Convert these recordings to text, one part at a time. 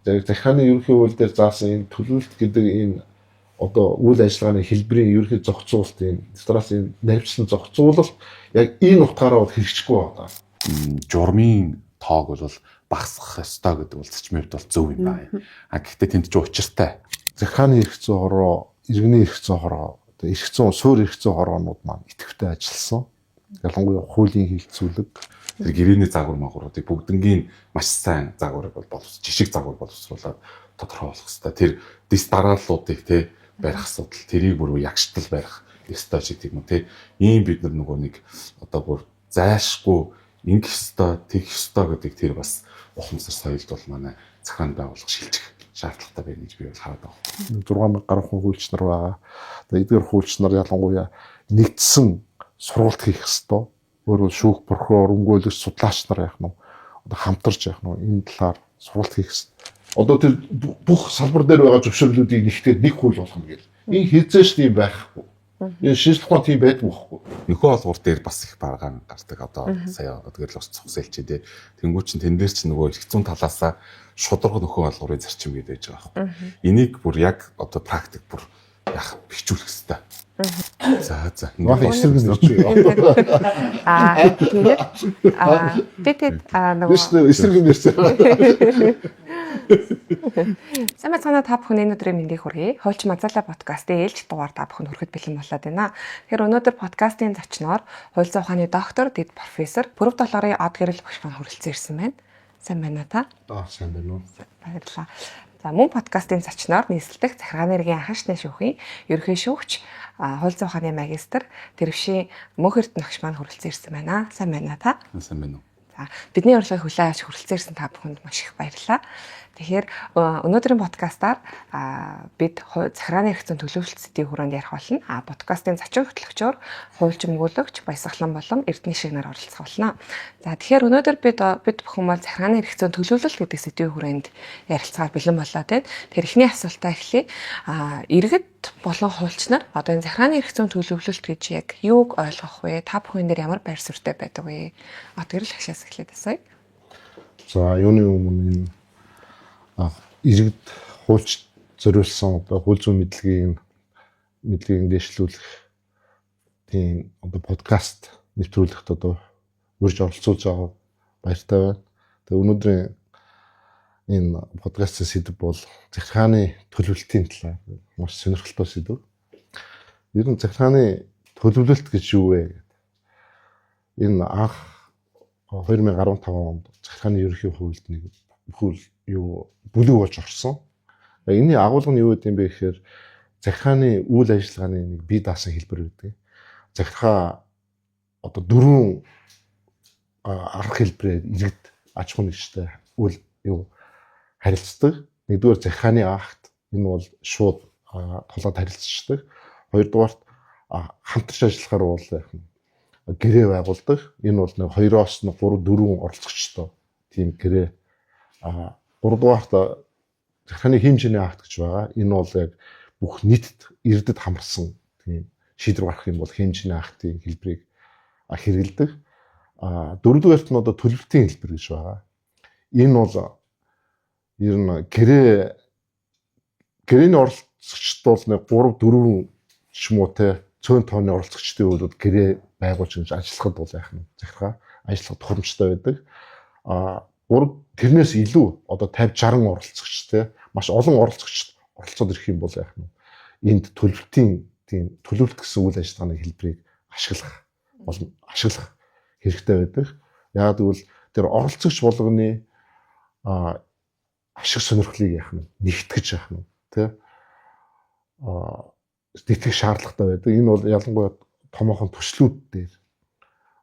захиргааны ерөнхий хууль дээр заасан энэ төлөвлөлт гэдэг энэ одоо үйл ажиллагааны хэлбэрийн ерөнхий зохицуулалт стратс нарийнхан зохицуулалт яг энэ утгаараа хэрэгжихгүй байна. Журмын тоог бол багасгах ёстой гэдэг бол зарчмын хувьд бол зөв юм байна. Гэхдээ тэнд ч учиртай. Захиргааны эрх зүйн хороо, иргэний эрх зүйн хороо, одоо эрх зүйн суурь эрх зүйн хороонууд маань идэвхтэй ажилласан. Ялангуяа хуулийн хилцүүлэг, тэр гэрээний загвар магваруудыг бүгднгийн маш сайн загварыг жишг загвар боловсруулаад тодорхойлох хэрэгтэй. Тэр дис дарааллуудыг барих асуудал, тэрийг бүр ягштал барих ёстой ч гэдэг юм те. Ийм бид нөгөө нэг одоо бүр зайлшгүй ингэх ёстой, тэгэх ёстой гэдэг тэр бас ухамсар соёлд бол манай захиргааны байгууллага шилжих шаардлагатай байна гэж би бол хараад байна. 6,000 гаруй хуулч нар байгаа. Одоо эдгээр хуулч нар ялангуяа нэгдсэн сургалт хийх ёстой. Өөрөөр шүүх прокурор, өмгөөлөгч, судлаач нар яах нь одоо хамтарч яах нь энэ талаар сургалт хийх ёстой. Одоо тэр бүх салбар дээр байгаа зөвшөөрлүүдийг нэгтгэхэд нэг хууль болгоно гэл. Энэ хязгаарч тийм байхгүй. Энэ шинжлэх ухаан тийм байдгүй байхгүй. Нөхөө олгуур дээр бас их баргаан гардаг. Одоо сая өдгөл ус цогсэлч дээ. Тэнгүү чин тэн дээр ч нөгөө эрх зүйн талаасаа шударга нөхөө олгуурын зарчим гэдэг байж байгаа байхгүй. Энийг бүр яг одоо практик бүр яах бичүүлэх хэрэгтэй. За. Нөгөө эсрэг нь орчих. Тэгээд нөгөө эсрэг нь ирсэн. Самбай цаана та бүхэн энэ өдрийн мэндийг хүргэе. Хуульч Мазала подкастын ээлж дугаар та бүхэнд хүрэхэд бэлэн болоод байна. Тэгэхээр өнөөдөр подкастын зочноор хууль зүйн ухааны доктор, дэд профессор, Бүрэг долгарын од гэрэл багш маань хүрэлцэн ирсэн байна. Сайн байна та? Сайн байна уу. Баярлалаа. За мөн подкастын зочноор нийслэлдэх захиргааны иргэн анхаашны шүүхийн ерөнхий шүүгч, хууль зүйн ухааны магистр, тэрвшийн Мөнх Эрдэнэ багш маань хүрэлцэн ирсэн байна. Сайн байна та? Сайн байна уу. За бидний урилгыг хүлээн авч хүрэлцэн ирсэн та бүхэнд маш их баярлалаа. Тэгэхээр өнөөдрийн подкастаар бид захиргааны эрх зүйн төлөвлөлт сэдвийн хүрээнд ярих болно. Подкастын зочин хөтлөгчөөр хуульч өмгөөлөгч Баясгалан болон Эрдэнэ шиг нар оролцох болно. За тэгэхээр өнөөдөр бид бүхэн бол захиргааны эрх зүйн төлөвлөлт гэдэг сэдвийн хүрээнд ярилцахаар бэлэн болоод байна. Тэр эхний асуултаа эхлэе. Иргэд болон хуульч нар одоо энэ захиргааны эрх зүйн төлөвлөлт гэж яг юуг ойлгох вэ? Та бүхэн дээр ямар байр суурьтай байдаг вэ? Тэр л хашаас эхлээд асууя. За юуны өмнө иргэд хуульч зориулсан одоо хууль зүйн мэдлэгийг дэвшлүүлэх тийм одоо подкаст нэвтрүүлэгт одоо урьж оролцуулж байгаа баяртай байна. Тэгээ өнөөдрийн энэ подкастын сэдэв бол захиргааны төлөвлөлтийн талаар маш сонирхолтой сэдэв. Ер нь захиргааны төлөвлөлт гэж юу вэ гэдэг. Энэ анх 2015 онд захиргааны ерөнхий хуульд нэг бүлэг болж орсон. Энийн агуулга нь юу гэдэг юм бэ гэхээр захиргааны үйл ажиллагааны нэг бие даасан хэлбэр гэдэг. Захиргаа одоо 4 арга хэлбэрээр иргэд аж ахуйн нэгжтэй харилцдаг. Нэгдүгээр захиргааны акт, энэ бол шууд тулаад харилцдаг. Хоёрдугаарт хамтарч ажиллахаар бол гэрээ байгуулдаг. Энэ бол 2-оос 3 4 оролцогчтой тийм гэрээ. Гуравдугаарт захиргааны хэмжээний акт гэж байгаа. Энэ бол яг бүх нийтэд иргэдэд хамарсан тийм шийдвэр гаргах юм бол хэмжээний актын хэлбэрийг хэрэгэлдэг. Дөрөвдүгээрт нь одоо төлөвлөлтийн хэлбэр гэж байгаа. Энэ бол ер нь гэрээний оролцогчд бол 3 4 ч юм уу те цөөн тооны оролцогчдын үед гэрээ байгуулж ажиллахад бол яах нь захиргаа ажиллах тохиромжтой байдаг. Тэрнээс илүү одоо 50-60 оролцогчтой маш олон оролцогчд оролцоод ирэх юм бол яах нь энд төлөвлөлтийн тийм төлөвлөлт гэсэн үйл ажиллагааны хэлбэрийг ашиглах хэрэгтэй байдаг. Яг гэвэл тэр оролцогч болгоны ашиг сонирхлыг яах нь нэгтгэж яах нь тий нэтгэх шаардлагатай байдаг. Энэ бол ялангуяа томоохон төслүүд дээр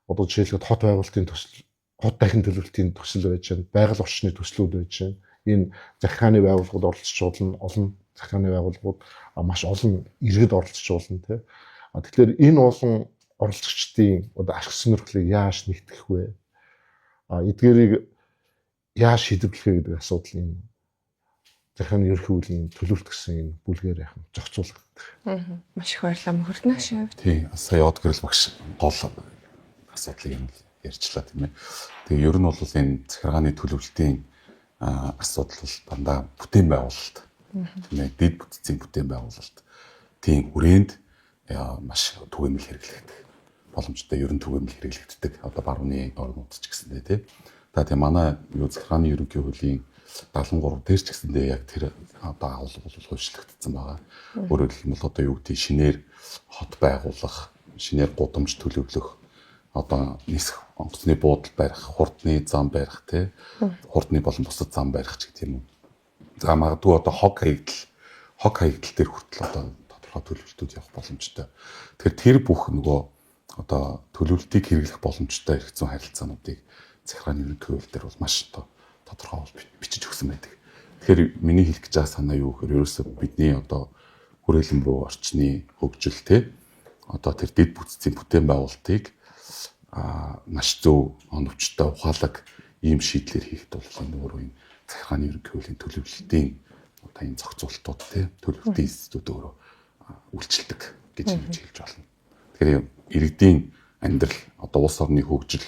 одоо жишээлбэл хот байгуулалтын төсөл, хот дахин төлөвлөлтийн төсөл байж байна, байгаль орчны төслүүд байж байна. Энэ захиргааны байгууллагууд оролцож болно, олон захиргааны байгууллагууд маш олон иргэд оролцож болно тий. Тэгэхээр энэ олон оролцогчдын одоо ашиг сонирхлыг яаж нэгтгэх вэ? Эдгээрийг яаж шийдвэрлэх вэ гэдэг асуудал энэ захиргааны ерөнхий хуулийн төлөвлөлт гэсэн энэ бүлгээр яах нь зохицуулагддаг. Маш их баярлалаа мөхөртнө шив. Тий, сая од гэрэл багш гол асуудлыг ярьчлаа тийм ээ. Тэгээ ер нь бол энэ захиргааны төлөвлөлтийн асуудал бол дандаа бүтээн байгуулалт. Тийм ээ, дэд бүтцийн бүтээн байгуулалт. Тийм хүрээнд маш түгээмэл хэрэглэгдэх боломжтой, ерөн түгээмэл хэрэглэгддэг. Одоо барууны орнууд ч гэсэндээ тий. За тийм манай захиргааны ерөнхий хуулийн 73 дээр ч гэсэндээ яг тэр одоо агуулга бол хувьчлагдсан байгаа. Өөрөөр хэлбэл одоо юу гэдэг шинээр хот байгуулах, шинээр гудамж төлөвлөх, одоо нисэх онгоцны буудал барих, хурдны зам барих тий. Хурдны болон бусад зам барих ч гэх юм уу. За магадгүй одоо хог хаягдал дээр хүртэл одоо тодорхой төлөвлөлтүүд явах боломжтой. Тэгэхээр тэр бүх нөгөө одоо төлөвлөлтийг хэрэглэх боломжтой эрх зүйн харилцаануудыг захиргааны ерөнхий хууль дээр бол маш тодорхой бичиж өгсөн байдаг. Тэгэхээр миний хэлэх гэж байгаа санаа юу гэхээр ерөөсөө бидний одоо хүрээлэн буй орчны хөгжил те одоо тэр дэд бүтцийн бүтээн байгуулалтыг маш зөв оновчтой ухаалаг ийм шийдлэр хийх тул энэ өөрөө энэ захиргааны ерөнхий хуулийн төлөвлөлтийн одоо энэ зохицуултууд те төлөвлөлтийн институт өөрөө үйлчилдэг гэж хэлж болно. Тэгэхээр иргэдийн амьдрал одоо улс орны хөгжил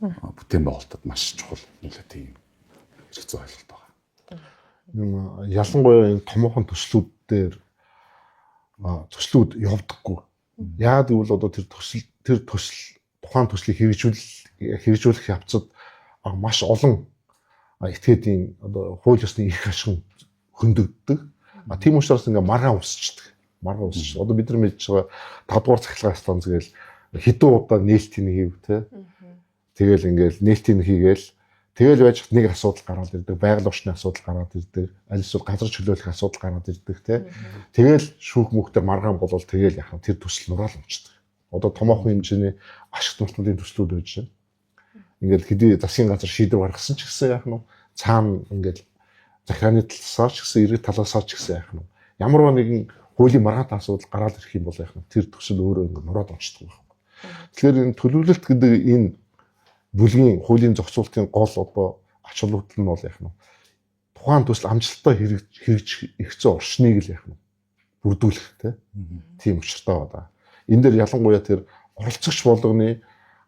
бүтээн байгуулалтад маш чухал нөлөөтэй юм эрх зүйн ойлголт байгаа. Ялангуяа энэ томоохон төслүүд дээр төслүүд явдаггүй. Яагаад гэвэл одоо тэр төсөл тухайн төслийг хэрэгжүүлэх явцад маш олон этгээдийн одоо хууль ёсны эрх ашиг хөндөгддөг. Тийм учраас ингээ маргаан усчдаг. Одоо бид нар мэдж байгаа 5 дугаар цахилгаан станц гээл хэдэн удаа нээлтийг хийв те. Тэгэл ингээл нээлтийг хийгээл тэгэл байж нэг асуудал гараад ирдэг. Байгаль орчны асуудал гараад ирдэг. Аль эсвэл газар чөлөөлөх асуудал гараад ирдэг те. Тэгэл шүүх мөхтөр маргаан болвол тэгэл яхаа тэр төсөл нураал унцдаг. Одоо томоохон хэмжээний ашиг тусламжийн төслүүд байж байна. Ингээл хэдий засгийн газар шийдвэр гаргасан ч гэсэн яах нь цаана ингээл захиргааны талаас ч гэсэн иргэд талаас ч гэсэн яах нь ямар нэгэн хуулийн маргаантай асуудал гараад ирэх юм бол яах нь тэр төсөл өөрөө ингээд нураад унцдаг байна. Тэгэхээр энэ төлөвлөлт гэдэг энэ бүлгийн хуулийн зохицуулалтын гол одоо ач холбогдол нь бол яах нь тухайн төсөл амжилттай хэрэгжих эрх зүйн орчныг л яах нь бүрдүүлэх тийм учиртай байна. Энэ дээр ялангуяа тэр оролцогч болгоны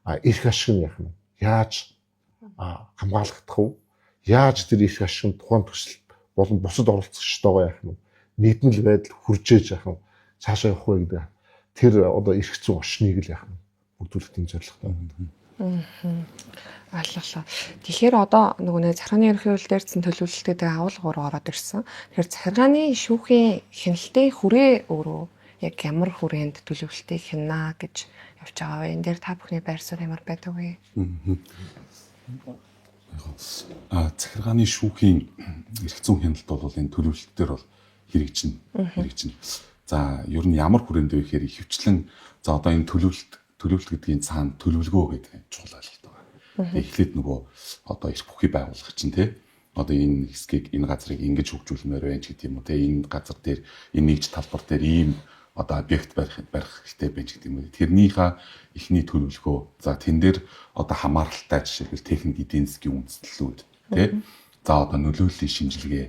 эрх ашиг нь яах нь яаж хамгаалагдах вэ? Яаж тэр эрх ашиг нь тухайн төсөл болон бусад оролцогчтойгоо яах нь нийтмэл байдал хүрчээж яах нь цаашаа явах вэ гэдэг тэр одоо эрх зүйн орчныг л яах нь бүрдүүлэх тийм зорилготой байна. Аллаа. Тэгэхээр одоо нөгөө захиргааны ерөнхий хууль дээрсэн төлөвлөлтөд агуулгаар ороод ирсэн. Тэгэхээр захиргааны шүүхийн хяналтын хүрээ өөрөө яг ямар хүрээнд төлөвлөлтийг хянаа гэж явж байгаа вэ? Энэ дээр та бүхний байр суурь ямар байдаг вэ? Захиргааны шүүхийн эрх зүйн хяналт бол энэ төлөвлөлтөөр бол хэрэгжинэ. За ер нь ямар хүрээнд вэ гэхээр ихэвчлэн за одоо энэ төлөвлөлт гэдгийн цаана төлөвлөгөө гэдэг чухал ойлголт байгаа. Эхлээд нөгөө одоо эрх бүхий байгуулах чинь тий одоо энэ хэсгийг энэ газрыг ингэж хөгжүүлмээр байна ч гэдэг юм уу тий энэ газар дээр энэ нэгж талбар дээр ийм одоо объект барих хэрэгтэй байж гэдэг юм уу. Тэрнийхээ эхний төлөвлөгөө за тэн дээр одоо хамааралтай жишээлбэл техник эдийн засгийн үндэслэлүүд тий за одоо нөлөөллийн шинжилгээ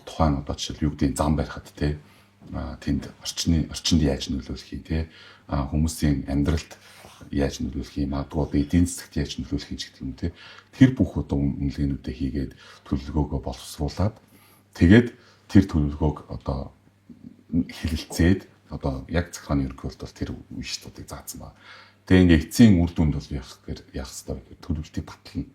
тухайн одоо жишээл юу гэдэг зам барихад тий тэнд орчинд яаж нөлөөлөх юм тий хүмүүсийн амьдралд яаж нөлөөлөх юм магадгүй эдийн засагт яаж нөлөөлөх юм гэдэг юм тий тэр бүх одоо үнэлгээнүүдээ хийгээд төлөвлөгөөгөө боловсруулад тэгээд тэр төлөвлөгөөг одоо хэлэлцээд одоо яг захиргааны ерөнхий хуулиар тэр үештүүдийг заасан байна. Тэгээ ингээ эцсийн үр дүнд бол яах хэрэгтэй вэ? Төлөвлөлтийг батлна.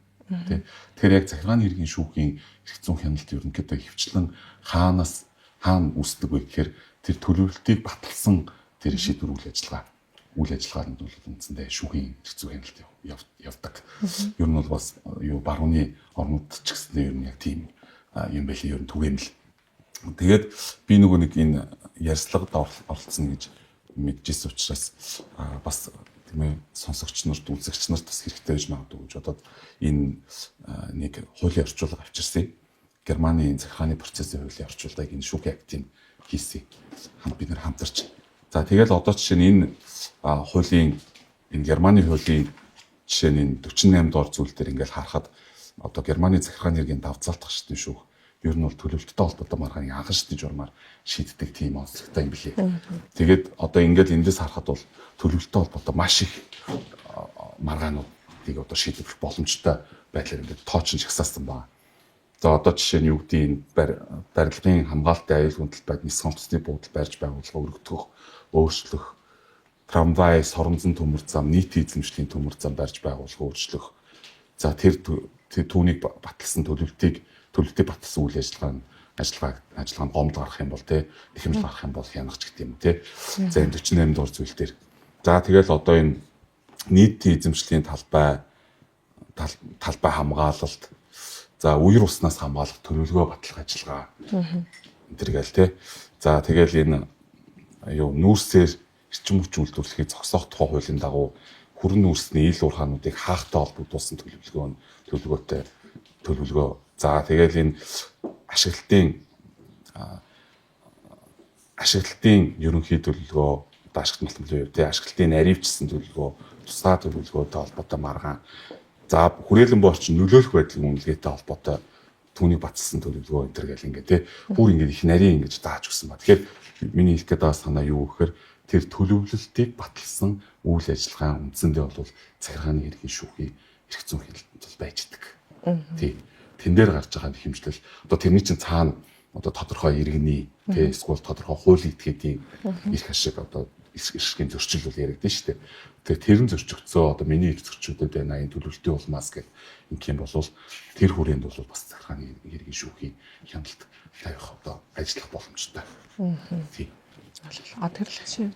Тий. Тэгэхээр яг захиргааны хэргийн шүүхийн эрх зүйн хяналт ерөнхийдөө хөвчлэн хаана үүсдэг вэ гэхээр тэр төлөвлөлтийг баталсан тэр шийдвэр үйл ажиллагаанд бол үндсэндээ шүүхийн эрх зүйн хяналт явдаг. Ер нь бол бас юу барууны орнууд ч гэсэндээ ер нь яг тийм юм байли ер нь түгээмэл. Тэгээд би нөгөө нэг энэ ярьцлагад оролцсон гэж мэдчихсэн учраас бас тийм ээ сонсогч нарт үзэгч нарт бас хэрэгтэй байж магадгүй гэж бодоод энэ нэг хуулийн орчуулга авчирсан. Германы захиргааны процессын хуулийн орчуулгыг энэ шүүхийн актын хийсэн. Бид нэр хамтарч. За тэгэл одоо жишээ нь энэ хуулийн энэ Германы хуулийн жишээ нь 48 дугаар зүйл дээр ингээл харахад одоо Германы захиргааны хэргийн давцаалтах шатны шүүх ер нь бол төлөвлөлттэй холбоотой маргааны анхан шатны журмаар шийддэг тийм онцлогтой юм билий. Тэгээд одоо ингээд эндээс харахад бол төлөвлөлттэй холбоотой маш их маргаануудыг одоо шийдвэрлэх боломжтой байдлаар ингээд тооч нь жагсаасан байна. За одоо жишээ нь юу гэдэг энэ барилгын хамгаалалтын аюулгүй талбайд нисэх онцлог буудал барьж байгуулах, өргөдөх, өөрчлөх, трамвай, соромзон төмөр зам, нийт эзэмшлийн төмөр зам барьж байгуулах, өөрчлөх. За тэр түүнийг баталсан төлөвлөлтийг баталсан үйл ажиллагаанд гомдол гарах юм бол нэхэмжил гарах юм бол хянагч гэдэг юм те. За энэ 48 дугаар зүйл дээр. За тэгэл одоо энэ нийт эзэмшлийн талбай хамгаалалт, за үер уснаас хамгаалах төлөвлөгөө батлах ажиллагаа. Энэ төр гээл те. За тэгэл энэ нүүрсээр эрчим хүч үйлдвэрлэхийг зогсоох тухай хуулийн дагуу хүрэн нүүрсний ил уурхаануудыг хаахтай холбогдуулсан төлөвлөгөө. За тэгэл энэ ашиглалтын ерөнхий төлөвлөгөө, ашиглалт мэлмлийн үе, ашиглалтын наривчсан төлөвлөгөө, тусгай төлөвлөгөөтэй холбоотой маргаан. За хүрээлэн боорчин нөлөөлөх байдлын үнэлгээтэй холбоотой түүнийг баталсан төлөвлөгөө энэ төр гэл ингээд бүр ингээд их нарийн ингэж дааж өгсөн ба. Тэгэхээр миний хэлэх гээд байгаа санаа юу гэхээр тэр төлөвлөлтийг баталсан үйл ажиллагааны үндсэндээ бол захиргааны хэргийн шүүхийн эрх зүйн хэлэлт байж идэг. Тий. Тэн дээр гарч байгаа хэмжлэл одоо тэрний чинь цаана одоо тодорхой иргэний эсвэл тодорхой хуулийн этгээдийн эрх ашиг одоо эрхшгийн зөрчил бол яригдэн шүү дээ. Тэгээ тэрэн зөрчигдсөө одоо миний эрх зөрчилдөд байна энэ төлөвлөлтийн улмаас гэх юм бол тэр хүрээнд бол бас захиргааны хэргийн шүүхийн хяналт тавих одоо ажиллах боломжтой. Тий. Тэр л шиг.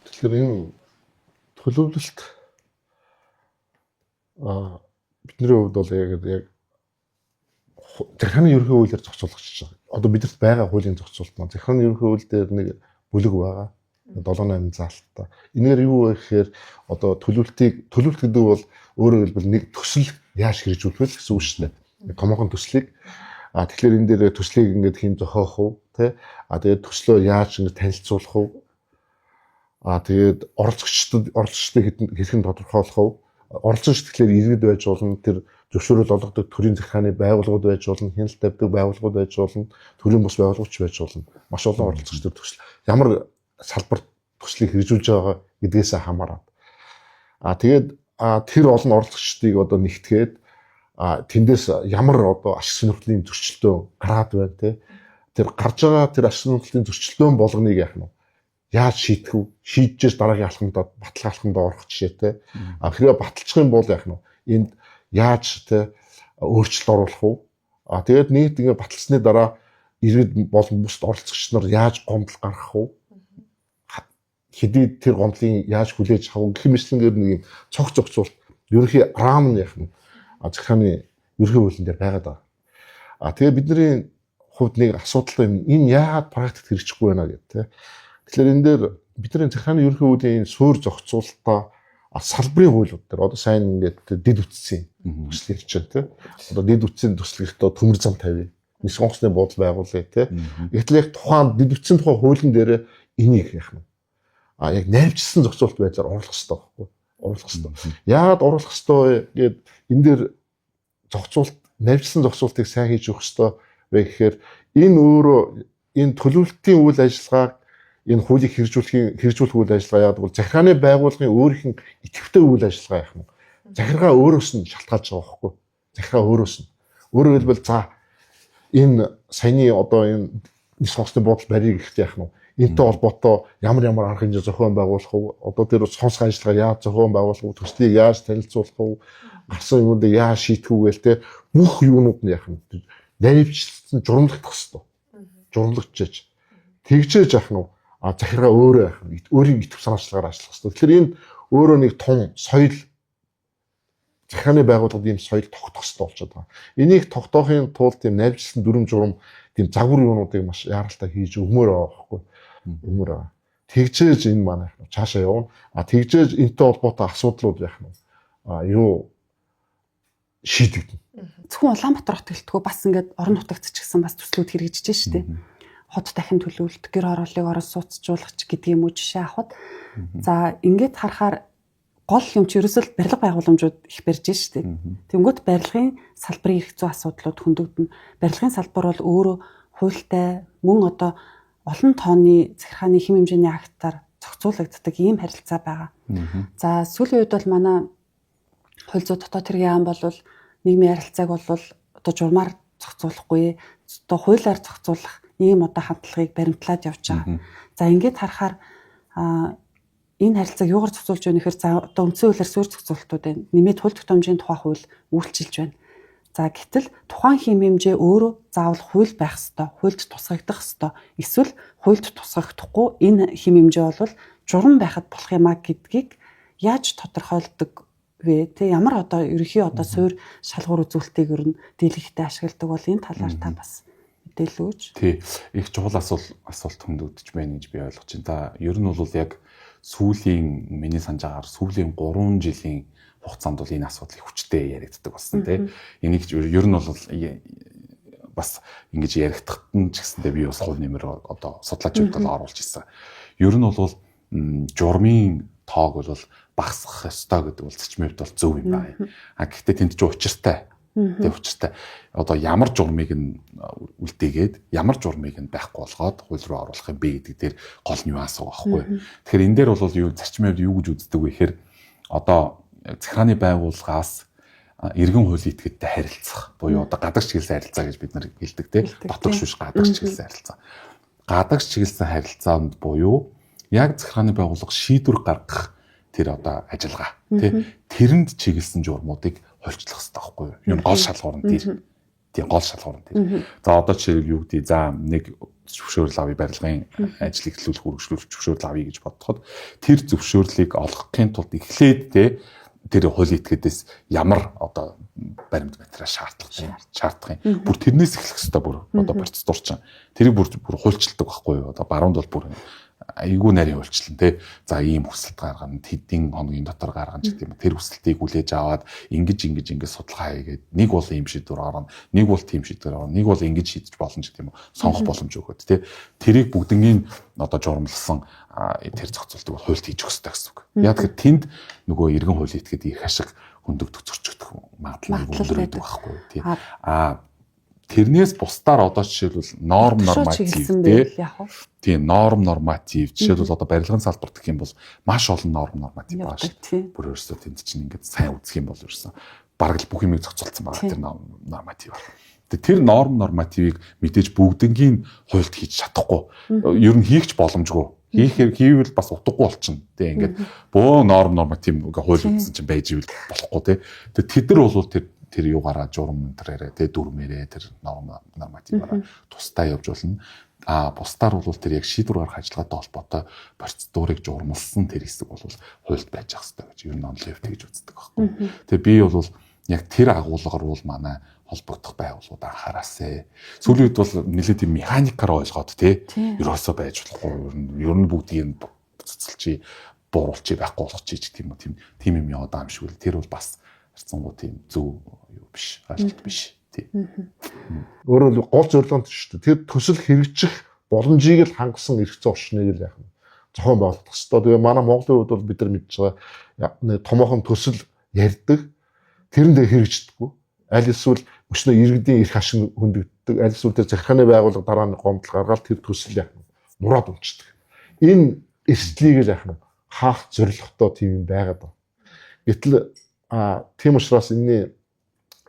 Тэгэхээр энэ төлөвлөлт бидний хувьд бол яг захиргааны ерөнхий хуулиар зохицуулагч байгаа. Одоо бидэрт байгаа хуулийн зохицуулалт маань захиргааны ерөнхий хууль дээр нэг бүлэг байгаа. 7-8 заалттай. Энээр юу вэ гэхээр одоо төлөвлөлт гэдэг бол өөрөөр хэлбэл нэг төсөл яаж хэрэгжүүлэх вэ гэсэн үг шүү дээ. Томоохон төслийг тэгэхээр энэ дээр төслийг ингээд хэн зохиох вэ, тэ? Тэгээд төслөө яаж ингэ танилцуулах вэ? Тэгээд оролцогчдыг хэрхэн тодорхойлох вэ? Оролцогч тэгэхээр иргэд байж болно, тэр зөвшөөрөл олгодог төрийн захиргааны байгууллагууд байж болно, хяналт тавьдаг байгууллагууд байж болно, төрийн бус байгууллагч байж болно. Маш олон оролцогчдод төсөл ямар салбар төслийг хэрэгжүүлж байгаа гэдгээс хамаарат. Тэгээд тэр олон оролцогчдыг одоо нэгтгээд тэндээс ямар одоо ашиг сонирхлын зөрчилдөөн гараад байна те. Тэр гарч байгаа тэр ашиг сонирхлын зөрчилдөөн болгоныг яах нь яаж шийдэх вэ? Шийдэж дараагийн алхамдаа баталгаа алхамдаа орох жишээтэй. Хэрвээ баталчих юм бол яах нь энд яаж те өөрчлөлт оруулах вэ? Тэгээд нийт ингэ баталсны дараа иргэд болон бусад оролцогч нар яаж гомдол гаргах вэ? Хэдий тэр гомдлын яаж хүлээж авах гэх мэтлэнгээр нэг юм цогц зохицуулт ерөнхий рам нь яах нь захиргааны ерөнхий хуулийн дээр байгаад байгаа. Тэгээ бидний хувьд нэг асуудал юм энэ яагаад практикт хэрэгжихгүй байна гэдэг те. Тэгэхээр энэ дээр бидний захиргааны ерөнхий хуулийн суур зохицуулалтаа салбарын хуулиуд дээр одоо сайн ингээд дэд үтцийн төсөл хийж байна те. Одоо дэд үтцийн төсөл гэхдээ төмөр зам тавья. Нис онгоцны буудал байгуулъя те. Гэтэл яг тухайн дэд үтцийн тухайн хуулийн дээр энийг яах нь яг найрчилсан зохицуулалт байдлаар оруулах хэрэгтэй байхгүй оруулах хэрэгтэй. Яагаад оруулах хэрэгтэй гэд энэ дээр зохицуулалт найрчилсан зохицуулалтыг сайн хийж өгөх хэрэгтэй вэ гэхээр энэ өөрөө энэ төлөвлөлтийн үйл ажиллагааг энэ хуулийг хэрэгжүүлэх үйл ажиллагаа яагаад гэвэл захиргааны байгууллагын өөрийнх нь идэвхтэй үйл ажиллагаа яах нь захиргаа өөрөөс нь шалтгаалж байгаа байхгүй захиргаа өөрөөс нь өөрөөр хэлбэл за энэ саяны одоо энэ нис хоосны буудал барийг ихтэй яах нь энэтэй холбоотой ямар арга хэмжээ зохион байгуулах вэ? Одоо тэр сонсох ажиллагаа яаж зохион байгуулах вэ? Төслийг яаж танилцуулах вэ? Гарсан юмд яаж шийдэх вэ гээл те бүх юунууд нь яах нь наривчлсан журамлагдах хэвээр. Журамлагчиж. Тэгжээж яах нь захиргаа өөрөө яах нь өөрийн идэвх санаачлагаар ажиллах хэвээр. Тэгэхээр энэ өөрөө нэг том соёл захиргааны байгууллагад ийм соёл тогтох хэвээр болчиход байгаа. Энийг тогтоохын тулд тийм наривчлсан дүрм журам тийм загвар юунуудыг маш яаралтай хийж өгмөр байгаа байхгүй. Өмөр тэгжээж энэ манай цаашаа явна. Тэгжээж энэтэй холбоотой асуудлууд яах нь юу шийдэгдэнэ. Зөвхөн Улаанбаатар хот гэлтгөө бас ингээд орон нутагт ч гэсэн бас төслүүд хэрэгжиж штэ. Хот дахин төлөвлөлт, гэр хорооллыг орон сууцжуулах гэдэг юм уу жишээ авахд. За ингээд харахаар гол юм чи ерөөсөл барилга байгууламжууд их барьж штэ. Тэнгүүт барилгын салбарын эрх зүй асуудлууд хөндөгдөн. Барилгын салбар бол өөрөө хуультай мөн одоо олон тооны захиргааны хэм хэмжээний актаар зохицуулагддаг ийм харилцаа байгаа. За сүүлийн үед бол манай хууль зүйн дотоод хэргийн ам бол нийгмийн харилцааг бол одоо журмаар зохицуулахгүй, одоо хуулиар зохицуулах ийм одоо хандлагыг баримтлаад явж байгаа. За ингээд харахаар энэ харилцааг юугаар зохицуулж байна гэхээр за одоо үндсэн хуулиар суурь зохицуултууд байна. Нэмээд хууль тогтоомжийн тухай хууль үйлчилж байна. За гэтэл тухайн хэм хэмжээ өөрөө заавал хууль байх ёстой, хуульд тусгагдах ёстой. Эсвэл хуульд тусгахдахгүй энэ хэм хэмжээ бол журам байхад болох юмаа гэдгийг яаж тодорхойлдог вэ? Тэ ямар одоо ерөнхий одоо суурь шалгуур үзүүлэлтийг ер нь дийлэгтэй ашигладаг бол энэ талаар та бас мэдээлэл өгөөч. Тий. Их чухал асуулт хөндөгдөж байна гэж би ойлгож байна. Ер нь бол яг сүүлийн миний санаж агаар сүүлийн 3 жилийн хугацаанд бол энэ асуудал их хүчтэй яригддаг болсон тий. Энийг ер нь бол бас ингэж яригдахад нь ч гэсэндээ би бас хувь нэмэр одоо судлаачид бол оруулж ирсэн. Ер нь бол журмын тоог бол багасгах ёстой гэдэг бол зочмын хувьд бол зөв юм байна. Гэхдээ тэнд ч учиртай. Тэ учиртай. Одоо ямар журмыг нь үлдээгээд ямар журмыг нь байхгүй болгоод хууль руу оруулах юм бэ гэдэг дээр гол нюанс байгаа байхгүй. Тэгэхээр энэ дээр бол юу зарчмын хувьд юу гэж үздэг вэ гэхээр одоо захиргааны байгууллагаас иргэн хуулийн этгээдтэй харилцах буюу одоо гадагш чиглэсэн харилцаа гэж бид нар хэлдэг тийм дотор шүүш гадагш чиглэсэн харилцаа. Гадагш чиглэсэн харилцаанд буюу яг захиргааны байгууллага шийдвэр гаргах тэр одоо ажиллагаа тийм тэрэнд чиглэсэн журмуудыг хольчлох хэрэгтэй байхгүй юу? Юу гол шалгуур нь тэр. Тийм гол шалгуур нь тэр. За одоо жишээл юу гэдэг за нэг зөвшөөрөл авъя барилгын ажил эхлүүлэх үргэлжлүүлэх зөвшөөрөл авъя гэж бодоход тэр зөвшөөрлийг олгохын тулд эхлээд тэр хуулийн этгээдээс ямар одоо баримт материал шаардах юм. Бүр тэрнээс эхлэх хэрэгтэй бүр одоо процедур чинь. Тэрийг бүр хуульчилдаг байхгүй юу? Одоо баруунд бол бүр айгүй нарийн хуульчлан тий. За ийм хүсэлт гаргана, хэдийн хоногийн дотор гаргана гэдэг юм. Тэр хүсэлтийг хүлээж аваад ингэж судалгаа хийгээд нэг бол ийм шийдвэр гаргана, нэг бол тийм шийдвэр гаргана, нэг бол ингэж шийдэж болно гэдэг юм. Сонгох боломж өгөөд тий. Тэрийг бүгднийг одоо журамлсан тэр зохицуултыг бол хуульд хийж өгөх хэрэгтэй гэсэн үг. Яг тэгэхээр тэнд нөгөө иргэн хуулийн этгээд их ашиг хөндөгдөх зөрчигдөх магадлал өндөр байдаг байхгүй тий. Тэрнээс бусдаар одоо жишээлбэл норм норматив тийм норм норматив жишээлбэл одоо барилгын салбарт гэх юм бол маш олон норм норматив байгаа шүү. Бүр өөрөөсөө тэнд чинь ингээд сайн үзэх юм бол ерөөсөө бараг л бүх юмыг зохицуулсан байгаа тэр норматив. Тэр норм нормативыг мэдээж бүгднгийн хуульд хийж чадахгүй. Ер нь хийх боломжгүй. Хийвэл бас утгагүй болчихно. Тэ ингээд бөө норм норматив хууль үзсэн чинь байж ивэл болохгүй тэ. Тэд нар бол тэр юугаараа журам тэрээрээ тэ дүрмээрээ тэр норм нормативаараа тусдаа явж болно. Бусдаар бол тэр яг шийдвэр гаргах ажиллагаатай холбоотой процедурыг журмалсан тэр хэсэг бол хуульд байж ах хэрэгтэй гэж ер нь онлын хэвт гэж үздэг байхгүй. Тэгээ би бол яг тэр агуулгаар бол манай холбогдох байгууллагууд анхаараасаа. Сүүлийн үед бол нэлээд юм механикаар ойлгоод тий ерөөсөө байж болохгүй. Ер нь бүгдийг цэцэлчи бууруулчи байхгүй болгочих гэх юм уу тийм юм яваад байгаа юм шиг үл. Тэр бол бас харцангуй тийм зөв юу биш, ойлголт биш тий. Өөрөөр гол зорилго нь шүү дээ. Тэр төсөл хэрэгжих боломжийг л хангасан эрх зүйн орчныг л яах нь зохион байгуулах хэрэгтэй. Тэгээ манай Монголын хувьд бол бид нар мэдж байгаа томоохон төсөл ярьдаг. Тэрэндээ хэрэгждэггүй. Аль эсвэл өчнөө иргэдийн эрх ашиг хөндөгддөг. Аль эсвэл тэр захиргааны байгууллага дараа нь гомдол гаргаад тэр төсөл яах нь нураад унцдаг. Энэ эрсдлийг л яах нь хаах зорилготой тийм юм байгаад байна. Гэтэл тийм учраас энэний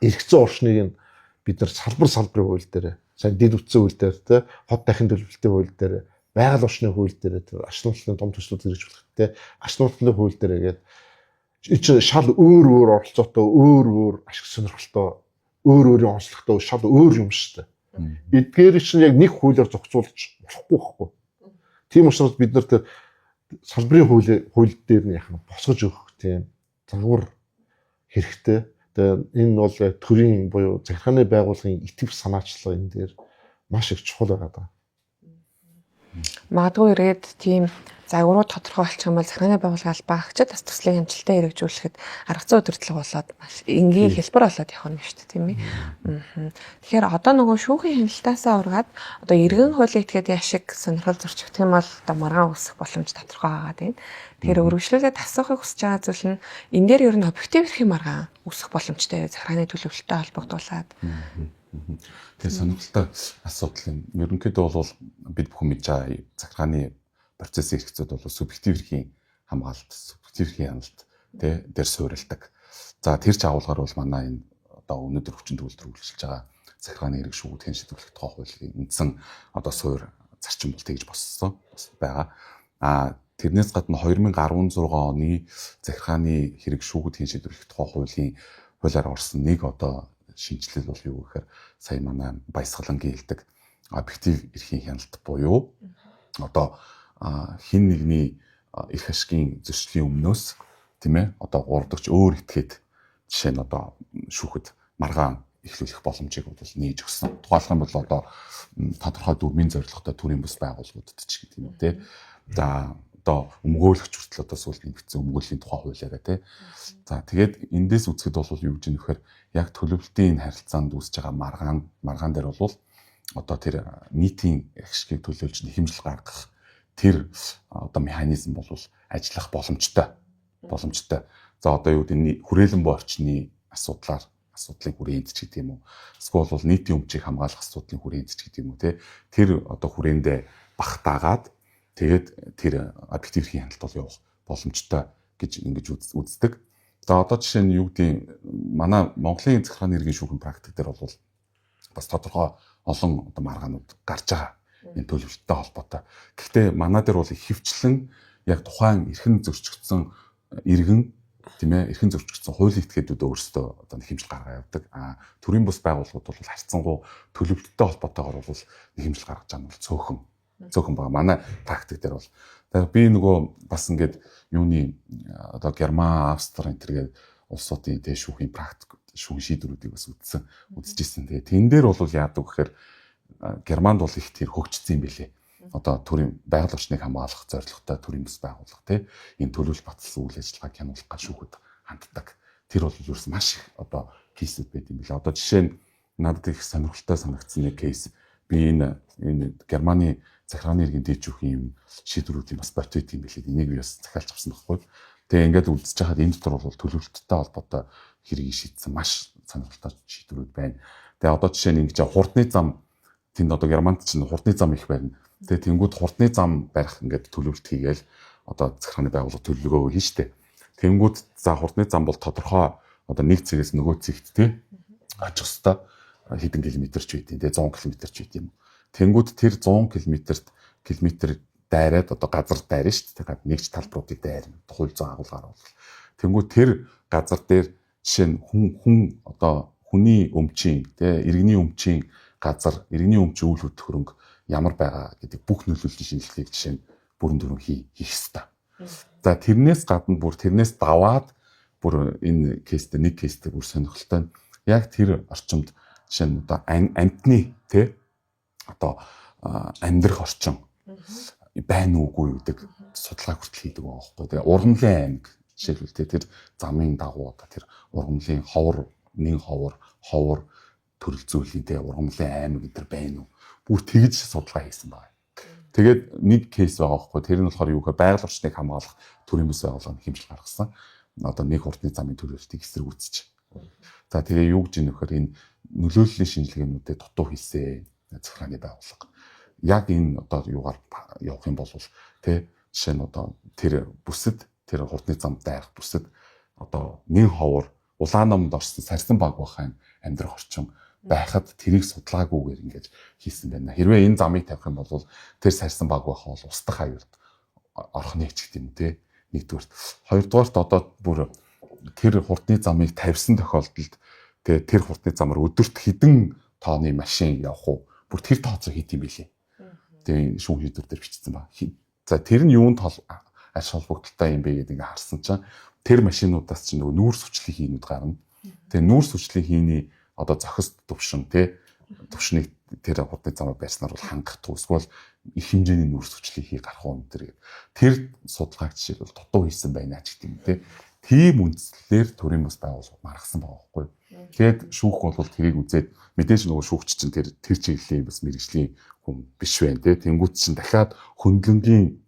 эрх зүйн орчныг нь бид нар салбарын хууль дээр, сайн дэд үтсэн хууль дээр, тэ хот дахин төлөвлөлтийн хууль дээр, байгаль орчны хууль дээр, тэр ашиглалтын том төслүүд хэрэгжүүлэх, тэ ашиглалтын хууль дээр чинь шал өөр оролцоотой, өөр ашиг сонирхолтой, өөрийн онцлогтой шал өөр юм шүү дээ. Эдгээр чинь яг нэг хуулиар зохицуулж болохгүй байхгүй. Тийм учраас бид нар тэр салбарын хууль дээр нь яхаа босгож өгөх тийм загвар хэрэгтэй. Тэгээ энэ бол төрийн буюу захиргааны байгууллагын итгэв санаачлал энэ дээр маш их чухал байгаа. Магадгүй ирээд тийм загварууд тодорхой болчих юм бол захиргааны байгууллага албаагчид бас төслийн амжилтаа хэрэгжүүлэхэд арга зүйн удирдлага болоод маш энгийн хэлбэр болоод явах юм шүү дээ тийм ээ. Тэгэхээр одоо нөгөө шүүхийн хяналтаасаа ургаад одоо иргэн хуулийн этгээдийн ашиг сонирхол зөрчигдөх юм бол одоо маргаан үүсэх боломж тодорхой байгаа тийм. Тэгэхээр өргөжлүүлээд асуухыг хүсэж байгаа зүйл нь энэ дээр ер нь объектив эрхийн маргаан үүсэх боломжтой захиргааны төлөвлөлтөй холбогдуулаад. Тэгээ сонирхолтой асуудал юм. Ерөнхийдөө бол бид бүхэн мэдж байгаа захиргааны процессын хэрэгцээд бол субъектив эрхийн хамгаалалт, субъектив эрхийн хяналт дээр суурилдаг. За тэр ч агуулгаар бол манай энэ одоо өнөөдөр хүчин төгөлдөр үйлчилж байгаа захиргааны хэрэг шүүгүүдийн шийдвэрлэх тухай хуулийн үндсэн одоо суур зарчим бол тэгж болсон байгаа. Тэрнээс гадна 2016 оны захиргааны хэрэг шүүгүүдийн шийдвэрлэх тухай хуулиар орсон нэг одоо шинжилэл бол юу гэхээр сая манай Баясгалангийн хэлдэг объектив эрхийн хяналт буюу одоо хин нэгний эрх ашигын зөрчлийн өмнөөс тийм ээ одоо 3 дахь өөр этгээд жишээ нь одоо шүүхэд маргаан эхлүүлэх боломжийг бол нээж өгсөн. Тухайлх юм бол одоо тодорхой дүрмийн зорилготой төрийн бус байгууллагуудад ч гэдэг юм те. За одоо өмгөөлөгч хүртэл одоо сүүлд нэгдсэн өмгөөллийн тухай хуулиараа те. За тэгээд эндээс үзэхэд бол юу гэж нөхөр яг төлөвлөлтийн харилцаанд үүсэж байгаа маргаан дээр бол одоо тэр нийтийн ашигыг төлөөлж хэмжил гаргах тэр одоо механизм бол ажиллах боломжтой. За одоо юу гэдэг хүрээлэн буй орчны асуудлыг хүрээнд ч гэдэг юм уу. Эсвэл бол нийтийн өмчийг хамгаалах асуудлын хүрээнд ч гэдэг юм уу те. Тэр одоо хүрээндээ багтаагаад тэгээд тэр объектив эрхийн хяналт бол явах боломжтой гэж ингэж үздэг. За одоо жишээ нь юу гэдэг манай Монголын захиргааны хэргийн шүүхийн практик дээр бол бас тодорхой олон одоо маргаанууд гарч байгаа. Энэ төлөвлөлттэй холбоотой. Гэхдээ манай дээр бол ихэвчлэн яг тухайн эрхэн зөрчигдсөн иргэн тийм ээ эрхэн зөрчигдсөн хуулийн этгээдүүд өөрсдөө одоо хэмжил гаргаа явдаг. Төрийн бус байгууллагууд бол харьцангуй төлөвлөлттэй холбоотойгоор бол хэмжил гаргаж байгаа нь бол цөөхөн байгаа. Манай практик дээр бол би нөгөө бас ингээд юуны одоо Герман, Австри энэ төргээд улсуудын тэ шүүхийн практик шүүхийн шийдвэрүүдийг бас үзчихсэн. Тэгээ тэн дээр бол яадаг гэхээр Германд бол их тэр хөгжсөн юм билээ. Одоо төрийн байгаль орчныг хамгаалах зорилготой төрийн бус байгууллага тий энэ төлөвлөлт баталсан үйл ажиллагааг хянуулах шүүхэд ханддаг. Тэр бол ерөөс маш их одоо кейсүүд байт юм билээ. Одоо жишээ нь надад их сонирхолтой санагдсан нэг кейс би энэ Германы захиргааны хэргийн дэд шүүхийн шийдвэрүүдийн бас ботвит юм билээ. Энийг би бас захиалж авсан байхгүй. Тэгээ ингээд үзэж хахад энэ дотор бол төлөвлөлттэй холбоотой хэргийг шийдсэн маш сонирхолтой шийдвэрүүд байна. Тэгээ одоо жишээ нь ингэж хурдны зам тэнд одоо Германд чинь хурдны зам их байна. Тэгээ тэнгууд хурдны зам барих ингээд төлөвлөлт хийгээл одоо захиргааны байгууллага төлөвлөгөө хийн штэ. Тэнгууд за хурдны зам бол тодорхой одоо нэг цэгээс нөгөө цэгт тий очих хэвээр хэдэн километр ч үйт. Тэгээ 100 км ч үйт юм. Тэнгууд тэр 100 км дайраад одоо газар дайрна штэ. Тэгээд нэгж талбаруудыг дайрна. Хууль зүйн агуулгаар бол. Тэнгууд тэр газар дээр жишээ нь хүн одоо хүний өмчийн тий иргэний өмчийн газар иргэний өмч үйл хөдлөх ямар байгаа гэдэг бүх нөлөөллийн шинжилгээг жишээ нь бүрэн дүрэн хийх ёстой. За тэрнээс гадна бүр тэрнээс даваад бүр энэ кейстэй нэг кейстэй бүр сонирхолтой нь яг тэр орчимд жишээ нь одоо амьтны тий одоо амьдрах орчин байна уугүй гэдэг судалгаа хүртэл хийдэг байгаа байхгүй. Тэгээ ургамлын аймаг жишээлбэл тэр замын дагуу одоо тэр ургамлын ховор төрөл зүйлийн тэгээ ургамлын аймаг гэдэр байна уу? Бүр тэгж судалгаа хийсэн байна. Тэгээд нэг кейс байгаа байхгүй. Тэр нь болохоор юу гэхээр байгаль орчныг хамгаалах төрийн бус байгууллагын хэмжил гаргасан. Одоо нэг хурдны замын төлөвлөлтийг эсэргүүцэж. За тэгээ юу гэж нөхөр энэ нөлөөллийн шинжилгээнүүдэд дутуу хийсэн захиргааны байгууллага. Яг энэ одоо юугаар явах юм бол тэ жишээ нь одоо тэр бүсэд тэр хурдны зам дайрах бүсэд одоо нэн ховор улаан номонд орсон сарсан баг бахайн амьдрах орчин байхад тэрийг судлаагүйгээр ингэж хийсэн байна. Хэрвээ энэ замыг тавих юм бол тэр сарсан баг байх бол устдах аюулд орох нэг ч гэдэм те. Нэгдүгээрт. Хоёрдугаарт одоо бүр тэр хурдны замыг тавьсан тохиолдолд тэр хурдны замаар өдөрт хэдэн тонны машин явах уу? Бүр тэр тооцоо хийд юм билий. Тэгээ шүүх хийдвэр дээр бичсэн ба. За тэр нь юунд аж холбогдолтой юм бэ гэдэг ингээ харсан чинь тэр машинуудаас чинь нөгөө нүүрс хүчлийн хийнүүд гарна. Тэгээ нүүрс хүчлийн хийний одоо зохист төвшин төвшнийг тэр хурдны замаар байснаар бол хангах тус бол их хэмжээний нүүрс хүчлийн хий гарах уу тэр судалгааг жишээлбэл дутуу хийсэн байна ч гэдэг юм те. Тийм үндслээр төрийн бус байгууллагууд маргасан байгаа байхгүй. Тэгээд шүүх бол тэрийг үзээд мэдээж нөгөө шүүгч чинь тэр чиглэлийн бас мэрэгжлийн хүн биш байна те. Тэнгүүт чинь дахиад хөндлөнгийн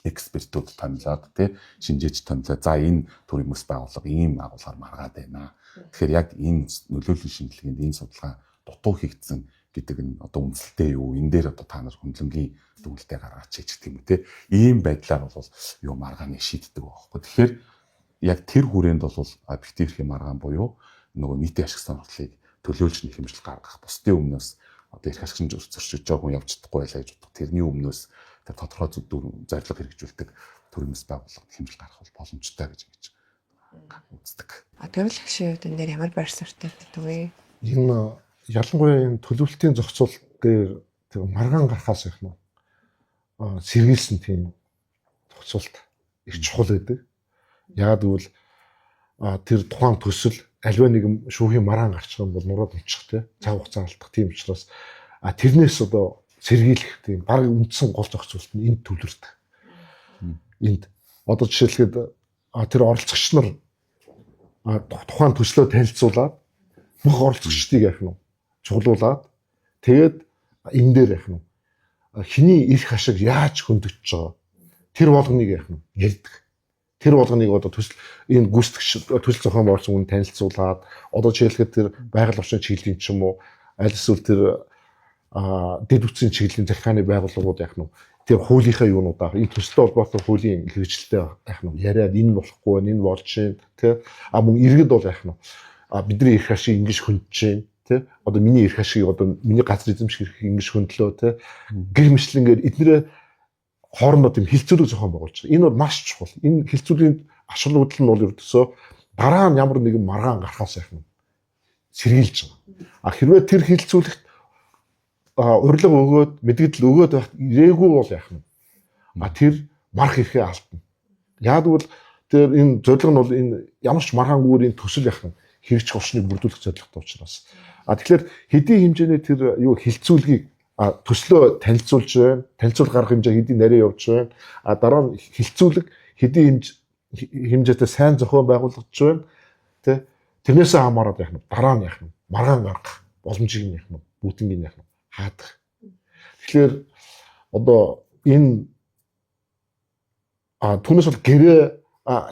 экспертүүд томилоод те шинжээч томилоо. За энэ төрийн бус байгууллага ийм агуулгаар маргаад байна. Тэгэхээр яг энэ нөлөөллийн шинжилгээнд энэ судалгаа дутуу хийгдсэн гэдэг нь одоо үнэлтэй юу? Энэ дээр одоо та нар хөндлөнгийн дүгнэлтээ гаргаач гэх юм те. Ийм байдлаар бол юу маргааны шийддэг байхгүй. Тэгэхээр яг тэр хүрээнд бол объектив эрхийн маргаан буюу нөгөө нийтийн ашиг сонирхлыг төлөөлж нэг хэмжил гаргах. Бусдын өмнөөс одоо их ашигчин зөрчиж байгаа хүн явж чадахгүй байлаа гэж боддог. Тэрний өмнөөс тэр тодорхой зорилго хэрэгжүүлдэг төрөмс байгууллага хэмжил гаргах боломжтой гэж ингэж үздэг. Төрөл агшийн хувьд энэ дээр ямар байр суурьтай байдаг вэ? Энэ ялангуяа энэ төлөвлөлтийн зохицуул дээр тэр маргаан гарахаас их нь сэргийлсэн тийм зохицуулт их чухал байдаг. Яг гэвэл тэр тухайн төсөл альва нэг шүүхийн маргаан гарчих юм бол нураад унчих тий цаг хугацаа алдах тийм учраас тэрнээс одоо сэргийлэх тийм баг үндсэн гол зохицуулт нь энд төвлөрдөг. Энд одоо жишээлхэд тэр оролцогч нар тухайн төслөө танилцуулаад бүх оролцогчдыг яах нь чуглуулад тэгээд энэ дээр яах нь хиний эрх ашиг яаж хөндөж байгаа тэр болгоныг яах нь ярьдаг. Тэр болгоныг одоо төсөл энэ гүйцэтгэгч төсөл зохион байгуулсан хүн танилцуулаад одоо жишээлхэд тэр байгаль орчин чиглэлийн ч юм уу аль эсвэл тэр дэд үтсийн чиглэлийн захиргааны байгууллагууд яах нь тэр хуулийнхаа юунуудаа энэ төсөлтэй холбоотой хуулийн хэрэгжилтэй яах нь яриад энэ болохгүй энэ болж чинь тий мөн иргэд бол яах нь бидний эрх ашиг ингэж хөндөж чинь тий одоо миний эрх ашиг одоо миний газар эзэмших эрхийг ингэж хөндлөө тий гэр мэтлэнгээр эднэрээ хоорондоо тийм хилцүүлэг зохион байгуулж байгаа. Энэ бол маш чухал. Энэ хилцүүлийн ашиглагдал нь бол ердөөсөө дараа нь ямар нэгэн маргаан гарахаас яах нь сэргийлж байгаа. Хэрвээ тэр хилцүүлэгт урилга өгөөд мэдгдэл өгөөд байх ирээгүй бол яах нь тэр марх ирэхээ алдна. Яг бол тэр энэ зорилго нь бол энэ ямар ч маргаангүй энэ төсөл яах нь хэрэгжих орчныг бүрдүүлэх зорилготой учраас. Тэгэхээр хэдийн хэмжээний тэр юу хилцүүлгийг төслөө танилцуулж байна. Танилцуул гарах хэмжээ хэдийн нарийн явж байна. Дараа нь хилцүүлэг хэдийн хэмжээтэй сайн зохион байгуулагдж байна. Тэ тэрнээсээ хамаарат яах нь дараа нь яах нь маргаан гаргах боломжийг яах нь бүгднийг яах нь хаадах. Тэгэхээр одоо энэ түүнээс бол гэрээ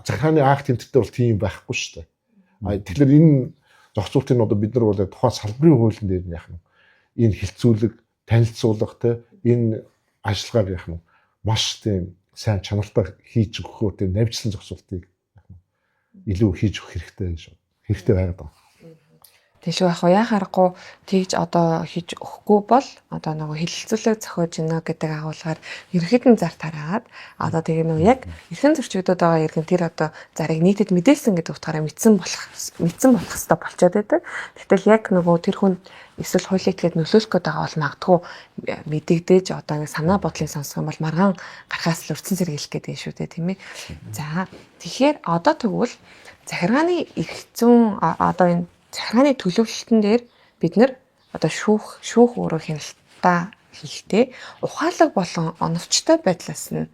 захааны акт тэмдэгтээ бол тийм байхгүй шүү дээ. Тэгэхээр энэ зохицуултыг одоо бид нар бол тухайн салбарын хуулийн дээр яах нь энэ хилцүүлэг танилцуулах те энэ ажиллагааг яах нь маш тийм сайн чанартай хийж өгөхөөр тийм навьжлан зохицуултыг илүү хийж өгөх хэрэгтэй байгаад байна. Тэшүү яг харахгүй тэгж одоо хийж өгөхгүй бол одоо нөгөө хилэлцүүлэг зохиож гинэ гэдэг агуулгаар ерөнхийдөө зар тараад одоо тэгээ нөгөө яг эрхэн зөрчигдөд байгаа иргэн тэр одоо зарыг нийтэд мэдээлсэн гэдэг утгаараа мэдсэн болох хэрэгтэй болчиход байдаг. Гэтэл яг нөгөө тэр хүнд эсвэл хуулийн этгээд нөлөөлөх гээд байгаа бол магадгүй мэдэгдээж одоо ингэ санаа бодлыг сонсох юм бол маргаан гарахаас л урьдчилан сэргийлэх гэдэг шүү дээ тийм ээ. За тэгэхээр одоо тэгвэл захиргааны эрх зүйн одоо энэ захиргааны төлөвлөлтөн дээр бид нар одоо шүүх өөрөө хяналтаа хийхдээ ухаалаг болон оновчтой байдлаас нь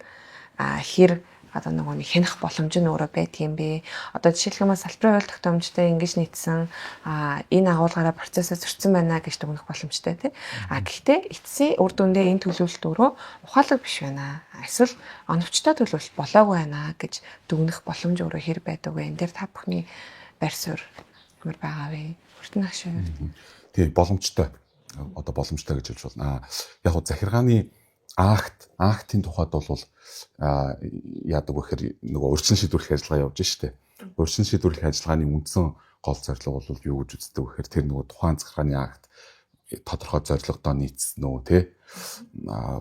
хэр одоо нөгөө хянах боломж нь өөрөө байдгийм бэ. Одоо жишээлбэл салбарын хууль тогтоомжтой ингэж нийцсэн энэ агуулгаараа процессыг зөрчсөн байна гэж дүгнэх боломжтой тийм. Гэхдээ эцсийн үр дүндээ энэ төлөвлөлт өөрөө ухаалаг биш байна. Эсвэл оновчтой төлөвлөлт болоогүй байна гэж дүгнэх боломж өөрөө хэр байдаг вэ? Энэ дээр та бүхний байр суурь ямар байгаа вэ? Хүртэн агшаа. Тэгээ боломжтой. Одоо боломжтой гэж хэлж болно. Яг нь захиргааны актын тухайд бол яадаг вэ гэхээр нөгөө урьдчилан шийдвэрлэх ажиллагаа явж штэ. Урьдчилан шийдвэрлэх ажиллагааны үндсэн гол зорилго бол юу гэж үздэг вэ гэхээр тэр нөгөө тухайн захиргааны акт тодорхой зорилгодоо нийцсэн үү те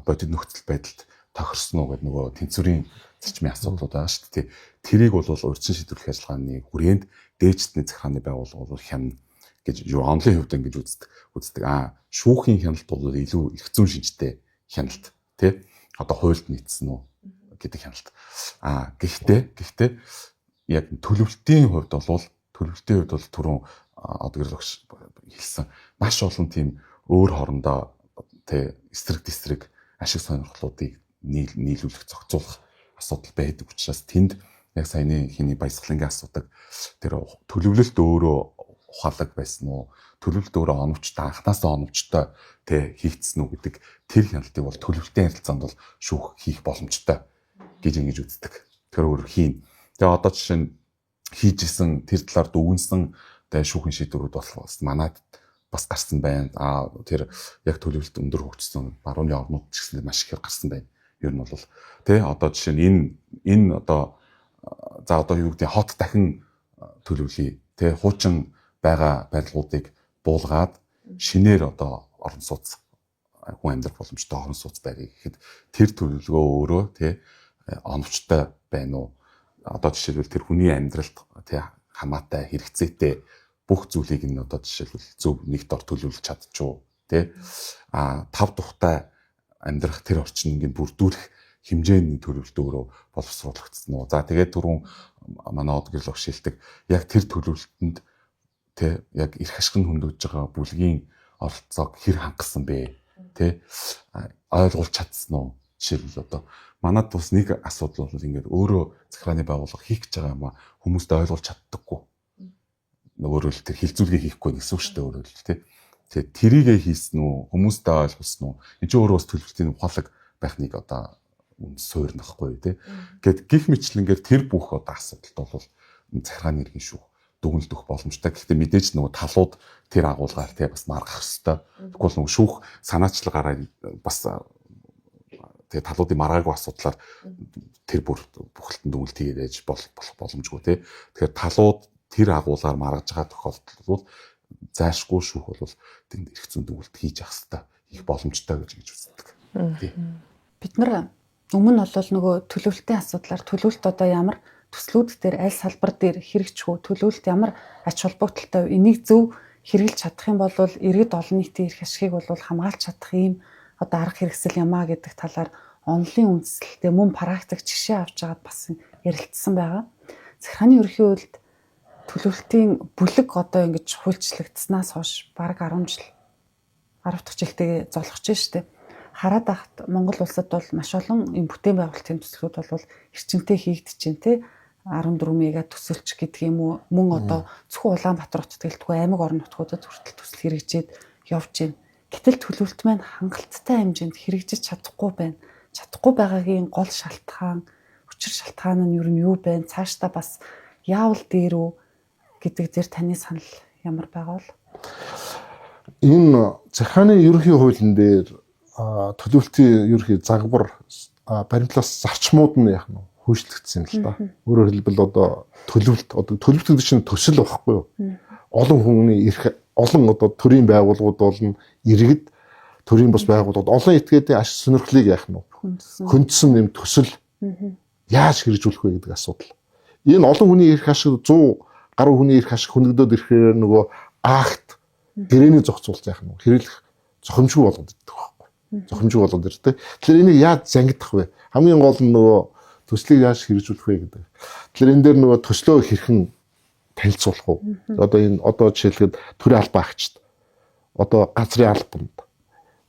бодит нөхцөл байдалд тохирсон уу гэдэг нөгөө тэнцвэрийн зарчмын асуудлууд байгаа шүү дээ. Тэрийг бол урьдчилан шийдвэрлэх ажиллагааны хүрээнд дээжтний захиргааны байгууллага бол хянана гэж юу онлын хувьд ингэж үздэг. Шүүхийн хяналт бол илүү эрх зүйн шинжтэй хяналт тий. Одоо хуульд нийцсэн үү гэдэг хяналт. Гэхдээ яг төлөвлөлтийн хувьд бол түрүүн одоо хэлсэн маш олон тийм өөр хоорондоо тий эсрэг ашиг сонирхлуудыг нийлүүлэх зохицуулах асуудал байдаг учраас тэнд яг саяны хиний баясгалангийн асуудаг тэр төлөвлөлт өөрөө ухаалаг байсан уу? Төлөвлөлт өөрөө оновчтой анхнаасаа оновчтой тэ хийгдсэн үү гэдэг тэр хяналтыг бол төлөвлөлтийн харилцаанд бол шүүх хийх боломжтой гэж ингэж үздэг. Тэр өөр хийн. Тэгээ одоо жишээ нь хийжсэн тэр талаар дүгнсэн тэ шүүхийн шийдвэрүүд бол манайд бас гарсан байна. Тэр яг төлөвлөлт өндөр хөгжсөн барууны орнууд ч гэсэн маш ихээр гарсан байна. Ер нь бол тэ одоо жишээ нь энэ одоо за одоо юу гэдэг хот дахин төлөвлөе тэ хуучин байгаа барилгуудыг буулгаад шинээр одоо орон сууц хүн амьдрах боломжтой орон сууц барья гэхэд тэр төлөвлөгөө өөрөө тий оновчтой байна уу? Одоо жишээлбэл тэр хүний амьдралд тий хамаатай хэрэгцээтэй бүх зүйлийг нь одоо жишээлбэл зөв нэг дор төлөвлөж чадчихуу тий тав тухтай амьдрах тэр орчныг бүрдүүлэх хэмжээний төлөвлөлтөөрөө боловсруулагдсан уу. За тэгээд түрүүн манай од гэрэл өгшилдэг яг тэр төлөвлөлтөнд тэ яг эрх ашиг нь хөндөж байгаа бүлгийн оролцоог хэр хангасан бэ? Тэ ойлгуулж чадсан уу? Жишээлбэл одоо манад бас нэг асуудал бол ингээд өөрөө захиргааны байгууллага хийх гэж байгаа юм а хүмүүст ойлгуулж чаддаггүй. Өөрөөр хэлбэл тэр хилцүүлгээ хийхгүй гэсэн үг шүү дээ өөрөөр хэлбэл тэ. Тэгээд тэрийгэ хийсэн үү? Хүмүүстээ ойлгуулсан уу? Энэ ч өөрөө бас төлөвлөлтийн ухаалаг байх нэг одоо суурь нөхгүй тий. Гэт гих мэтлэнгээр тэр бүх одоо асуудалт бол захиргааны иргэн шүү дүгнэлтөх боломжтой. Гэхдээ мэдээж нөгөө талууд тэр агуулгаар тий бас маргах хэвээр. Тэгвэл нөгөө шүүх санаачлагаараа бас тэгээ талуудын маргаагүй асуудлаар тэр бүр бүхэлдэн дүгнэлт хийж болох боломжгүй тий. Тэгэхээр талууд тэр агуулгаар маргаж байгаа тохиолдолд бол зайшгүй шүүх бол тэнд эрх зүйн дүгнэлт хийж явах хэвээр их боломжтой гэж үздэг. Тий. Бид нар өмнө бол нөгөө төлөвлөлтийн асуудлаар төлөвлөлт одоо ямар төслүүд дээр аль салбар дээр хэрэгжих үү, төлөвлөлт ямар ач холбогдолтой энийг зөв хэрэгжилж чадах юм бол иргэд олон нийтийн эрх ашигыг бол хамгаалж чадах юм одоо арга хэрэгсэл юмаа гэдэг талаар онлын үндэслэлтэй мөн практик жишээ авч байгаад бас ярилцсан байгаа. Захиргааны ерөнхий хуульд төлөвлөлтийн бүлэг одоо ингэж хуульчлагдсанаас хойш бараг 10 жил 10 дахь жилдээ золгож штэ. Хараад байхад Монгол улсад бол маш олон юм бүтээн байгуулалтын төслүүд бол эрчимтэй хийгдэж байна те 14 мега төсөлч гэдэг юм уу мөн одоо зөвхөн Улаанбаатар хотод гэлтгүй аймаг орон нутгуудад хүртэл төсөл хэрэгжээд явж байна. Гэтэл төлөвлөлт маань хангалттай хэмжээнд хэрэгжиж чадахгүй байна. Чадахгүй байгаагийн гол шалтгаан учир шалтгаан нь юу байна? Цаашдаа бас яавал дээр үү гэдэг дээр таны санал ямар байгаа бол? Энэ захиргааны ерөнхий хуулийн дээр төлөвлөлтийн ерөнхий загвар баримтлаас зарчмууд нь яг нь хөөжлөгдсөн л да. Өөрөөр хэлбэл одоо төлөвлөлт гэдэг чинь төсөл байхгүй юу? Олон хүний эрх олон одоо төрийн байгууллагууд болно, иргэд төрийн бас байгууллагууд олон этгээдийн ашиг сонирхлыг яах нь хөндсөн юм төсөл яаж хэрэгжүүлэх вэ гэдэг асуудал. Энэ олон хүний эрх ашиг 100 гаруй хүний эрх ашиг хөнөгдөөд ирэхээр нөгөө акт гэрээний зохицуулалт яах нь хэрэглэх зохимжгүй болгоод ирдэг байхгүй. Зохимжгүй болгоод ирдэг. Тэгэхээр энийг яаж зангидах вэ? Хамгийн гол нь нөгөө төслийг яаж хэрэгжүүлэх вэ гэдэг. Тэгэхээр энэ дээр нөгөө төслөө хэрхэн танилцуулах уу? Одоо энэ жишээлбэл төрийн албан агчид одоо газрын албанд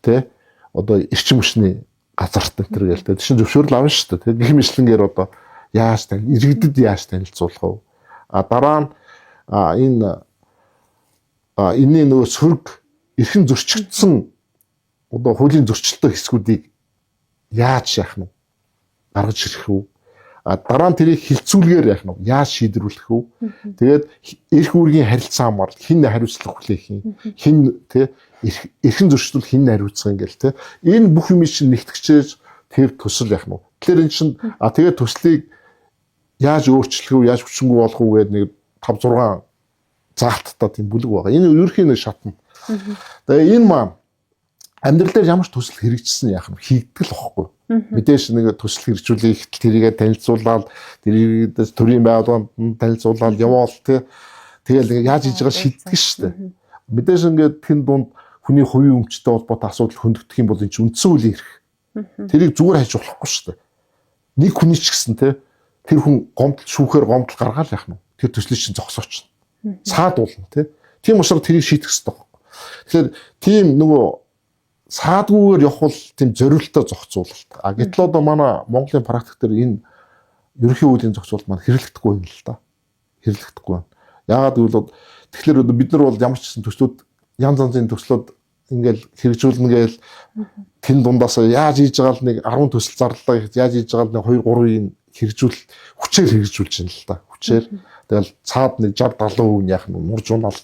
тий одоо эрчим хүчний газарт энэ гээл тий чинь зөвшөөрөл авна шүү дээ. Гэх мэтлэнгээр одоо яаж иргэдэд яаж танилцуулах вэ? Дараа нь энэний нөгөө сөрөг эрхэн зөрчигдсөн одоо хуулийн зөрчилтэй хэсгүүдийг яаж яах нь гаргаж ирэх вэ? Дараа нь тэрийг хилцүүлгээр яах нь яаж шийдвэрлэх вэ? Тэгээд эрх үүргийн харилцаа хамаар хин хариуцлага хүлээх юм. Хин тий эрхэн зөрчил хин хариуцах ингээл тий. Энэ бүх юм чинь нэгтгэж тэр төсөл яах нь. Тэгэхээр эн чинь тэгээд төслийг яаж өөрчлөх вэ? Яаж хүчингүй болох вэ гэдэг нэг 5 6 заалттай тийм бүлэг байгаа. Энэ ерөнхийн нэг шатна. Тэгээ энэ маань амьдрал дээр ямар ч төсөл хэрэгжсэн яах нь хийгдэл واخгүй. Мэдээж нэг төсөл хэрэгжүүлэх тэрийгэ танилцуулаад тэрийг төрийн байгууллаганд танилцуулаад яваал тэгэл яаж хийж байгаа шийддэг шүү дээ. Мэдээж ингээд тэн дунд хүний хувийн өмчтэй холбоотой асуудал хөндөгдөх юм бол энэ чинь үндсэн үйл эрх. Тэрийг зүгээр хайж болохгүй шүү дээ. Нэг хүний ч гэсэн тэр хүн гомдол шүүхээр гомдол гаргаал яах нь. Тэр төслийг чинь зогсооч. Цаад уулна тийм учраас тэрийг шийдэх хэрэгтэй байхгүй. Тэгэхээр тийм нөгөө саадгүйгээр явах тийм зориултаа зохицуулалт. Гэтэл одоо манай Монголын практик дээр энэ ерөнхий хуулийн зохицуулалт маань хэрэглэгдэхгүй юм л да. Хэрэглэгдэхгүй байна. Яагаад гэвэл тэгэхээр бид нар бол ямар ч гэсэн төслүүд янз янзын төслүүд ингээл хэрэгжүүлнэ гээл тэн дундаас яаж хийж байгаа л нэг 10 төсөл зарлаа гэж яаж хийж байгаа л нэг 2 3-ын хүчээр хэрэгжүүлж байна л да. Хүчээр тэгэл цаад нэг 60 70% яах нь нуржуунал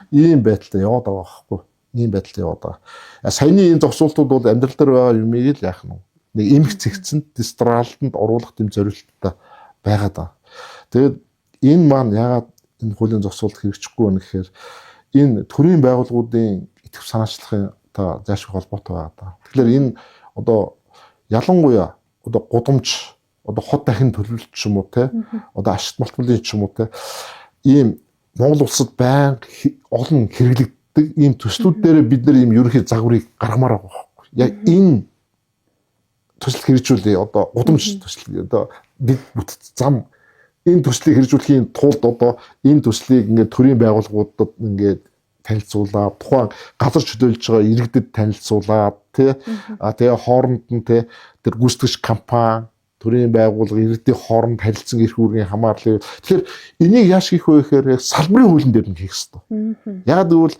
ийм байдалтай яваад байгаа байхгүй. Ийм байдалтай яваад байгаа. Саяны энэ зохицуултууд бол амьдрал дээр байгаа юмыг л яах нь нэг эмх цэгцэнд дистралтанд оруулах гэм зорилттой байгаад байгаа. Тэгээд энэ маань ягаад энэ хуулийн зохицуулалт хэрэгжихгүй байна гэхээр энэ төрийн байгууллагуудын итгэв санаачлахын та зайлшгүй холбоотой байгаа даа. Тэгэхээр энэ одоо ялангуяа одоо гудамж одоо хот дахин төлөвлөлт ч юм уу те одоо ашигт малтмалын ч юм уу те ийм Монгол улсад байнга олон хэрэглэгддэг ийм төслүүд дээр бид нар ийм ерөнхий загварыг гаргамаар байгаа байхгүй. Яг энэ төсөл хэрэгжүүлээ одоо гудамж төсөл одоо дэд бүтэц зам энэ төслийг хэрэгжүүлэхийн тулд одоо энэ төслийг ингээд төрийн байгууллагуудад ингээд танилцуулаад тухайн газар чөлөөлж байгаа иргэдэд танилцуулаад тий тэгээ хооронд нь тий тэр гүйцэтгэгч компани төрийн байгууллага иргэдийн хооронд харилцан эрх үүргийн хамаарлын тэгэхээр энийг яаж хийх вэ гэхээр салбарын хуулийн дээр нь хийх хэрэгтэй. Яг гэвэл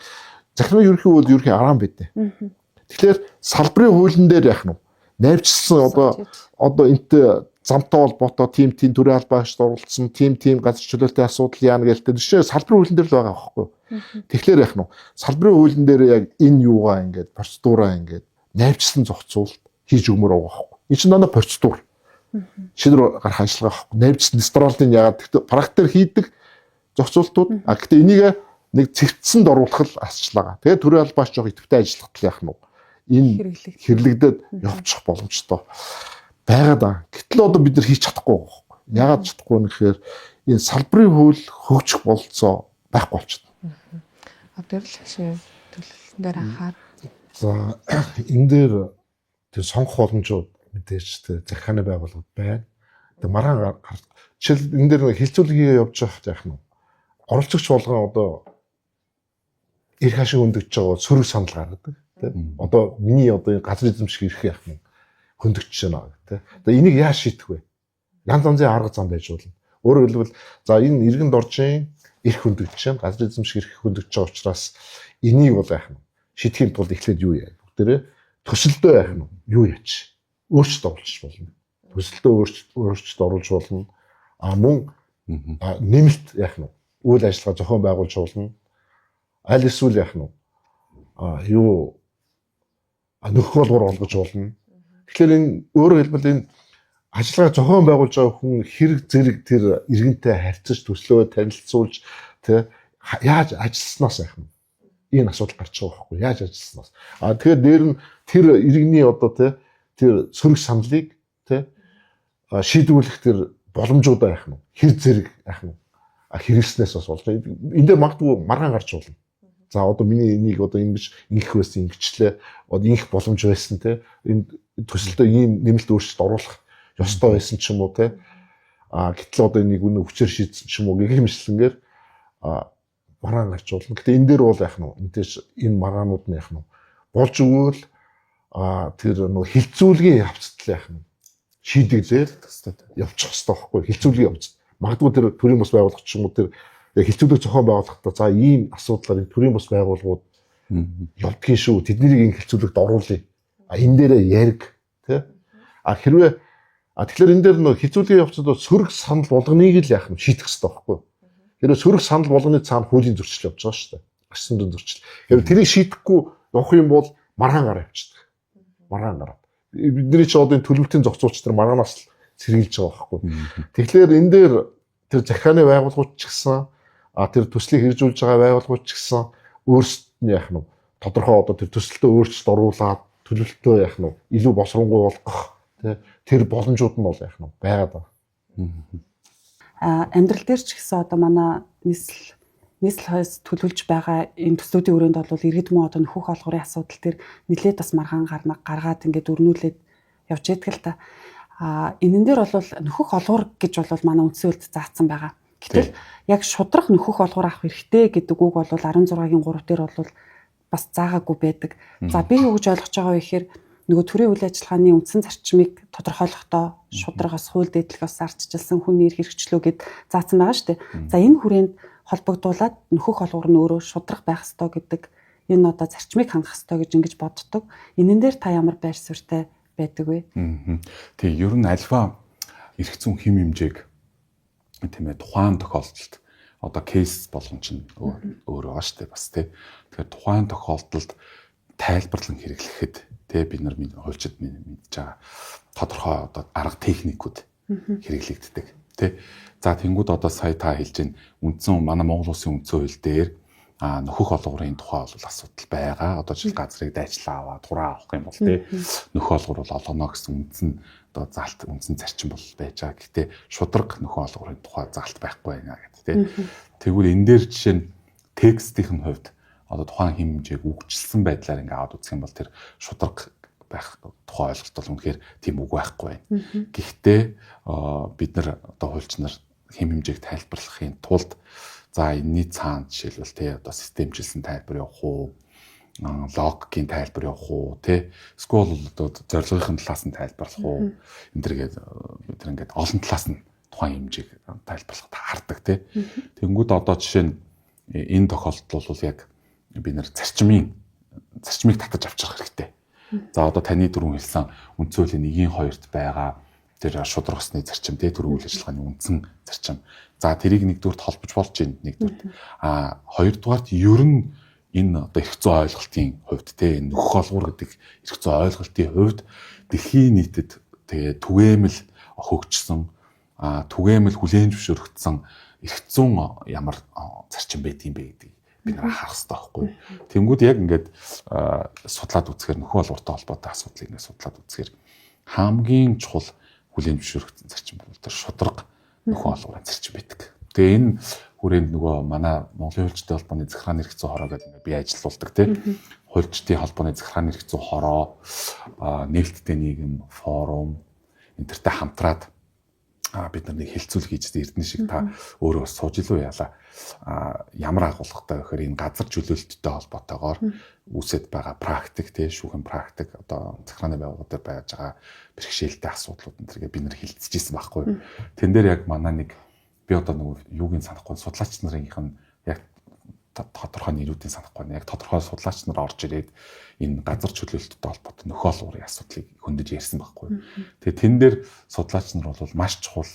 захиргааны ерөнхий хууль ерөнхий аргаан байдэ. Тэгэхээр салбарын хуулийн дээр яах нь найрчилсан одоо энтэй замтай холбоотой тим төрийн албаагчд оролцсон тим газар чөлөөтэй асуудал яана гэлтэй жишээ салбарын хуулийн дээр л байгаа байхгүй. Тэгэхээр яах нь салбарын хуулийн дээр яг энэ юугаа ингээд процедураа ингээд найрчилсан зохицуулалт хийж өгмөр байгаа байхгүй. Энэ чинь дандаа процедур. Шийдвэр гарах ажиллагаа байхгүй. Найрчилсан дистролтын ягаад практикээр хийдэг зохицуултууд гэхдээ энийг нэг цэгцсэнд оруулах л асчлага. Тэгээд төрийн албаач жоох идэвхтэй ажиллах тал яах нь энэ хэрлэгдээд явчих боломжтой байгаад байгаа. Гэтэл одоо бид нар хийж чадахгүй байгаа байхгүй. Яагаад чадахгүй вэ гэхээр энэ салбарын хууль хөгжих болцоо байхгүй болчихно. Одоо л шинэ төлөвлөлтөн дээр анхаар. За энэ дээр тэр сонгох боломжууд мэдээж тэр захиргааны байгууллагууд байна. Тэгээ маргаан жишээл энэ дээр хилцүүлгээ явж байгаа яах нь оролцогч болгон одоо эрх ашиг өндөгж байгаа сөрөг санал гаргадаг. Одоо миний одоо газрын эзэмших эрх яах нь хөндөгч байна гэх тэ. Одоо энийг яаж шийдэх вэ? Янз янзын арга зам байж болно. Өөрөөр хэлбэл за энэ иргэн доржийн эрх хөндөгч байна. Газрын эзэмших эрх хөндөгж байгаа учраас энийг бол яах нь шийдэхийн тулд эхлээд юу яа? Бүгдээрээ төсөлдөө яах нь юу яач? Өөрчлөлт оруулж болно. Төсөлдөө өөрчлөлт оруулж болно. Мөн нэмэлт яах нь үйл ажиллагаа зохион байгуулж болно. Аль эсвэл яах нь юу нөхөх болгоор олгож болно. Тэгэхээр энэ өөрөөр хэлбэл энэ ажиллагаа зохион байгуулж байгаа хүн хэрэг зэрэг тэр иргэнтэй харьцаж төслөө танилцуулж тэ яаж ажилласнаас яах нь энэ асуудал гарч байгаа байхгүй яаж ажилласнаас. Тэгэхээр дээр нь тэр иргэний одоо тэр сөрөг саналыг шийдвэрлэх тэр боломжуудаа яах нь хэр зэрэг яах нь хэрэглэснээс бас болж байгаа. Энд дээр магадгүй маргаан гарч болно. За одоо миний энийг одоо ингэж ингэх байсан ингэчлээ. Одоо ингэх боломж байсан энэ төсөлдөө ийм нэмэлт өөрчлөлт оруулах ёстой байсан ч юм уу гэтэл одоо энийг үнэ хүчээр шийдсэн ч юм уу гэх юмшлэнгээр маргаан гарч болно. Гэтэ энэ дээр бол яах нь мэдээж энэ маргаанууд нь яах нь болж өгвөл тэр нөгөө хилцүүлгийн явцдал яах нь шийдэгдэл явчих хэрэгтэй байхгүй хилцүүлгийн явц. Магадгүй тэр төрийн бус байгууллага ч юм уу тэр хилцүүлэг зохион байгуулахдаа за ийм асуудлаар төрийн бус байгууллагууд явдгийн шүү. Тэднийг энэ хилцүүлэгт оруулъя. Энэ дээрээ яриг хэрвээ тэгэхээр энэ дээр нөө хилцүүлгийн явцад сөрөг санал болгоныг л яах нь шийдэх хэрэгтэй байхгүй. Хэрвээ сөрөг санал болгоны цаана хуулийн зөрчил явж байгаа шүү дээ. Гарч сүмдэн зөрчил. Хэрвээ тэрийг шийдэхгүй явах юм бол маргаан гараа явчихдаг. Маргаан гараа. Бидний ч одоо энэ төлөвлөлтийн зохицуулч нар маргаанаас сэргийлж байгаа байхгүй. Тэгэхээр энэ дээр тэр захиргааны байгууллагууд ч гэсэн тэр төслийг хэрэгжүүлж байгаа байгууллагууд ч гэсэн өөрсдөд нь яах нь тодорхой одоо тэр төсөлтөө өөрчлөлт оруулаад төлөвлөлтөө яах нь илүү босронгуй болгох тэр боломжууд нь бол яах нь байгаад байна. Амьдрал дээр ч гэсэн одоо манай нийслэл хойс төлөвлөж байгаа энэ төслүүдийн өрөөнд бол иргэд мөн одоо нөхөх олгорын асуудал төр нэлээд бас маргаан гаргаад ингээд өрнүүлээд явж идэг л та. Энэн дээр бол нөхөх олгор гэж бол манай үндсэн хуулинд заасан байгаа. Гэтэл яг шудрах нөхөх олгор авах хэрэгтэй гэдэг үг бол 16-гийн 3 дээр бол бас заагаагүй байдаг. За би юу гэж ойлгож байгаа вэ гэхээр нөгөө төрийн үйл ажиллагааны үндсэн зарчмыг тодорхойлохдоо шудрагаас хууль дэдлэгээс ардчилсан хүн нэр хэрэгчлөө гэд заасан байгаа шүү дээ. За энэ хүрээнд холбогдуулаад нөхөх олгор нь өөрөө шудрах байх ёстой гэдэг энэ одоо зарчмыг хангах ёстой гэж ингэж боддог. Энэн дээр та ямар байр суурьтай байдаг вэ? Тэг ер нь альва эрх зүйн хэм хэмжээг тийм ээ тухайн тохиолдолд одоо кейс боломж нь өөрөө ба штэ бас тий. Тэгэхээр тухайн тохиолдолд тайлбарлан хэрэглэхэд тий бид нар хуульчид мэдж байгаа тодорхой одоо арга техникүүд хэрэглэгддэг. Тэ. За тэнгууд одоо сая та хэлж байна. Үндсэн манай Монгол Улсын үндсэн хууль дээр нөхөх олгорын тухай бол асуудал байгаа. Одоо жишээ газрыг дайчлаа аваад хураа авах юм бол тий нөхөх олгор бол олгоно гэсэн үндсэн одоо заалт үндсэн зарчим бол байж байгаа. Гэхдээ шударга нөхөх олгорын тухай заалт байхгүй байна гэдэг тий. Тэгвэл энэ дээр жишээ нь текстийн хувьд одоо тухайн хэмжээг үгчилсэн байдлаар ингээ аваад үзэх юм бол тэр шударга байх тухай ойлголт бол үнэхээр тийм үг байхгүй байна. Гэхдээ бид нар одоо хуульчнаар хэм хэмжээг тайлбарлахын тулд за энэний цаанд жишээлбэл тий одоо системчилсэн тайлбар явах уу, логикийн тайлбар явах уу, тий эсвэл одоо зорилгын талаас нь тайлбарлах уу, энэ төргээд бид нар ингээд олон талаас нь тухайн хэмжээг тайлбарлах таардаг тий. Тэнгүүд одоо жишээ нь энэ тохиолдолд бол яг бид нар зарчмыг татаж авчрах хэрэгтэй. За одоо таны дөрөв хэлсэн үндсэн хуулийн 1-2-т байгаа тэр шударга усны зарчим тий төрийн үйл ажиллагааны үндсэн зарчим. За тэрийг нэгдүгürt холбож болж байна нэгдүгürt. Хоёрдугаарт ер нь энэ одоо эрх зүйн ойлголтын хувьд тий нөхөх олгуур гэдэг эрх зүйн ойлголтын хувьд дэлхийн нийтэд тэгээ түгээмэл хөгжсөн түгээмэл хүлээн зөвшөөрөгдсөн эрх зүйн ямар зарчим байдгийг бэ гэдэг бид нар харах хэрэгтэй байхгүй. Тэнгүүд яг ингээд судлаад үзэхээр нөхөх олгууртай холбоотой асуудлыг ингээд судлаад үзэхээр хамгийн чухал хүлээн зөвшөөрөгдсөн зарчим бол тэр шударга нөхөн олгорын зарчим байдаг. Тэгээ энэ хүрээнд нөгөө манай Монголын хуульчдын холбооны захиргааны эрх зүйн хороо гэдэг ингээд би ажиллаулдаг тийм хуульчдын холбооны захиргааны эрх зүйн хороо нээлттэй нийгэм форум энтертэй хамтраад бид нар нэг хэлцүүлэг хийж эрдэнэ шиг та өөрөө бас сууж илүү яалаа ямар агуулгатай гэхээр энэ газар чөлөөлөлттэй холбоотойгоор үүсэт байгаа практик тий шүүхэн практик одоо захиргааны байгууллагууд дээр байж байгаа бэрхшээлтэй асуудлууд энэ төргээ бид нар хилцчихсэн байхгүй. Тэн дээр яг манай нэг би одоо нэг юугийн санахгүй судлаач нарынх нь яг тодорхой нэрүүдийн санахгүй яг тодорхой судлаач нар орж ирээд энэ газар чөлөөлөлттэй холбоотой нөхөх олгорын асуудлыг хөндөж ярьсан байхгүй. Тэгээ тэн дээр судлаач нар бол маш чухал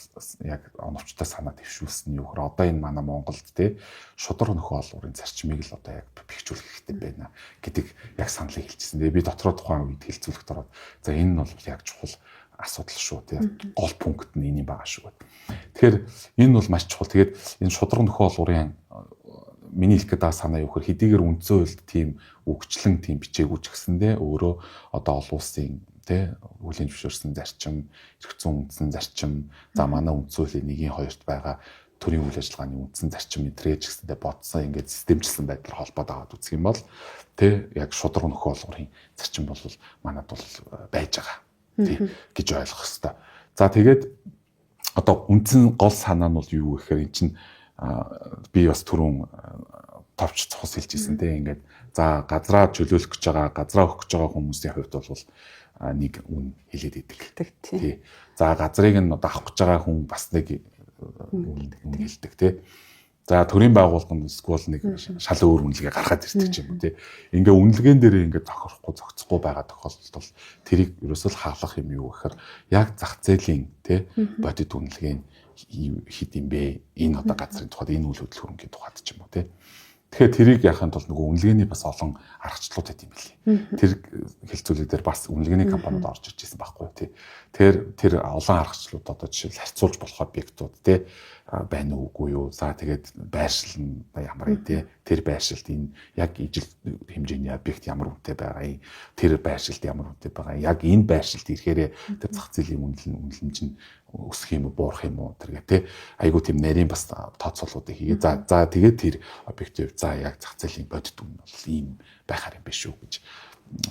яг оновчтой санаа дэвшүүлсэн нь юу гэхээр одоо энэ манай Монголд тий шударга нөхөх олгорын зарчмыг л одоо яг бэхжүүлэх хэрэгтэй байна гэдэг яг саналыг хэлчихсэн. Тэгээ би дотроо тухайн үед хэлцүүлэхт ороод за энэ нь бол яг чухал асуудал шүү тий гол пункт нь энэ байгаа шүү. Тэгэхээр энэ бол маш чухал. Тэгээд энэ шударга нөхөх олгорын миний хэлэх гэдэг санаа юу гэхээр хэдийгээр үндсэн хуульд тийм үгчлэн тийм бичээгүй ч гэсэндээ өөрөө одоо олон улсын тий хүлээн зөвшөөрсөн зарчим, эрх зүйн үндсэн зарчим, за манай үндсэн хуулийн 1-2-т байгаа төрийн үйл ажиллагааны үндсэн зарчим энтрэж гэсэндээ бодсон ингээд системчлсэн байдлаар холбоод аваад үзэх юм бол тий яг шударга нөхөх олгорын зарчим бол манад бол байж байгаа тий гэж ойлгох хэрэгтэй. За тэгээд одоо үндсэн гол санаа нь бол юу гэхээр эн чинь би бас түрүүн товч цус хэлжсэн те ингээд за газраа чөлөөлөх гэж байгаа газраа өгөх гэж байгаа хүмүүсийн хувьд бол нэг үн хэлээд идэг. Тий. За газрыг нь одоо авах гэж байгаа хүн бас нэг үн хэлдэг те. За төрийн байгууллаганд эсвэл нэг шал өөр үнэлгээ гаргаад ирдэг ч юм уу те. Ингээ үнэлгээн дээр ингээ тохирохгүй зохицохгүй байгаа тохиолдолд бол тэрийг ерөөсөө хаалгах юм юу гэхээр яг зах зээлийн те бодит үнэлгээ нь хэд юм бэ? Энэ одоо газрын тухайд энэ үйл хөдлөлтийн тухайд ч юм уу те. Тэгэхээр тэрийг яхахын тулд нөгөө үнэлгээний бас олон аргачлалууд байт юм билий. Тэр хэлцүүлэг дээр бас үнэлгээний компаниуд орж ирж байсан байхгүй тий. Тэр олон аргачлалууд одоо жишээл харьцуулж болох объектууд тий байна уугүй юу. За тэгээд байршил нь ямар тий. Тэр байршилд энэ яг ижил хэмжээний объект ямар үнэтэй байгаа юм. Тэр байршилд ямар үнэтэй байгаа. Яг энэ байршилд ирэхээр тэр зах зээлийн үнэлэмж нь өсөх юм уу буурах юм уу тэргээ тий айгуу тийм нарийн бас тооцоолуудыг хийгээ за тэгээд тэр объектив за яг зах зээлийн бодит үн бол ийм байхаар юм биш үү гэж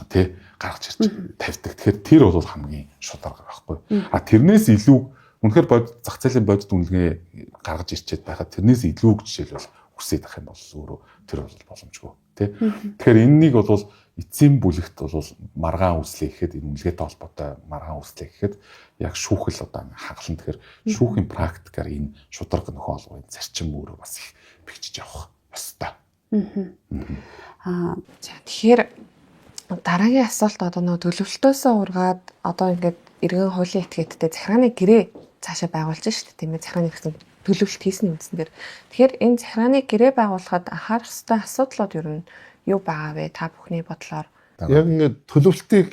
тий гаргаж ирж тавьдаг. Тэгэхээр тэр бол хамгийн шударга байхгүй. Тэрнээс илүү үнэхээр зах зээлийн бодит үнэлгээ гаргаж ирчээд байхад тэрнээс илүү жишээлбэл үсээд ах юм бол өөрөө тэр бол боломжгүй тий. Тэгэхээр энэнийг бол эцсийн бүлэгт бол маргаан үүслэх гэхэд энэ үнэлгээтэй холбоотой маргаан үүслэх гэхэд яг шүүхэл одоо хагална. Тэгэхээр шүүхийн практикаар энэ шударга нөхөн олгорын зарчим өөрөө бас их бэхжиж явах ёстой. Тэгэхээр дараагийн асуулт одоо нөгөө төлөвлөлтөөсөө ургаад одоо ингээд эргэн хуулийн этгээдтэй захиргааны гэрээ цаашаа байгуулж шүү дээ тийм ээ захиргааны гэсэн төлөвлөлт хийсний үндсэн дээр. Тэгэхээр энэ захиргааны гэрээ байгуулахад анхаарах ёстой асуудлууд юу нь юу байгаа вэ та бүхний бодлоор? Яг ингээд төлөвлөлтийг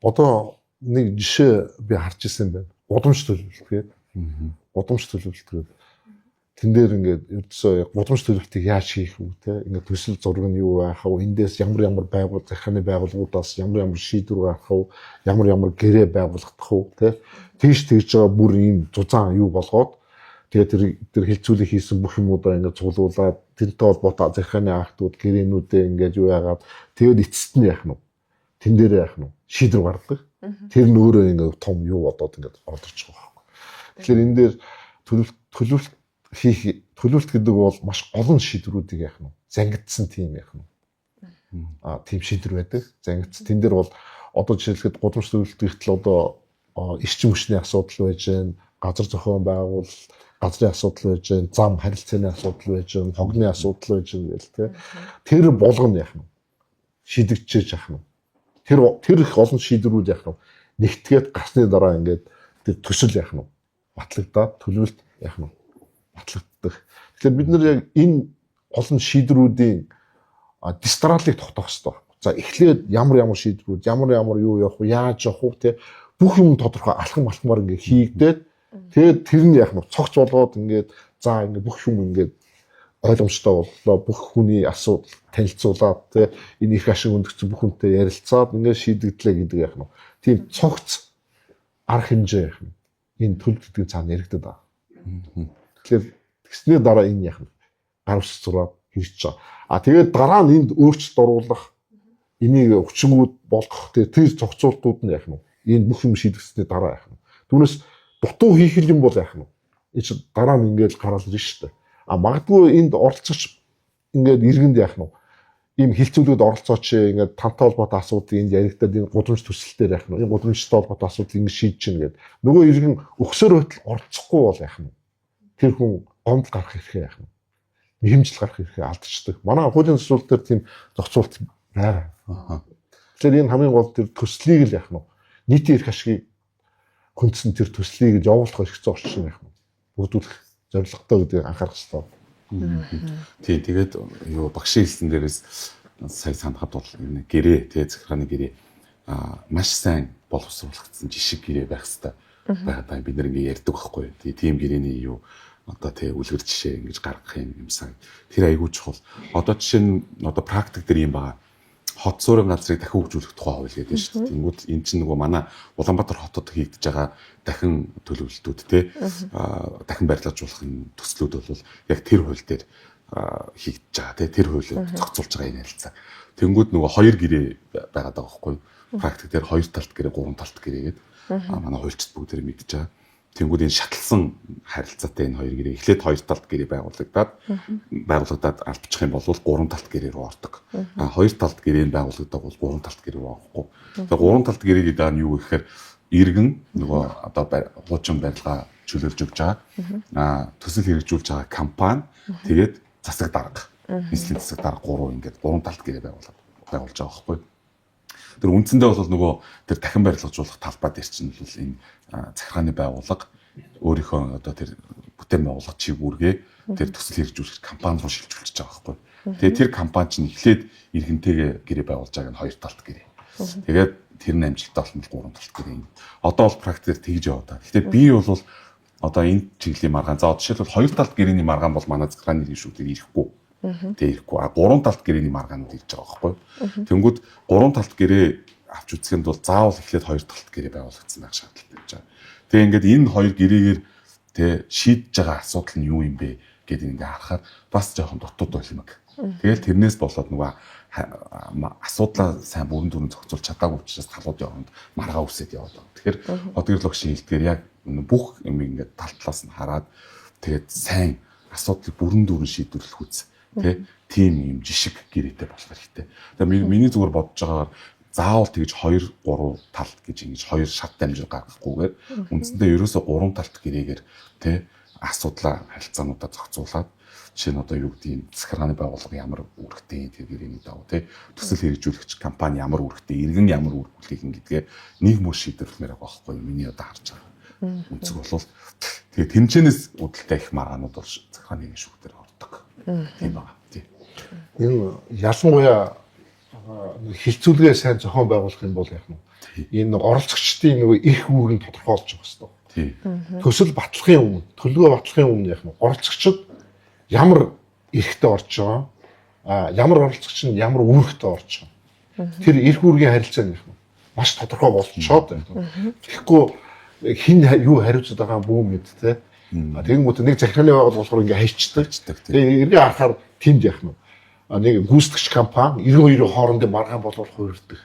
одоо нэг жишээ би харж ирсэн байна. Гудамж төлөвлөлт гэдэг. Гудамж төлөвлөлт. Тэн дээр ингээд ердөөсөө гудамж төлөвлөлтийг яаж хийх вэ те? Ингээд төсөл зураг нь юу байх вэ? Эндээс ямар байгуул захиргааны байгууллагуудаас ямар шийдвэр гарах вэ? Ямар гэрээ байгуулагдах вэ те? Тэгж байгаа бүр ийм зузаан юу болгоод тэгээд тэр хилцүүлэг хийсэн бүх юмудаа ингээд цуглуулад тэрнтэй холбоотой захиргааны актууд гэрээнүүдээ ингээд юу яагаад тэгээд эцэст нь яах нь тэн дээр яах нь шийдвэр гаргадаг. Тэр нь өөрөө ингээд том юу бодоод ингээд ордорч байгаа байхгүй. Тэгэхээр энэ дээр төлөвлөлт гэдэг бол маш олон шийдвэрүүдийг яах нь зангидсан тийм яах нь тийм шийдвэр байдаг. Зангидсан тэн дээр бол одоо жишээлхэд гудамж төлөвлөлт гэхтэл одоо эрчим хүчний асуудал байж гэн, газар зохион байгуул, газрын асуудал байж гэн, зам харилцааны асуудал байж гэн, хогны асуудал байж гэн гэл тэ. Тэр болгоно яах нь шийдэгдчихэж яах нь. Тэр их олон шийдвэрүүд яах нь нэгтгээд гарсны дараа ингээд тэр төсөл яах нь батлагдаад төлөвлөлт яах нь батлагддаг. Тэгэхээр бид нар яг энэ олон шийдвэрүүдийн дистралыг тогтоох хэрэгтэй. За эхлээд ямар шийдвэрүүд, ямар юу явах вэ, яаж явах вэ тэ бүх юм тодорхой алхам алхмаар ингээд хийгдээд тэгээд тэр нь яах нь цогц болгоод ингээд за ингээд бүх юм ингээд ойлгомжтой боллоо, бүх хүний асуудал танилцуулаад тэ энэ их ашиг өндөгцөн бүх хүнтэй ярилцаад ингээд шийдэгдлээ гэдэг яах нь тийм цогц арга хэмжээ яах нь энэ төлөвлөлтийн цаана яригддаг байна. Тэгэхээр тэгсний дараа энэ яах нь гар ус зураад hirч байгаа. Тэгээд дараа нь энд өөрчлөлт оруулах энийг өчнгүүд болгох тэр цогцолтууд нь яах нь энэ бүх юм шийдэгдсэний дараа яах нь. Түүнээс дутуу хийх юм бол яах нь. Энэ чинь дараа нь ингээд гараад ирнэ шүү дээ. Магадгүй энд оролцогч ингээд иргэнд яах нь. Ийм хилцүүлэгд оролцооч ингээд тантай холбоотой асуудыг энд яригдаад энэ гудамж төсөлтөөр яах нь. Энэ гудамжтай холбоотой асуудыг ингээд шийдэж чинь гэдэг. Нөгөө иргэн өгсөр байтал оролцохгүй бол яах нь. Тэр хүн гомдол гарах хэрэгтэй яах нь. Нэмжил гарах хэрэгтэй алдчихдаг. Манай хуулийн төсөл дээр тийм зохицуулт байна. Тэгэхээр энэ хамгийн гол тэр төслийг л яах нь. Нийтийн эрх ашигыг хүндсэн тэр төслийг явуулах хэрэгцээ орчин яах нь бүрдүүлэх зорилготой гэдгийг анхаарах хэрэгтэй. Тий, тэгээд юу багшийн хэлсэн дээрээс сая санахад бол энэ гэрээ, тэгээ захиргааны гэрээ маш сайн боловсруулагдсан жишг гэрээ байх хэрэгтэй байгаад бид нар ингэ ярьдаг байхгүй. Тийм гэрээний юу одоо тэгээ үлгэр жишээ ингэж гаргах юм сайн. Тэр айгүй чухал. Одоо жишээ нь одоо практик дээр юм байгаа. Хот суурин газрыг дахин хөгжүүлэх тухай хууль гэдэг шүү дээ. Тэнгүүд эн чинь нөгөө манай Улаанбаатар хотод хийгдэж байгаа дахин төлөвлөлтүүд те дахин барилгажуулах төслүүд бол яг тэр хууль дээр хийгдэж байгаа те тэр хуулийг зохицуулж байгаа энэ хэлцээ. Тэнгүүд нөгөө хоёр гэрээ байгаад байгаа байхгүй. Практик дээр хоёр талт гэрээ, гурван талт гэрээ гэдэг. Манай хуульчид бүгд тэр мэдж байгаа. Тэнгүүд энэ шатлсан харилцаатай энэ хоёр гэрээ эхлээд хоёр талт гэрээ байгуулагдаад албачих юм бол гурван талт гэрээ рүү ордог. Хоёр талт гэрээ байгуулагдаад бол гурван талт гэрээ рүү орохгүй. Тэгээ гурван талт гэрээ гэдэг нь юу гэхээр иргэн нөгөө одоо хуучин барилга чөлөөлж өгч байгаа. Төсөл хэрэгжүүлж байгаа компани тэгээд засаг дарга, нийслэлийн засаг дарга гурав ингээд гурван талт гэрээ байгуулж байгаа байхгүй. Тэр үндсэндээ бол нөгөө тэр дахин барилгажуулах талбай дээр чинь бол энэ захиргааны байгууллага өөрийнхөө одоо тэр бүтээн байгууллага чиг үүргээ тэр төсөл хэрэгжүүлэх компани руу шилжүүлчихэж байгаа байхгүй. Тэгээ тэр компани чинь эхлээд иргэнтэйгээ гэрээ байгуулж байгааг нь хоёр талт гэрээ. Тэгээд тэр нь амжилттай болсон бол гурван талт гэрээ. Одоо бол практикээр тэгж яваад байгаа. Гэхдээ би бол одоо энэ чиглэлийн маргаан за жишээлбэл хоёр талт гэрээний маргаан бол манай захиргааны гишүүдээр ирэхгүй. Тэгээ ирэхгүй. Гурван талт гэрээний маргаанууд ирж байгаа байхгүй. Тэнгүүд гурван талт гэрээ авч үзэхэд бол заавал эхлээд хоёр талт гэрээ байгуулагдсан байх шаардлагатай гэж байна. Тэгээ ингээд энэ хоёр гэрээгээр тэгээ шийдэж байгаа асуудал нь юу юм бэ гэдэг ингээд харахаар бас жоохон дутууд байлмаг. Тэгэл тэрнээс болоод нөгөө асуудлаа сайн бүрэн дүрэн зохицуулж чадаагүй учраас талуудын оронд маргаа үсээд яваад байна. Тэгэхээр одгэр логшийн хэлдгээр яг бүх юм ингээд тал талаас нь хараад тэгээд сайн асуудлыг бүрэн дүрэн шийдвэрлэх үз. Тэ тийм юм жишг гэрээтэй болох хэрэгтэй. Тэгээ миний зүгээр бодож байгаагаар заавал тэгж 2 3 талт гэж ингэж 2 шат дамжин гаргахгүйгээр үндсэндээ ерөөсөө 3 талт гэрээгээр тэ асуудлаа харилцаануудаа зохицуулаад жишээ нь одоо юу гэдэг юм захиргааны байгууллага ямар үүрэгтэй тэр гэрээний давуу тэ төсөл хэрэгжүүлэгч компани ямар үүрэгтэй иргэн ямар үүрэг хүлээх гэдгээ нэг мөр шийдвэрлэмээр байгаа байхгүй миний одоо харж байгаа. Үнцэг бол тэгээ тэмчэнээс үүдэлтэй их маргаанууд бол захиргааны гишүүдээр ордог. Тийм байна. Тийм. Энэ ялангуяа хилцүүлгээ сайн зохион байгуулах юм бол яах нь энэ оролцогчдын нөгөө их үүрэг нь тодорхойлж байгаа хэрэгтэй. Тий. Төлөвлөгөө батлахын өмнө яг нь оролцогчид ямар эрэхтэй орж байгаа, ямар оролцогч нь ямар үүрэгтэй орж байгаа. Тэр эрх үүргийн харилцаа нь маш тодорхой болчиход байна. Тэгэхгүй хин юу хариуцаад байгаа бүү мэд те. Тэгэнгүүт нэг захиргааны байгууллага болохоор ингээ хайчдаг. Тэгээ эргээ харахаар тэнд яах нь нэг гүйцэтгэгч компани 92 хоорондын маргаан боловлох хуурдаг.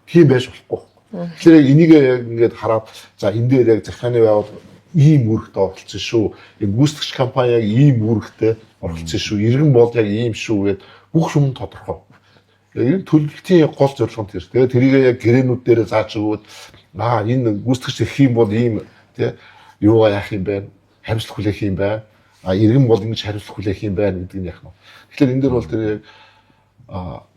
Тийм байж болохгүй. Тэгэхээр энийг яг ингээд хараад за энэ дээр яг захиргааны байгууллага ийм үүрэгтэй оролцсон шүү. Яг гүйцэтгэгч компани яг ийм үүрэгтэй оролцсон шүү. Иргэн бол яг ийм шүү гэд бүх юм тодорхой. Энэ төлөвлөлтийн гол зорилго нь тэр. Тэгээ тэрийг яг гэрээнүүд дээр зааж өгөөд энэ гүйцэтгэгч ирэх юм бол ийм тий юугаа яах юм бэ? Хариуцлага хүлээх юм байна. Иргэн бол ингэж хариуцлага хүлээх юм байна гэдэг нь яах нь. Тэгэхээр энэ дээр бол тэр яг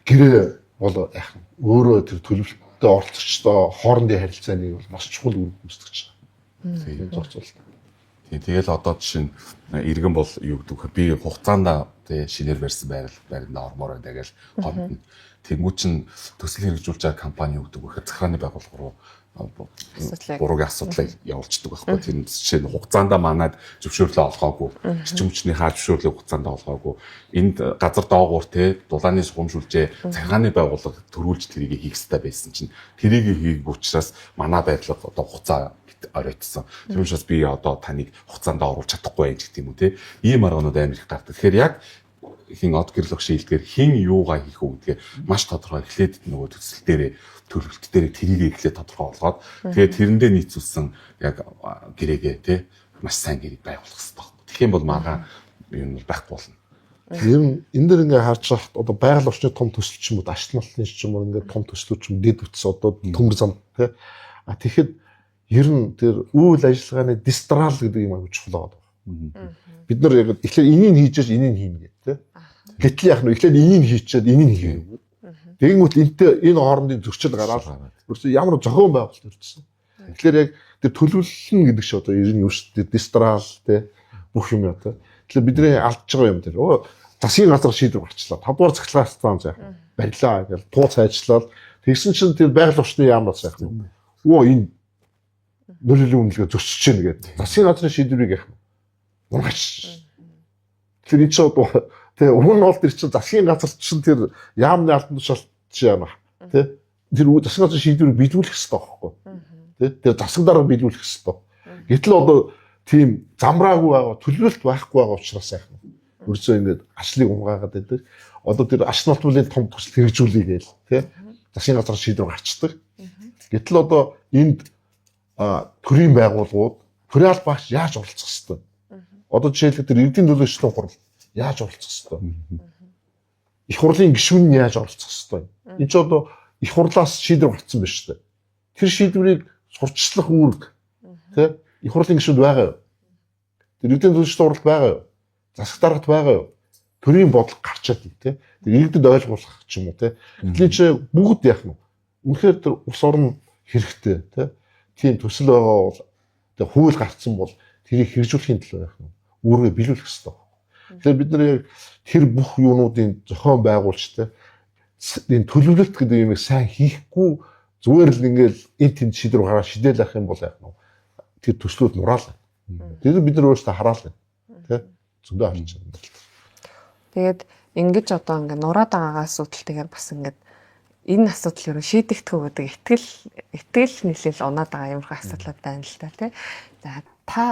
гэрээ бол яах нь өөрөө тэр төлөвлөлтөд оролцогчдоо хоорондын харилцааны бол маш чухал үр гүйцэтгэж байгаа. Тийм зохицуулалт. Тийм тэгэл одоо жишээ нь иргэн бол юу гэдэг вэ? Би хугацаанд тий шинээр барьсан байранд ормоор байна гэж гомдно. Тэнгүү чин төсөл хэрэгжүүлж байгаа компани юу гэдэг вэ? Захиргааны байгууллага руу буруугийн асуудлыг явуулчихдаг байхгүй. Тэр жишээ нь хугацаанд манад зөвшөөрлөө олгоогүй, эрчим хүчний зөвшөөрлөө хугацаанд олгоогүй. Энд газар доогуур те дулааны сухамжуулжээ захиргааны байгууллага төрүүлж тэрийг хийх хэрэгтэй байсан чинь тэрийг хийгээгүй учраас манай байдлага одоо хугацаа оройтсон. Тэр учраас би одоо таныг хугацаанд оруулж чадахгүй байх гэх юм уу те. Ийм арганууд амар их гардаг. Тэгэхээр яг хин од гэрлэх шийдэлгээр хин юугаа хийх үү гэдгээ маш тодорхой эхлээд нөгөө төсөл дээрээ төлөвлөлт дээр тэрийг эхлээд тодорхой болгоод тэгээд тэрэндээ нийцүүлсэн яг гэрээгээ тий маш сайн гэрэг байгуулах хэрэгтэй. Тэгэх юм бол маргаан юм байхгүй болно. Ер нь энэ дэр ингээ харж хахад одоо байгаль орчны том төсөл ч юм уу дашналын ч юм уу ингээ том төслүүд ч юм дэд үтс одоо төмөр зам тий тэгэхэд ер нь тэр үйл ажиллагааны дистрал гэдэг юм аягүй чухал байгаа. Бид нар яг эхлээд энийг хийж энийг хийнэ гэх тий. Гэтэл яг нь эхлээд энийг хийчихэд энийг хийгээгүй. Тэгэнгүүт энэ хоорондын зөрчил гараад ерөөсөө ямар зохион байгуулалт өртсөн. Тэгэхээр яг тэр төлөвлөлн гэдэг шиг одоо ер нь юу шүү дээ дистрал тий бүх юм яа тий. Тэгэхээр бидний алдж байгаа юм тэр. Засгийн газар шийдвэр гарчлаа. 5 дугаар цахилгаан станц яах вэ? Барилаа гэж тууц хайчлал. Тэгсэн чинь тэр байгаль орчны яамнаас яах вэ? Энэ нөлөөллийн үнэлгээ зөрчиж гэнэ гэдэг. Засгийн газрын шийдвэрийг яах вэ? Ургач. Тэр энэ ч одоо тэгээ уг нь бол тэр чинь засгийн газар чинь тэр яамны албан тушаалт яана тий тэр засгийн газрын шийдвэрийг биелүүлэх хэрэгтэй байхгүй тий тэр засаг дарга биелүүлэх хэрэгтэй. Гэтэл одоо тийм замраагүй байгаа төлөвлөлт байхгүй байгаа учраас яах вэ? Үрсөө ингээд ачлыг унгаагаад байдаг. Одоо тэр ач налтуулын том төсөл хэрэгжүүлээ гээл тий засгийн газрын шийдвэр гарчдаг. Гэтэл одоо энд төрийн байгууллагууд төрийн албаагч яаж оролцох хэвтэй? Одоо жишээлбэл тэр эрдэнэ төлөөлөгчдийн хурал яаж оролцох хэвтэй? Их хурлын гишүүн нь яаж оролцох хэвтэй? Энд ч одоо их хурлаас шийдвэр гарсан байна шүү дээ. Тэр шийдвэрийг сурчлах үүрэг тий их хурлын гишүүд байгаа юу? Тэр эрдэнэ төлөөлөгчдийн хурал байгаа юу? Засаг даргад байгаа юу? Төрийн бодлого гарчаад тий тэр иргэдэд ойлгуулах ч юм уу тий. Гэтэл чи бүгд яах нь? Үнэхээр тэр ус орн хэрэгтэй тий. Тийм төсөл байгаа бол тэг хууль гарцсан бол тэрийг хэрэгжүүлэхийн төлөө яах нь? Үүргээ биелүүлэх хэрэгтэй. Тэгэхээр бид нар яг тэр бүх юунуудын зохион байгуулж тэ энэ төлөвлөлт гэдэг юмыг сайн хийхгүй зүгээр л ингээл энэ тэнд шийдвэр гараа шидэл авах юм бол яах нь тэр төслүүд нураал. Тэр бид нар өөрсдөө хараал тэ зөндөө харж байна. Тэгээд ингэж одоо ингээ нураад байгаа асуудалтайгаар бас ингээд энэ асуудал юу шийдэгдэхгүй гэдэг итгэл нийлэл унаад байгаа юмрах асуудлууд байна л та тий. За та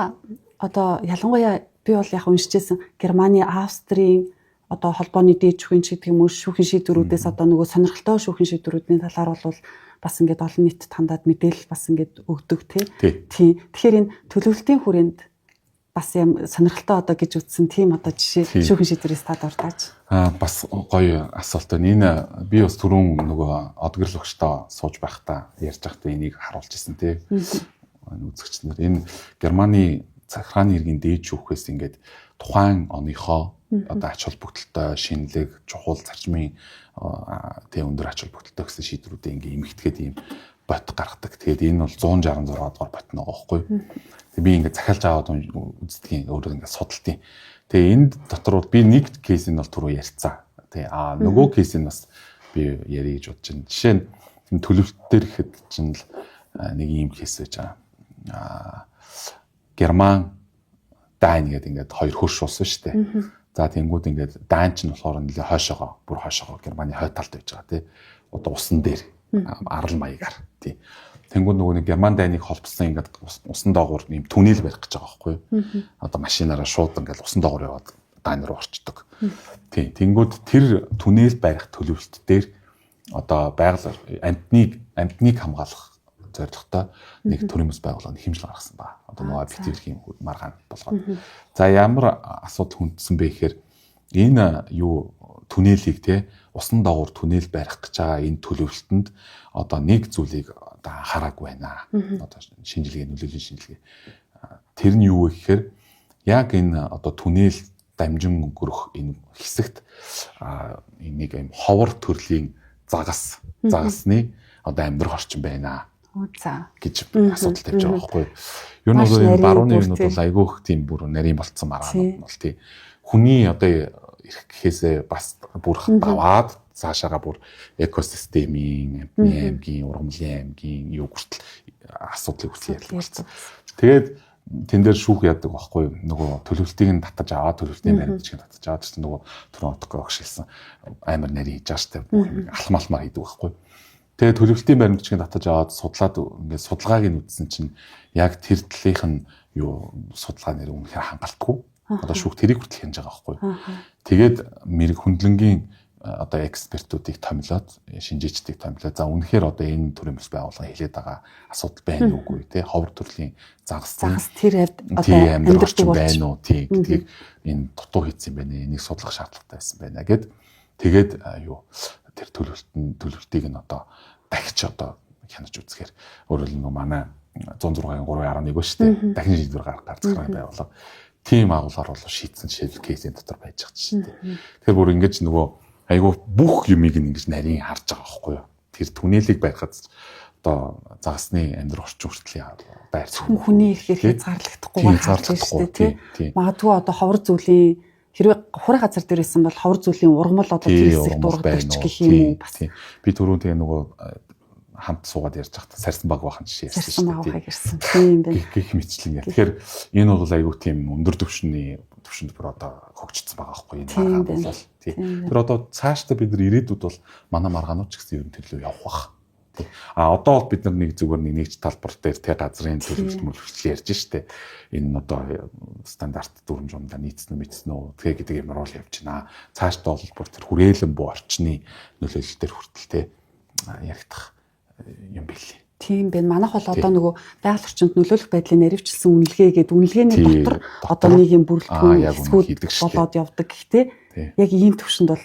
одоо ялангуяа би бол яг уншижсэн Германы, Австрийн одоо холбооны дээд шүүхийн гэдэг юм уу шүүхийн шийдвэрүүдээс одоо нөгөө сонирхолтой шүүхийн шийдвэрүүдийн талаар бол бас ингээд олон нийтэд хандаад мэдээлэл бас ингээд өгдөг тийм. Тэгэхээр энэ төлөвлөлтийн хүрээнд бас юм сонирхолтой одоо гэж үздсэн тийм одоо жишээ шүүхийн шийдвэрээс та дуртаач. Бас гоё асуулт байна. Энэ би бас түрүүн нөгөө одгөрлөгчтой сууж байхдаа ярьж байхдаа энийг харуулж ирсэн тийм. Үзэгч нар энэ Германы захиргааны иргэн дээд шүүхээс ингээд тухайн оныхоо одоо ач холбогдолтой шинэлэг чухал зарчмын өндөр ач холбогдолтой гэсэн шийдвэрүүдээ ингээд эмхэтгээд ийм бот гаргадаг. Тэгээд энэ бол 166 дугаар бот нэг аахгүй. Тэгээд би ингээд захиалж аваад үздгийн өөрөө ингээд судалтын. Тэгээд энд дотор би нэг кейсийг бол түрүү ярьцсан. Тэгээд нөгөө кейсийг бас би ярих гэж бодож байна. Жишээ нь төлөвлөлт дээр ихэд чинь нэг ийм кейс байж байгаа. Герман, Дани гэдэг ингээд хоёр хөрш улс шүү дээ. За тэнгууд ингээд Дани ч нь болохоор нэлээ хойшоогоо, бүр хойшоогоо Германы хой талд байж байгаа тий. Одоо усан дээр арал маягаар тий. Тэнгууд нөгөө нэг Герман Данийг холбосон ингээд усан доогуур юм түнэл барих гэж байгаа байхгүй юу? Одоо машинаараа шууд ингээд усан доогуур яваад Дани руу орчдөг. Тий. Тэнгууд тэр түнэл барих төлөвлөлт дээр одоо байгаль амьтныг хамгаалах зорилготой нэг төрийн бас байгууллагын хэмжил гаргасан ба. Одоо нөгөө битэрхийн маргаан болгоод. За ямар асуудал хүндсэн бэ гэхээр энэ юу түнэлийг те усан доогуур түнэл барих гэж байгаа энэ төлөвлөлтөнд одоо нэг зүйлийг одоо анхаараагүй байна. Одоо шинжилгээ нөлөөллийн шинжилгээ. Тэр нь юу вэ гэхээр яг энэ одоо түнэл дамжин өнгөрөх энэ хэсэгт нэг юм ховор төрлийн загасны одоо амьдрах орчин байна гэж асуудал тавьж байгаа байхгүй юу. Юу нь бол энэ барууны юмнууд бол айгүйх тийм бүр нарийн болцсон маргаан бол тий. Хүний одоо ирэх гэхээсээ бас бүр даваад цаашаага бүр экосистемийн, аймгийн, ургамлын аймгийн юу хүртэл асуудлыг хүртэл ярьж болсон. Тэгээд тэн дээр шүүх яадаг байхгүй юу. Нөгөө төлөвлөлтийг нь татаж аваад төлөвлөлтийн баримтчиг татаж аваад гэсэн нөгөө түрүү отгоо огшилсан амар нарийн хийж ааштай алхмалмаар хийдэг байхгүй юу. Тэгээ төлөвлөлтийн баримтчиг татаж аваад судлаад ингээд судалгааг нь үзсэн чинь яг тэр талынх нь юу судалгаа нэр үнэхээр хангалтгүй. Одоо шүүх тэрийг хүртэл хянаж байгаа байхгүй юу. Тэгээд мэрэг хөндлөнгийн одоо экспертүүдийг томилоод шинжээчдийг томилоод за үнэхээр одоо энэ төрлийн бас байгууллага хэлээд байгаа асуудал байна уугүй те ховор төрлийн загас тэр одоо амьдрах байна уу тий гэдгийг энэ дутуу хийсэн байна энийг судлах шаардлагатай байсан байна гэд тэгээд юу тэр төлөвлөлтийг нь одоо дахиж одоо хянаж үзэхээр өөрөөр нь манай 106-ын 3.11 ба шүү дээ дахин шийдвэр гаргах байгууллага тийм агуулгаар бол шийдсэн жишээл кейсийн дотор байж байгаа шүү дээ тэгэхээр бүр ингэж нөгөө айгу бүх юмыг ингэж нарийн харж байгаа байхгүй юу. Тэр түнэлийг барихад одоо загасны амьдрах орчин хүртэл байр суурь хүний ихээр хязгаарлагдахгүйгээр харж байна шүү дээ тий. Магадгүй одоо ховор зүйлийн хэрвээ хурын газар дээр исэн бол ховор зүйлийн ургамал одоо тэр хэсэгт дургадаг ч гэх юм уу бас. Би түрүүн тэгээ нөгөө хамт суугаад ярьж байхдаа сарсан баг бахан жишээ ярьсан шүү дээ. Тийм байна. Гэх мэтчлэн яа. Тэгэхээр энэ бол айгу тийм өндөр төвшөнд бүр одоо хөгжсөн байгаа байхгүй энэ маргаан бол тий. Тэр одоо цаашдаа бид нар ирээдүйд бол манай маргаанууд ч гэсэн ер нь төрлөө явах бах. Тий. Одоо бол бид нар нэг зүгээр нэгж талбар дээр тий газрын төлөвлөлт мөлөвчлөл ярьж штэ. Энэ одоо стандарт дүрм жумдаа нийцсэн үү тий гэдэг юмар бол явж байна. Цаашдаа бол бүр тэр хүрээлэн буу орчны нөлөөлөл төр хүртэл тий яригдах юм билээ. Тийм байна. Манайх бол одоо нөгөө байгаль орчинд нөлөөлөх байдлыг наривчилсан үнэлгээ гэдэг үнэлгээний дотор одоо нэг юм бүрэлдэхүүн хэсгүүд болоод явдаг. Гэхдээ яг ийм төвшөнд бол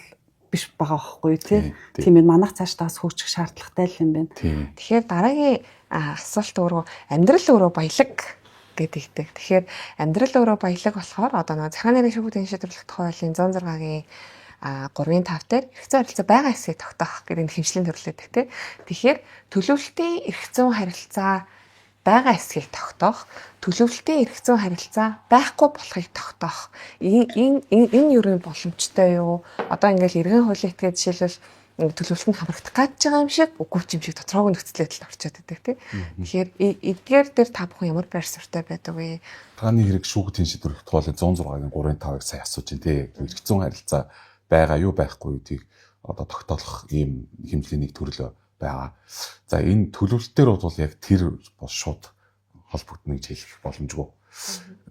биш байгаа байхгүй тий. Тийм ээ манайх цааш таас хөгжих шаардлагатай л юм байна. Тэгэхээр дараагийн асуулт өөрөө амьдрал өөрөө баялаг гэдэг. Тэгэхээр амьдрал өөрөө баялаг болохоор одоо нөгөө захааны нэрийн шүүхүүдийн шийдвэрлэх хуулийн 106-гийн 3-5 дээр эрх зүйн харилцаа байгаа хэсгийг тогтоох гэдэг хэмжлэн төрлөдөг тий. Тэгэхээр төлөвлөлтийн эрх зүйн харилцаа байгаа хэсгийг тогтоох, төлөвлөлтийн эрх зүйн харилцаа байхгүй болохыг тогтоох. Энэ юу нэг боломжтой юу? Одоо ингээл эргэн хуулийн этгээд жишээлбэл төлөвлөлтөнд хамрагдах гэж байгаа юм шиг, үгүй ч юм шиг тодорхойгүй нөхцөл байдалд орчод байдаг тий. Тэгэхээр эдгээр дээр та бүхэн ямар байр суурьтай байдаг вэ? Тааны хэрэг шүүхтийн шийдвэрлэх хуулийн 106-гийн 3-5-ыг сайн асууж байна тий. Эрх зүйн харилцаа байгаа юу байхгүй юудыг одоо тогтоолох ийм хэмжээний нэг төрлөө байгаа. За энэ төлөвлөлтөөр бол яг тэр бол шууд холбогдно гэж хэлэх боломжгүй.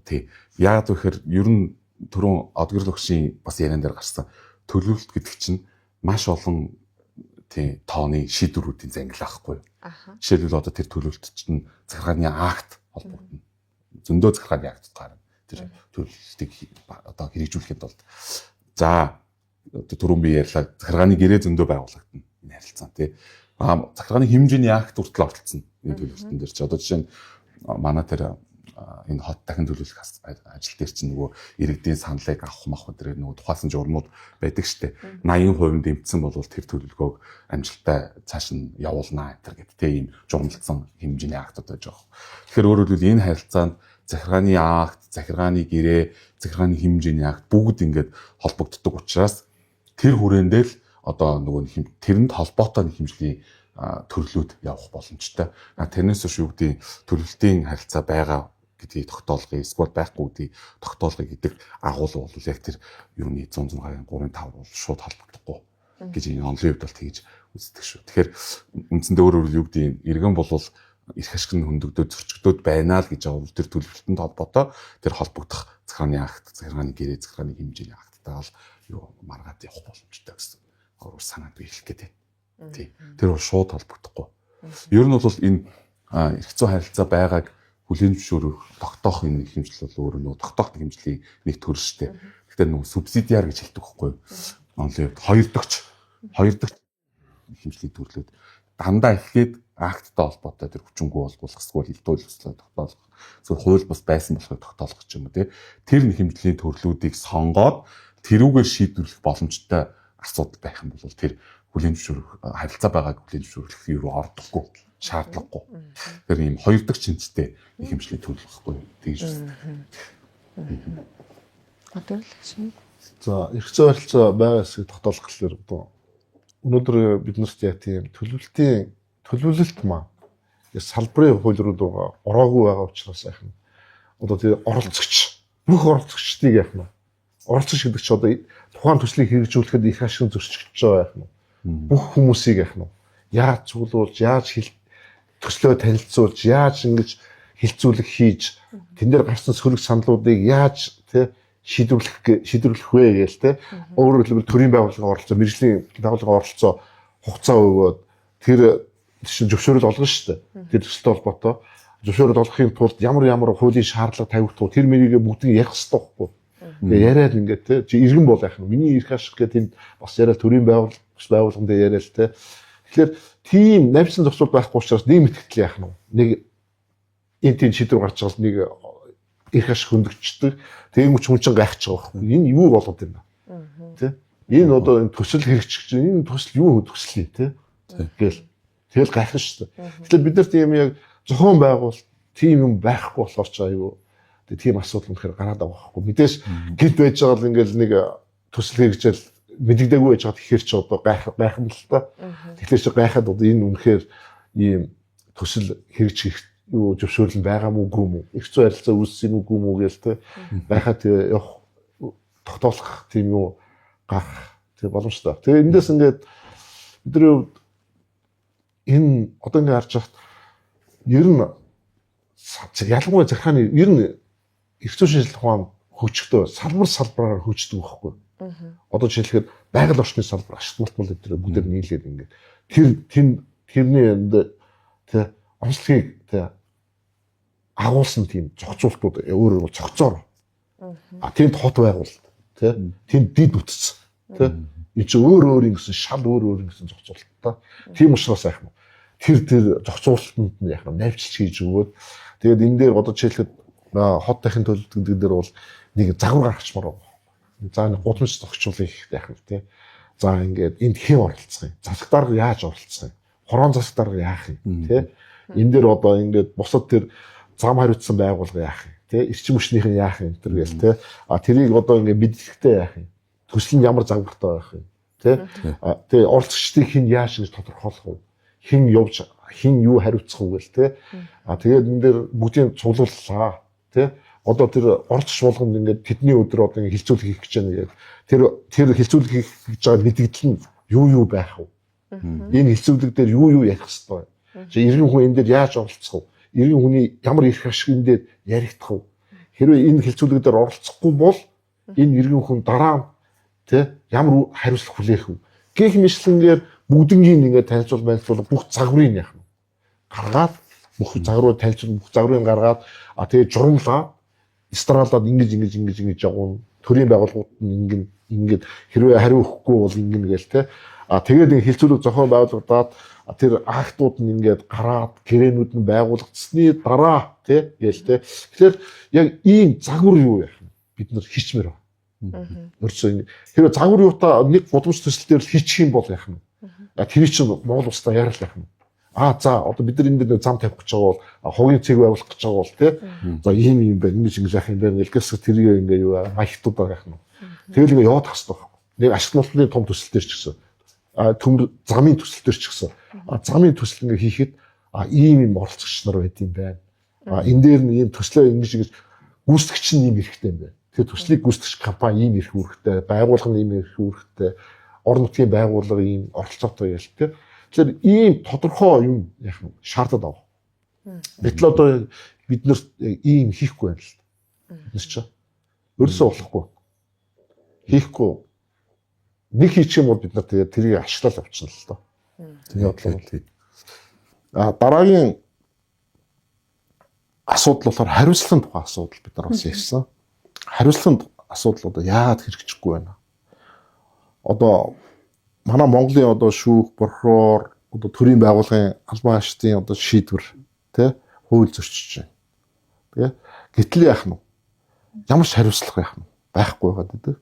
Тий. Яагаад вэ гэхээр ер нь түрүүн Одгорл өгшийн бас яриан дээр гарсан төлөвлөлт гэдэг чинь маш олон тий тооны шийдвэрүүдийн зангил байхгүй юу. Жишээлбэл одоо тэр төлөвлөлт чинь захиргааны акт холбогдно. Зөндөө захиргааны акт гарна. Тэр төлөвлөлтийг одоо хэрэгжүүлэхэд бол за түрүүн би ярьлаа захиргааны гэрээ зөндөө байгуулагдана энэ харилцаа тий. Захиргааны хэмжээний акт хүртэл оролцсон энэ төлөвлөлтөн дээр чи одоо жишээ нь манай тэр энэ хот дахин төлөвлөх ажил дээр чинь нөгөө иргэдийн саналыг авах мах өдрөө нөгөө тухайлсан журмууд байдаг штэ 80% дэмжсэн бол тэр төлөвлөгөөг амжилттай цааш нь явуулнаа гэтэр гэдэг тийм журмалцсан хэмжээний актууд байж байгаа. Тэгэхээр өөрөөр хэлбэл энэ харилцаанд захиргааны акт, захиргааны гэрээ, захиргааны хэмжээний акт бүгд ингээд холбогддог учраас тэр хүрээндээ л одоо нөгөө тэрэнд холбоотой хэмжээний төрлүүд явах боломжтой. Тэрнээс биш юу гэдэг төлөвлөлтийн харилцаа байгаа гэдгийг тогтоолгыг эсвэл байхгүй гэдгийг тогтоолгыг гэдэг агуулга бол яг тэр юуны 100-100-ийн 3-5 бол шууд холбогдохгүй гэж энэ онлын хувьд бол тэгж үздэг шүү. Тэгэхээр үндсэндээ өөрөөр юу гэдэг иргэн бол эрх ашиг нь хөндөгдөөд зөрчигдөөд байна л гэж байгаа бол тэр төлөвлөлтөнд холбоотой тэр холбогдох захиргааны акт, захиргааны гэрээ, захиргааны хэмжээний акттайгаа бол юу маргаад явах боломжтой гэсэн өөр санаанд хэлэх гэдэг. Тий. Тэр бол шууд холбогдохгүй. Ер нь бол энэ эрх зүйн харилцаа байгааг хүлээн зөвшөөрөх тогтоох энэ хэмжил бол өөрөө нөгөө тогтоох хэмжлийн нэг төр штэ. Гэхдээ нөгөө субсидиар гэж хэлдэг байхгүй юу? Онлын хоёр дахь хэмжлийн төрлөд дандаа эхлээд акттай холбоотой тэр хүчингү болбуулах эсвэл хилдүүл өслөө тогтоолох эсвэл хууль бус байсан болохыг тогтоолох ч юм уу тэр нэг хэмжлийн төрлүүдийг сонгоод тэрүүгээр шийдвэрлэх боломжтой асуудал байх юм бол тэр хүлээн зөвшөөрөх харилцаа байгааг хүлээн зөвшөөрөх юу ордохгүй шаардлагагүй. Тэр ийм хоёр дахь шинжтэй нэг хэмжлийн төрөл байхгүй тэгж байна. Одоо л шин. За эрх зүйн харилцаа байгаа хэсгийг тогтоолох гэхээр одоо өнөөдөр бид нарт яг тийм төлөвлөлт маа салбарын хууль руу ороогүй байгаа учраас яах нь одоо тийм оролцогч бүх оролцогчдыг яах нь оролцогч гэдэг чинь одоо тухайн төслийг хэрэгжүүлэхэд их ашиг зөрчигдөж байгаа яах нь бүх хүмүүсийг яах нь яаж цуглуулж яаж төслөө танилцуулж яаж ингэж хилцүүлэг хийж тэн дээр гарсан сөрөг саналуудыг яаж шийдвэрлэх вэ гээл те өөрөөр хэлбэл төрийн байгууллагын оролцоо мэржлийн байгууллагын оролцоо хугацаа өгөөд тэр зөвшөөрөл олгоно шүү дээ. Тэр төсөлтэй холбоотой зөвшөөрөл олгохын тулд ямар хуулийн шаардлага тавигдах тэр мэрийгээ бүгдийг ярих хэрэгтэй байхгүй. Тэгээ яриад ингээд те чи иргэн бол яах нь миний эрх ашиг гэх тэнд бас яриад төрийн байгууллаганд яриад те. Тэгэхээр тийм навьсан зохицуул байхгүй учраас нэг мэтгэл яах нь нэг энэ тийм шийдвэр гарч байгаа нэг эрх ашиг хөндөгчдөг. Тэгээ хүн чинь гайхаж байгаа байхгүй. Энэ юу болоод байна? Тэ? Энэ одоо энэ төсөл хэрэгжиж энэ төсөл юу төслий те? Тэгэл тэгэл гайхна шүү дээ. Тэгэхээр бид нар тийм яг зохион байгуул тийм юм байхгүй болохоор ч аюу тийм асуудал үнэхээр гараад байгаа байхгүй. Мэдээж гинт байж байгаа л ингээл нэг төсөл хэрэгжэл мэдэгдээгүй байж байгаа тэгэхээр ч одоо гайх юм л та. Тэгэхээр чи гайхаад одоо энэ үнэхээр ийм төсөл хэрэгжих юу зөвшөөрөл байгаа мүү үгүй мүү? Эрх зүйн харилцаа үүссэн үгүй мүү гээл те. Гайхаад явах тогтоолох тийм юу гарах тийм боломжтой. Тэгээ эндээс ингээд бидний энэ одоо ингээд харж байхад ер нь ялангуяа захиргааны ер нь эрх зүйн шинжилгээ ухаан хөгжихдээ салбараар хөгждөг байхгүй. Одоо жишээлбэл байгаль орчны салбар ашиглалт мал гэдэг бүгд нийлээд ингээд тэрний энд тэ онцлогийг тэ агуулсан тийм зохицуултууд өөрөөр цогцоор тэнд хот байгуулалт тэнд дид үтц энэ чинь өөр ингэсэн шал өөр ингэсэн зохицуулттай тийм учраас яах нь тэр зохицуулалтанд нь яах нь навчилж хийж өгөөд тэгээд энэ дээр одоо жишээлбэл хот дахин төлөвлөлт дээр бол нэг загвар гаргачмаар байна. За нэг гудамж зохицуулах яах нь тий. За ингээд энд хэн оролцох юм? Засаг дарга яаж оролцох юм? Хорон засаг дарга яах юм тий? Энэ дээр одоо ингээд бусад тэр зам хариуцсан байгууллага яах юм? Тэ эрчим хүчнийхэн яах юм тэр гээл тэ тэрийг одоо ингээд мэдлэгтэй яах юм төсөл нь ямар загвартай байх юм тэ оролцогчдыг хэн яаж гэж тодорхойлох вэ хэн явж хэн юу хариуцах вэ гээл тэ тэгээд энэ дээр бүгдийг цуглууллаа тэ одоо тэр оролцогч болгонд ингээд тэдний өдөр одоо ингээд хилцүүлэг хийх гэж байна гэдэг тэр хилцүүлэг хийх гэж байгаа мэдгдэл нь юу байх вэ энэ хилцүүлэг дээр юу ярих хэвээр чи иргэн хүн энэ дээр яаж оролцох вэ иргэн хүний ямар эрх ашигын дээр яригдах вэ? Хэрвээ энэ хилцүүлэг дээр оролцохгүй бол энэ иргэн хүн дараа ямар хариуцлага хүлээх вэ? Гэх мэтлэнгээр бүгднгийн ингээд танилцуул байлцуул бүх загварыг яах нь гаргаад бүх загварыг танилцуул бүх загварыг гаргаад тэгээд журамлаа эстраалаад ингэж явуун төрийн байгууллагууд нь ингээд хэрвээ хариу өгөхгүй бол ингэн гээл те тэгээд энэ хилцүүлэг зохион байгуулагдаад тэр актууд нь ингээд гараад гэрээнүүд нь байгуулагдсны дараа тий гээл те тэгэхээр яг ийм загвар юу яах вэ бид нар хийчмээр байна. Өөрөөсөө хэрвээ загвар юутаа нэг гудамж төсөл дээр л хийчих юм бол яах нь тэр чинь Монгол улстай яарал яах нь за одоо бид нар энэ дээр зам тавих гэж байгаа бол хувийн цэг байгуулах гэж байгаа бол тий за ийм байна ингэж яах юм бэ гэлээс тэрийг ингээ юу маягтуудаа яах нь тэгэл ингээ яваад тах хэрэгтэй байхгүй нэг ашиглалтын том төсөл дээр ч гэсэн замын төсөл дээр ч гэсэн замын төсөл ингээ хийхэд ийм оролцогч нар байд юм байна Энэ дээр нь ийм төслөө ингэж гүйцэтгэгч нь ийм хэрэгтэй юм байна. Тэгэхээр төслийг гүйцэтгэгч компани ийм их үүрэгтэй, байгууллага нь ийм их үүрэгтэй, орон нутгийн байгууллага ийм оролцоотой яаш тэ. Тэгэхээр ийм тодорхой юм яах вэ? Шаардаад байгаа. Гэтэл одоо бид нэр ийм хийхгүй байна л. Бид ч ерөөсөө болохгүй. Хийхгүй. Нэг хийчих юм бол бид нар тэгээд тэрийг ашиглал авчихна л доо. Тэгээд бодлоо. Дараагийн асуудал болохоор хариуцлагын тухай асуудал бид нар бас ярьсан. Хариуцлагын асуудал одоо яагаад хэрэгжихгүй байна? Одоо манай Монголын одоо шүүх, прокурор, одоо төрийн байгууллагын албан хашдын одоо шийдвэр тэ хууль зөрчиж байна. Тэгээ гэтэл яах нь? Ямар ч хариуцлага яах нь? Байхгүй байгаа гэдэг.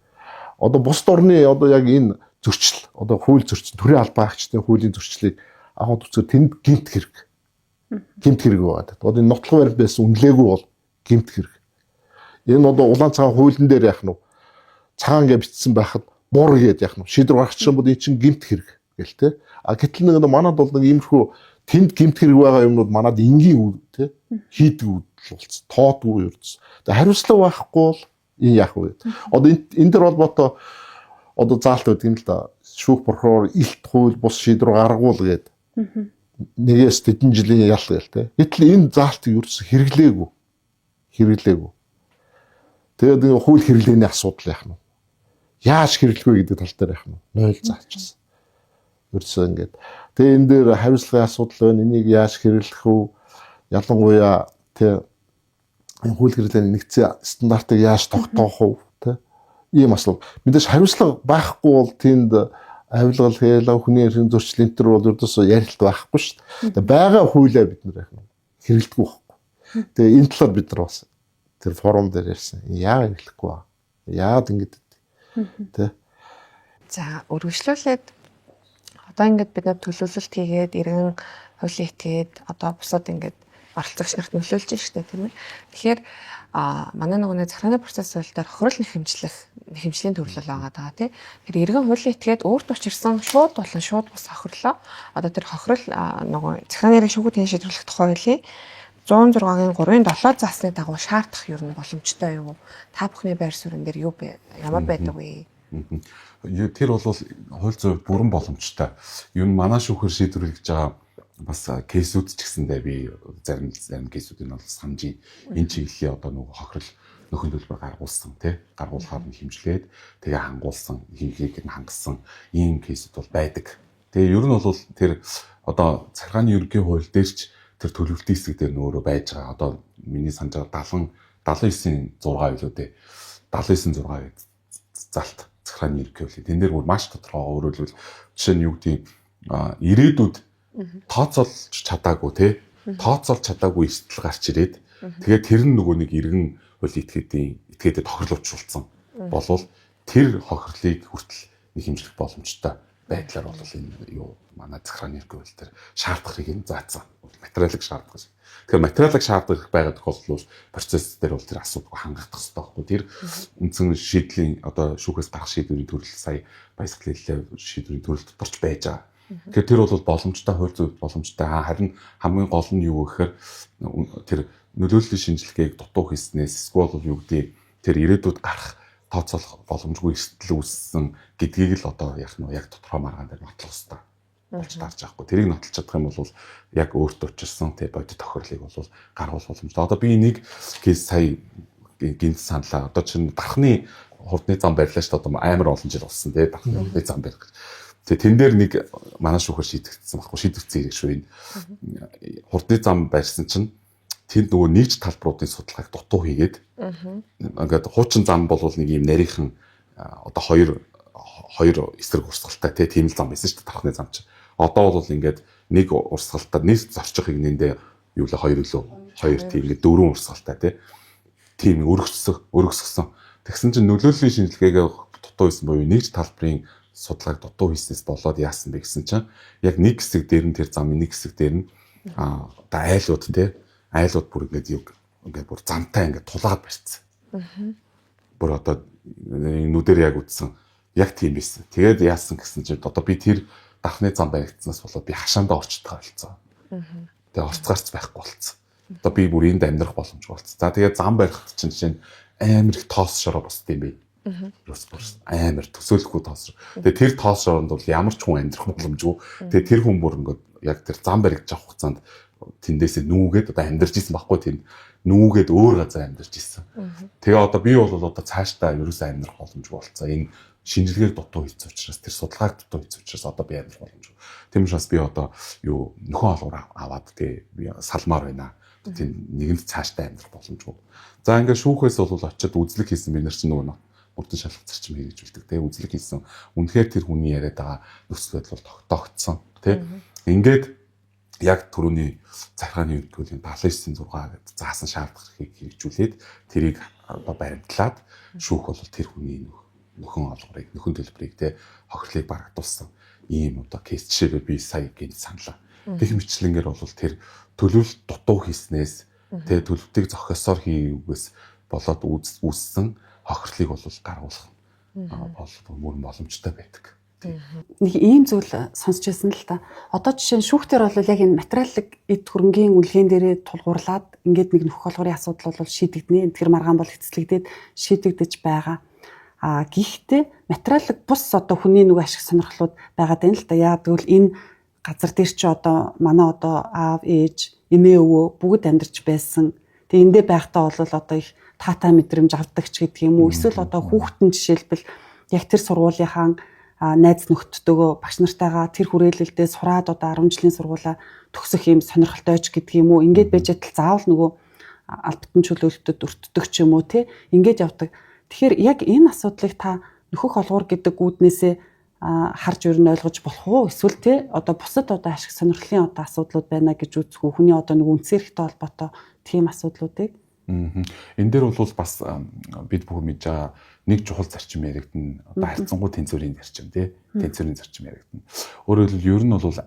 Одоо бусад орны одоо яг энэ зөрчил, одоо хууль зөрчил, төрийн албан хашдын хуулийн зөрчлийг аваад үзвэл тэнд гэмт хэрэг байгаа. Одоо энэ нотлох барил байсан үнэлээгүй бол гэмт хэрэг. Энэ одоо улаан цагаан хуулийн дээр яах нь? Цагаан гэж бичсэн байхад буур гээд яах нь? Шийдвэр гаргачих юм бол энэ чинь гэмт хэрэг гэл тэ. Гэтэл нэг манад бол нэг иймэрхүү тэнд гэмт хэрэг байгаа юмнууд манад энгийн үйл тэ хийдэг үйл болц. Тоодгүй ердс. Тэгээ хариуцлага байхгүй бол энэ яах вэ? Одоо энэ дэр холбоотой одоо заалт өгдөг юм л да. Шүүх прокурор илт хууль бус шийдвэр гаргуул гээд нэгээс тэдэн жилийн ял гээл тэ. Гэтэл энэ заалтыг ердс хэрэглээгүй. Тэгээд энэ хууль хэрэглээний асуудал яах нь? Яаж хэрэглэх вэ гэдэг тал дээр яах нь? Нойл заачсан. Ердсөө ингээд. Тэгээ энэ дээр хариуцлагын асуудал байна. Энийг яаж хэрэглэх вэ? Ялангуяа тэ энэ хууль хэрэглээний нэгдсэн стандартыг яаж тогтоох вэ? Тэ ийм асуудал. Мэдээж хариуцлага байхгүй бол тэнд авилгал хийлээ хүний эрхийн зөрчил энэ төр бол ердөөсөө ярилт байхгүй шүү дээ. Тэгээ байгаа хуулиа бид нар яах нь? Хэрэглэдэг байхгүй. Тэгээ энэ талаар бид нар бас тэр форум дээр ярьсан. Яагаад хэрэглэхгүй ба? Яагаад ингэж тэ? За үргэлжлүүлээд одоо ингээд бид нар төлөвлөлт хийгээд иргэн хуулийн этгээд одоо бусад ингээд оролцогч нарт нөлөөлж штэ тийм ээ. Тэгэхээр манай нөгөө захиргааны процесс дээр хохирол нэхэмжлийн төрлөл байгаа даа тий. Тэгэхээр иргэн хуулийн этгээд өөрт учирсан шууд болон шууд бус хохирлоо одоо тэр хохирол нөгөө захиргааны шүүхүүдийн шийдвэрлэх тухай хуулийн 106-гийн 3-7 заасны дагуу шаардах юу боломжтой юу? Та бүхний байр суурин дээр юу ямар байдаг вэ? Тэр бол хууль зүйн бүрэн боломжтой. Юу манай шүүхээр шийдвэрлэж байгаа бас кейсүүд ч гэсэндээ би зарим кейсүүдийг бол санджийн энэ чиглэлийн одоо нөгөө хохирол нөхөн төлбөр гаргуулсан тий гаргуулахаар нь хэмжлээд тэгээ хангуулсан хэмжээг нь хангасан ийм кейсүүд бол байдаг. Тэгээ ер нь бол тэр одоо захиргааны ерөнхий хууль дээр ч тэр төлөвлөлтийн хэсэг дээр нөөрөө байж байгаа. Одоо миний санджаар 79-6 билүү дээ. 79-6 залт захиргааны ерөнхий хууль. Тэн дээр бүр маш тодорхой өөрөлдвөл жишээ нь юу гэдэг ирээдүйд тооцоолж чадаагүй тий тооцоолж чадаагүй эрсдэл гарч ирээд тэгээд тэр нь нөгөө нэг иргэн хуулийн этгээдэд тохирлуулсан болвол тэр хохирлыг хүртэл нэг хэмжлэх боломжтой байдлаар бол энэ юу манай захиргааны ерөнхий хууль дээр шаардлагыг нь заасан материалыг шаарддаг. Тэгэхээр материалыг шаарддаг байгаад тохиолдол процесс дээр бол тэр асуудал хангах хэрэгтэй байхгүй. Тэр үндсэн шийдлийн одоо шүүхээс гарах шийдвэрийн төрөл сая баясгал хэллээ шийдвэрийн төрөл доторч байж байгаа. Тэгэхээр тэр бол боломжтой хууль зүйн боломжтой. Харин хамгийн гол нь юу гэхээр тэр нөлөөллийн шинжилгээг дутуу хийснээс эсвэл юу гэдэг тэр ирээдүйд гарах тооцоолох боломжгүй эрсдэл үүссэн гэдгийг л одоо яг нь яг тодорхой маргаан дээр нотлох хэрэгтэй болж тарж байхгүй. Тэрийг нотлох чадах юм бол яг өөртөө учирсан тий бодит тохирлыг бол гаргуулах боломжтой. Одоо би нэг кейс сая гинт саналаа. Одоо чинь дархны хурдны зам барьлаа шүү дээ. Одоо амар олон жил болсон тий дархны хурдны зам барих. Тэгээ тэн дээр нэг манай шүүхэр шийдэгдсэн байхгүй шийдэгдсэн хэрэг шүү энэ. Хурдны зам барьсан чинь тэнд нөгөө нэгж талбаруудын судалгааг дутуу хийгээд ингээд хуучин зам бол нэг юм нарийнхан одоо хоёр эсрэг урсгалтай тийм л зам байсан шүү дээ дархны зам чинь. Одоо бол ингээд нэг урсгалтаар нэг зорчих игнэндээ юу л хоёр тийм ингээд дөрвөн урсгалтай тийм өргөсгсөн. Тэгсэн чинь нөлөөллийн шинжилгээгээ дутуу хийсэн буюу нэгж талбарын судалгааг дутуу хийснээс болоод яасан бэ гэсэн чинь яг нэг хэсэг дээр нь тэр замын нэг хэсэг дээр нь одоо айлууд бүр ингээд бүр замтай ингээд тулаад барьсан. Бүр одоо нүдээр яг үтсэн яг тийм байсан. Тэгээд яасан гэсэн чинь одоо би тэр дархны зам баригдсанаас болоод би хашаандаа орчдгаа болсон. Тэгээд орцгаарч байхгүй болсон. Одоо би бүр энд амьдрах боломжтой болсон. За тэгээд зам барихад чинь жишээ нь амар их тоос шороо босд юм бэ. Амар төсөөлөхгүй тоос. Тэгээд тэр тоос шороонд бол ямар ч хүн амьдрах боломжгүй. Тэгээд тэр хүн бүр ингээд яг тэр зам баригдж авах хугацаанд тэндээсээ нүүгээд одоо амьдарч исэн байхгүй тийм нүүгээд өөр газар амьдарч исэн. Тэгээ одоо би бол одоо цаашдаа ерөөсөө амьдрах боломжгүй болцсон. Энэ шинжилгээг дутуу хийц учраас тэр судалгааг дутуу хийц учраас одоо би амьдрах боломжгүй. Тийм учраас би одоо юу нөхөн олгоор аваад тэгээ би салмаар байна. Тийм нэгэнд цаашдаа амьдрах боломжгүй. За ингээд шүүхээс бол очиод үзлэг хийсэн би нар чинь нөгөө бүрдэн шалгах зарчим хэрэгжүүлдэг тэгээ үзлэг хийсэн. Үнэхээр тэр хүний яриад байгаа нөхцөл байдал бол тогтоогдсон тий. Ингээд яг түрүүний захиргааны үдгүүлийн 79-6 гэдэг заасан шаардлагыг хэрэгжүүлээд тэрийг одоо баримтлаад шүүх бол тэр хүний нөхөн олгорыг нөхөн төлбөрийг те хохирлыг барагдуулсан ийм одоо кейс жишээ би сая гинт саналаа. Гэх мэтлэнгээр бол тэр төлөвлөлт дутуу хийснээс те төлөвтийг зохиосоор хийгээс болоод үүссэн хохирлыг бол гаргуулах бол боломжтой байдаг. Нэг ийм зүйл сонсч байсан л та. Одоо жишээ нь шүүхтэр бол яг энэ материалын эд хөрөнгийн үлгээн дээрээ тулгуурлаад ингээд нэг нөхөх олгорын асуудал бол шийдэгдэнэ. Тэр маргаан бол эцэслэгдээд шийдэгдэж байгаа. Гэхдээ материалын бус одоо хүний нэг ашиг сонирхлууд байгаа даа л да. Яг тэгвэл энэ газар дээр чи одоо манай одоо аав, ээж, эмээ, өвөө бүгд амьдарч байсан. Тэгээ эндээ байхдаа бол одоо их таатай мэдрэмж авдаг ч гэдэг юм уу. Эсвэл одоо хүүхдэн жишээлбэл яг тэр сургуулийнхаа найз нөхдөдөө багш нартайгаа тэр хүрээлэлдээ сураад одоо 10 жилийн сургуулаа төгсөх юм сонирхолтой ч гэдэг юм уу. Ингээд байж заавал нөгөө албатан чөлөөлөлтөд өртдөг ч юм уу те. Ингээд явдаг. Тэгэхээр яг энэ асуудлыг та нөхөх олгуур гэдэг үүднээсээ харж өрн ойлгож болох уу? Эсвэл те одоо бусад одоо ашиг сонирхлын одоо асуудлууд байна гэж үзэх үү? Хүний одоо нөгөө үнцээр ихтэй холбоотой тийм асуудлуудыг. Энэ дээр бол бас бид бүхэн мэдж байгаа нэг чухал зарчим яригдана. Одоо харьцангуй тэнцвэрийн зарчим тий. Тэнцвэрийн зарчим яригдана. Өөрөөр хэлбэл ер нь бол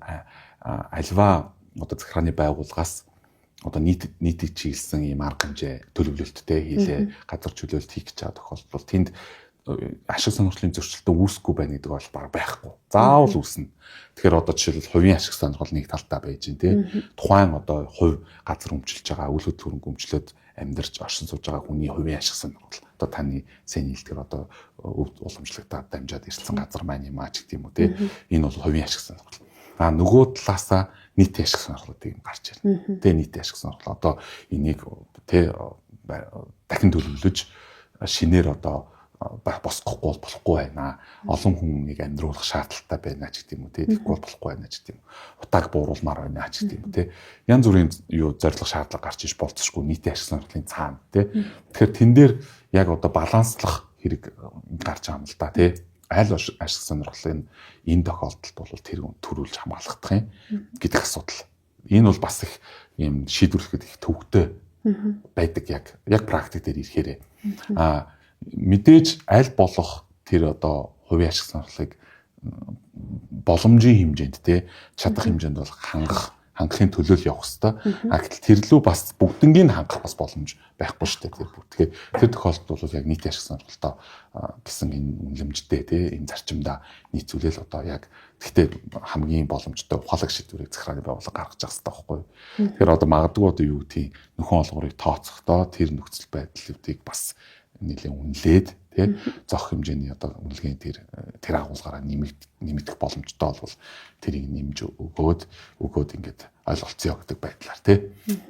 альва одоо захиргааны байгууллагаас одоо нийтийг чиглэсэн ийм арга хэмжээ төлөвлөлттэй хийлээ газар чөлөөлт хийх гэж байгаа тохиолдолд тэнд ашиг сонирхлын зөрчилтөд үүсэхгүй байна гэдэг бол баг байхгүй. Заавал үүснэ. Тэгэхээр одоо жишээлбэл хувийн ашиг сонирхол нэг талтай байж гин тий. Тухайн одоо хувь газар өмчилж байгаа үйл хөдлөлт өмчлөөд амьдарч оршин сууж байгаа хүний хувийн ашиг сонирхол одоо таны сэний хэлдгээр одоо уламжлагтаа дамжаад ирсэн газар маань юм аа ч гэдэг юм уу тий. Энэ бол хувийн ашиг сонирхол. Нөгөө талаасаа нийтийн ашиг сонирхлуудыг гарч ирнэ. Тэгээ нийтийн ашиг сонирхол одоо энийг тий дахин төлөвлөж шинээр одоо босгохгүй бол болохгүй байна. Олон хүнийг амьдруулах шаардлагатай байна ч гэдэг юм уу тий. Тэгэхгүй болохгүй байна ч гэдэг юм. Утааг бууруулмаар байна ч гэдэг юм уу тий. Янз бүрийн юу зорилго шаардлага гарч иж болцсохгүй нийтийн ашиг сонирхлын цаана тий. Тэгэхээр тэн дээр яг одоо баланслах хэрэг гарч байгаа юм л да тий. Аль ашиг сонирхлын энэ тохиолдолд бол тэр төрүүлж хамгаалах юм гэдэг асуудал. Энэ бол бас их юм шийдвэрлэхэд их төвөгтэй байдаг яг практик дээр ирэхээр мэдээж аль болох тэр одоо хувийн ашиг сонирхлыг боломжийн хэмжээнд те чадах хэмжээнд бол хангахын төлөөл явах хэрэгтэй. Гэтэл тэр лүү бас бүгднийг хангах бас боломж байхгүй шүү дээ. Тэгэхээр тэр тохиолдолд бол яг нийтийн ашиг сонирхолтой гэсэн энэ үнэлэмжтэй те энэ зарчимдаа нийцүүлэл одоо яг гэхдээ хамгийн боломжтой ухаалаг шийдвэрийг захиргааны байгууллага гаргаж байгаа хэрэгтэй байхгүй юу. Тэгэхээр одоо магадгүй одоо юу гэдгийг нөхөн олгорыг тооцохдоо тэр нөхцөл байдлуудыг бас нэлээд үнэлээд тий зох хэмжээний одоо үнэлгээний тэр агуулгаараа нэмэгдэх боломжтой бол тэрийг нэмж өгөөд ингээд ойлголцъё гэдэг байдлаар тий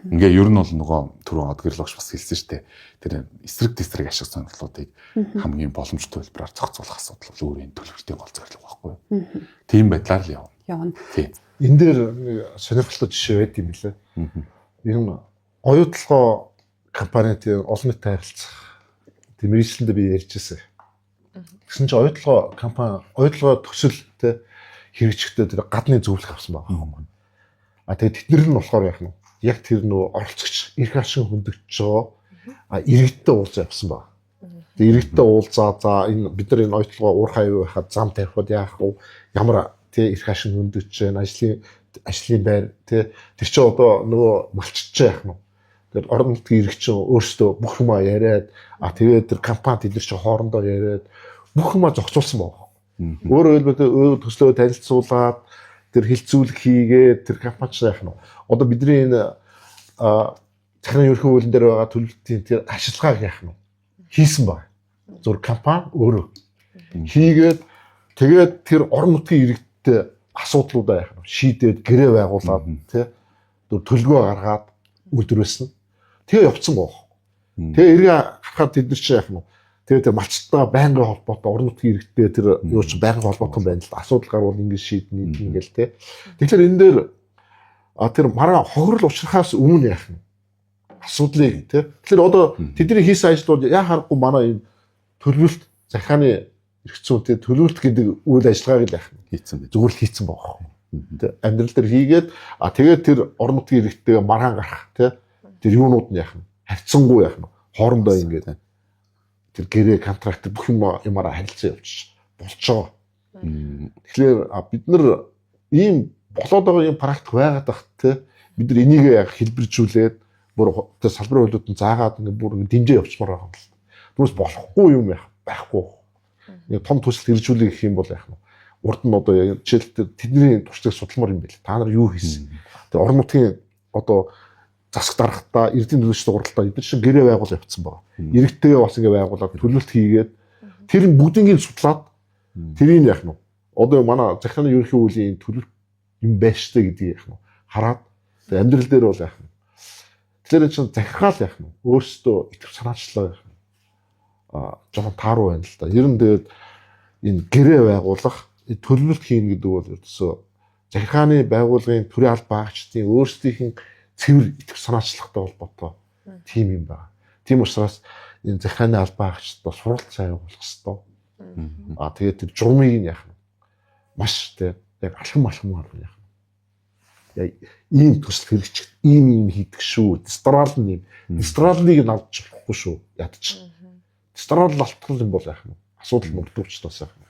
ингээ ер нь бол нөгөө түрүү одгөрлөгч бас хэлсэн шүү дээ тэр эсрэг ашиг сонирхлуудыг хамгийн боломжтой хэлбэрээр зохицуулах асуудал бол өөрийн төлөвлөлтийн гол зорилго байхгүй юу тийм байдлаар л явна тий энэ дээр сонирхолтой жишээ байд юм лээ энэ оюутлогоо компани тийм олон нийтэд харилцах тийм мэргэжлэндээ би ярьж байсан. Тэгсэн чинь оюутлогоо төсөлтэй хэрэгжихдээ тэр гадны зөвлөх авсан байгаа. Тэгээд тэднэр нь болохоор яах нь яг тэр нөө оролцогч эрх ашиг хөндөгч байгаа иргэдтэй уулзаа явсан байна. Тэгээд иргэдтэй уулзаа за энэ бид нар энэ оюутлогоо уурхай юу байхад зам тавихад яах вэ? Ямар тий эрх ашиг хөндөгч байна, ажлын байр тий тэр чинь одоо нөгөө малчж яах нь. Тэр орон нутгийн иргэч өөрсдөө бүх юма яриад тэгээд тэр компани тэд нар чинь хоорондоо яриад бүх юма зохицуулсан байгаа. Өөрөөр хэлбэл төслөө танилцуулаад тэр хилцүүлэг хийгээд тэр компани чинь яах нь одоо бидний энэ захиргааны ерөнхий хуулийн дээр байгаа төлөвлөлтийн тэр ашиглагааг яах нь хийсэн баг. Зүр компани өөрөө хийгээд тэгээд тэр орон нутгийн иргэдтэй асуудлуудаа яах нь шийдээд гэрээ байгуулад тий төлгөө гаргаад үлдэрвэсэн. Тэгээ явцсан гоох. Тэгээ эргээ харахад тэд нар чи яах нь тэгээ тэр малчтаа байнгын холбоотой орон нутгийн иргэдтэй тэр юу ч байнгын холбоотой байна л асуудал гарвал ингэ шийднэ ингээл тий. Тэгэхээр энэ дээр тэр мараа хохирол учрахаас өмнө яах нь асуудлыг тий. Тэгэхээр одоо тэдний хийсэн ажлууд яа харахгүй манай энэ төлөвлөлт захиргааны эрх зүйтэй төлөвлөлт гэдэг үйл ажиллагааг л яах нь хийцэн байж. зүгээр л хийцэн байгаа юм. Тэ амьдрал дээр хийгээд тэгээд тэр орон нутгийн иргэдтэйгээ маргаан гарах тий. Тэр юунууд нь яах нь харьцангуй яах нь хоорондоо ингээд тэр гэрээ контракт бүх юмараа харилцаа явчих болцоо. Тэгэхээр бид нар ийм болоод байгаа юм практик байгаад бах тий. Бид нар энийг яг хэлбэржүүлээд бүр тэр салбарын хуулиудад заагаад ингээд бүр дэмжээ явуулмаар байгаа юм л. Түүнээс болохгүй юм байхгүй. Нэг том төсөл хэрэгжүүлэх гэх юм бол яах нь урд нь одоо жишээлбэл тэдний туршлагыг судалмаар юм байл. Та нар юу хийсэн? Тэр орон нутгийн одоо засаг дарахтаа эрдэнэ төлөвчтэй гуралтаа эдгээр шиг гэрээ байгуул явцсан байгаа. Иргэдтэйгээ бас ингэ байгуулаад төлөвлөлт хийгээд тэр нь бүгднийг судлаад тэрийг яах нь одоо манай захиргааны ерөнхий хуулийн төлөвлөлт юм байна штэ гэдгийг яах нь хараад амьдрал дээр бол яах нь тэгэхээр чинь захиргаал яах нь өөрсдөө итгэв санаачлаа яах нь жоохон тааруу байна л да. Ер нь тэгээд энэ гэрээ байгуулах төлөвлөлт хийн гэдэг бол ердөөсөө захиргааны байгууллагын төрийн аль багчдын өөрсдийнх нь цэвэр итгэв санаачлагтай холбоотой тим юм байна. Тийм учраас энэ захиргааны аль багчд бас суралц сайн явуулах хэрэгтэй. Тэгээд тэр журмыг нь яах нь маш тэг яг алхам яах нь. Яг ийм төсөл хэрэгжих, ийм хийдэг шүү. Дистралныг нь авч болохгүй шүү. Ядчих. Дистрал алтгал юм бол яах нь асуудал мөрдөвчтөөс яах нь.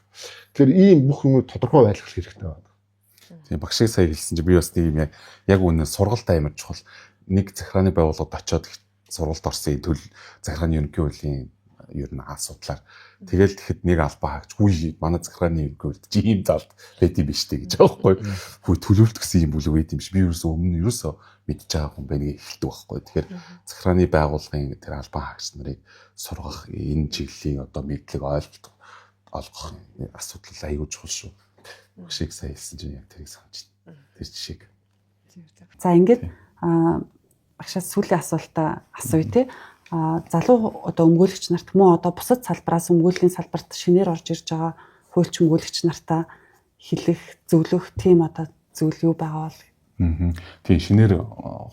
Тэгэхээр ийм бүх юм тодорхой байлгах хэрэгтэй байна. Тийм багшиг сая хэлсэн чинь би бас нэг юм яг үнэ сургалт амар чухал. Нэг захиргааны байгууллагад очиод сургалт орсон захиргааны ерөнхий хуулийн ер нь асуудлаар тэгэл тэгэхэд нэг албаа хаагч үгүй манай захиргааны ерөнхий хуульд чи ийм залд байдсан биш үү гэж аахгүй. Хүү төлөвлөлт гэсэн юм бүлэг байд юм биш. Би ерөөсөө мэдж байгаа хүн байна гэж хэлдэг байхгүй. Тэгэхээр захиргааны байгууллагын тэр албаа хаагч нарыг сургах энэ чиглэлийн одоо мэдлэг ойлголт олгох асуудал аягүй чухал шүү. Багшиг сая хэлсэн чинь яг тэрийг санаж байна. Тэр жишээг. За ингээд багшаас сүүлийн асуултаа асууя те. Залуу одоо өмгөөлөгч нарт мөн одоо бусад салбараас өмгөөллийн салбарт шинээр орж ирж байгаа хуульч өмгөөлөгч нартаа хэлэх, зөвлөх тийм одоо зүйл юу байгаа бол. Тийм шинээр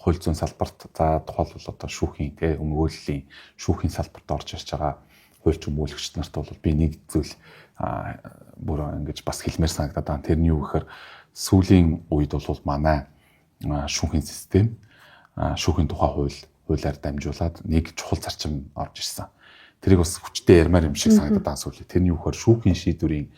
хууль зүйн салбарт за тухайлбал одоо шүүхийн те өмгөөллийн шүүхийн салбарт орж ирж байгаа хуульч өмгөөлөгч нарт бол би нэг зүйл бүр ингэж бас хэлмээр санагдаад байна. Тэрний юу гэхээр сүүлийн үед бол манай шүүхийн систем шүүхийн тухай хуулиар дамжуулаад нэг чухал зарчим орж ирсэн. Тэрийг бас хүчтэй ярмаар юм шиг санагдаад байна сүүлийн. Тэрний юу гэхээр шүүхийн шийдвэрийн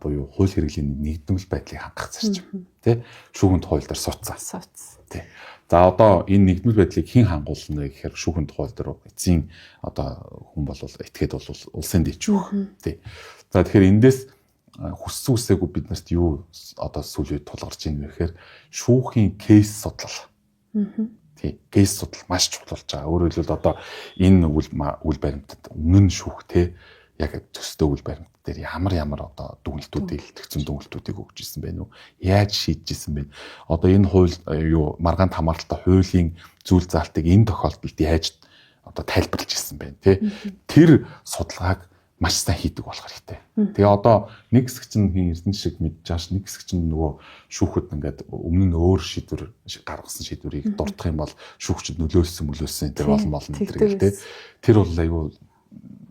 буюу хууль хэрэглээний нэгдмэл байдлыг хангах зарчим. Тэ шүүхийн тухай хуулиар сууцсан. Тэ. За одоо энэ нэгдмэл байдлыг хэн хангуулна гэхээр шүүхийн тухай дээр эцсийн одоо хүн бол этгээд бол улсын дэд шүүх. Тэ. За тэгэхээр эндээс хүссэн үсээгүй бид нарт юу одоо сүүлийн тулгарч ийн вэ гэхээр шүүхийн кейс судлал. Тий, кейс судлал маш чухал болж байгаа. Өөрөөр хэлбэл одоо энэ үйл баримтад өмнө нь шүүх те яг төстэй үйл баримт дээр ямар одоо дүгнэлтүүдийг илтгэсэн дүгнэлтүүдийг өгч ирсэн байна уу? Яаж шийдэж ирсэн бэ? Одоо энэ хууль юу маргаанд хамааралтай хуулийн зүйл заалтыг энэ тохиолдолд яаж одоо тайлбарлаж ирсэн байна те. Тэр судалгааг маш сайн хийдэг болох хэрэгтэй. Тэгээ одоо нэг хэсэг чинь хин эрдэнэ шиг мэдж байгаа ш нэг хэсэг чинь нөгөө шүүхэд ингээд өмнө нь өөр шийдвэр гаргасан шийдвэрийг дурдах юм бол шүүгчд нөлөөлсөн тэр олон тэр гэх тэр бол аюу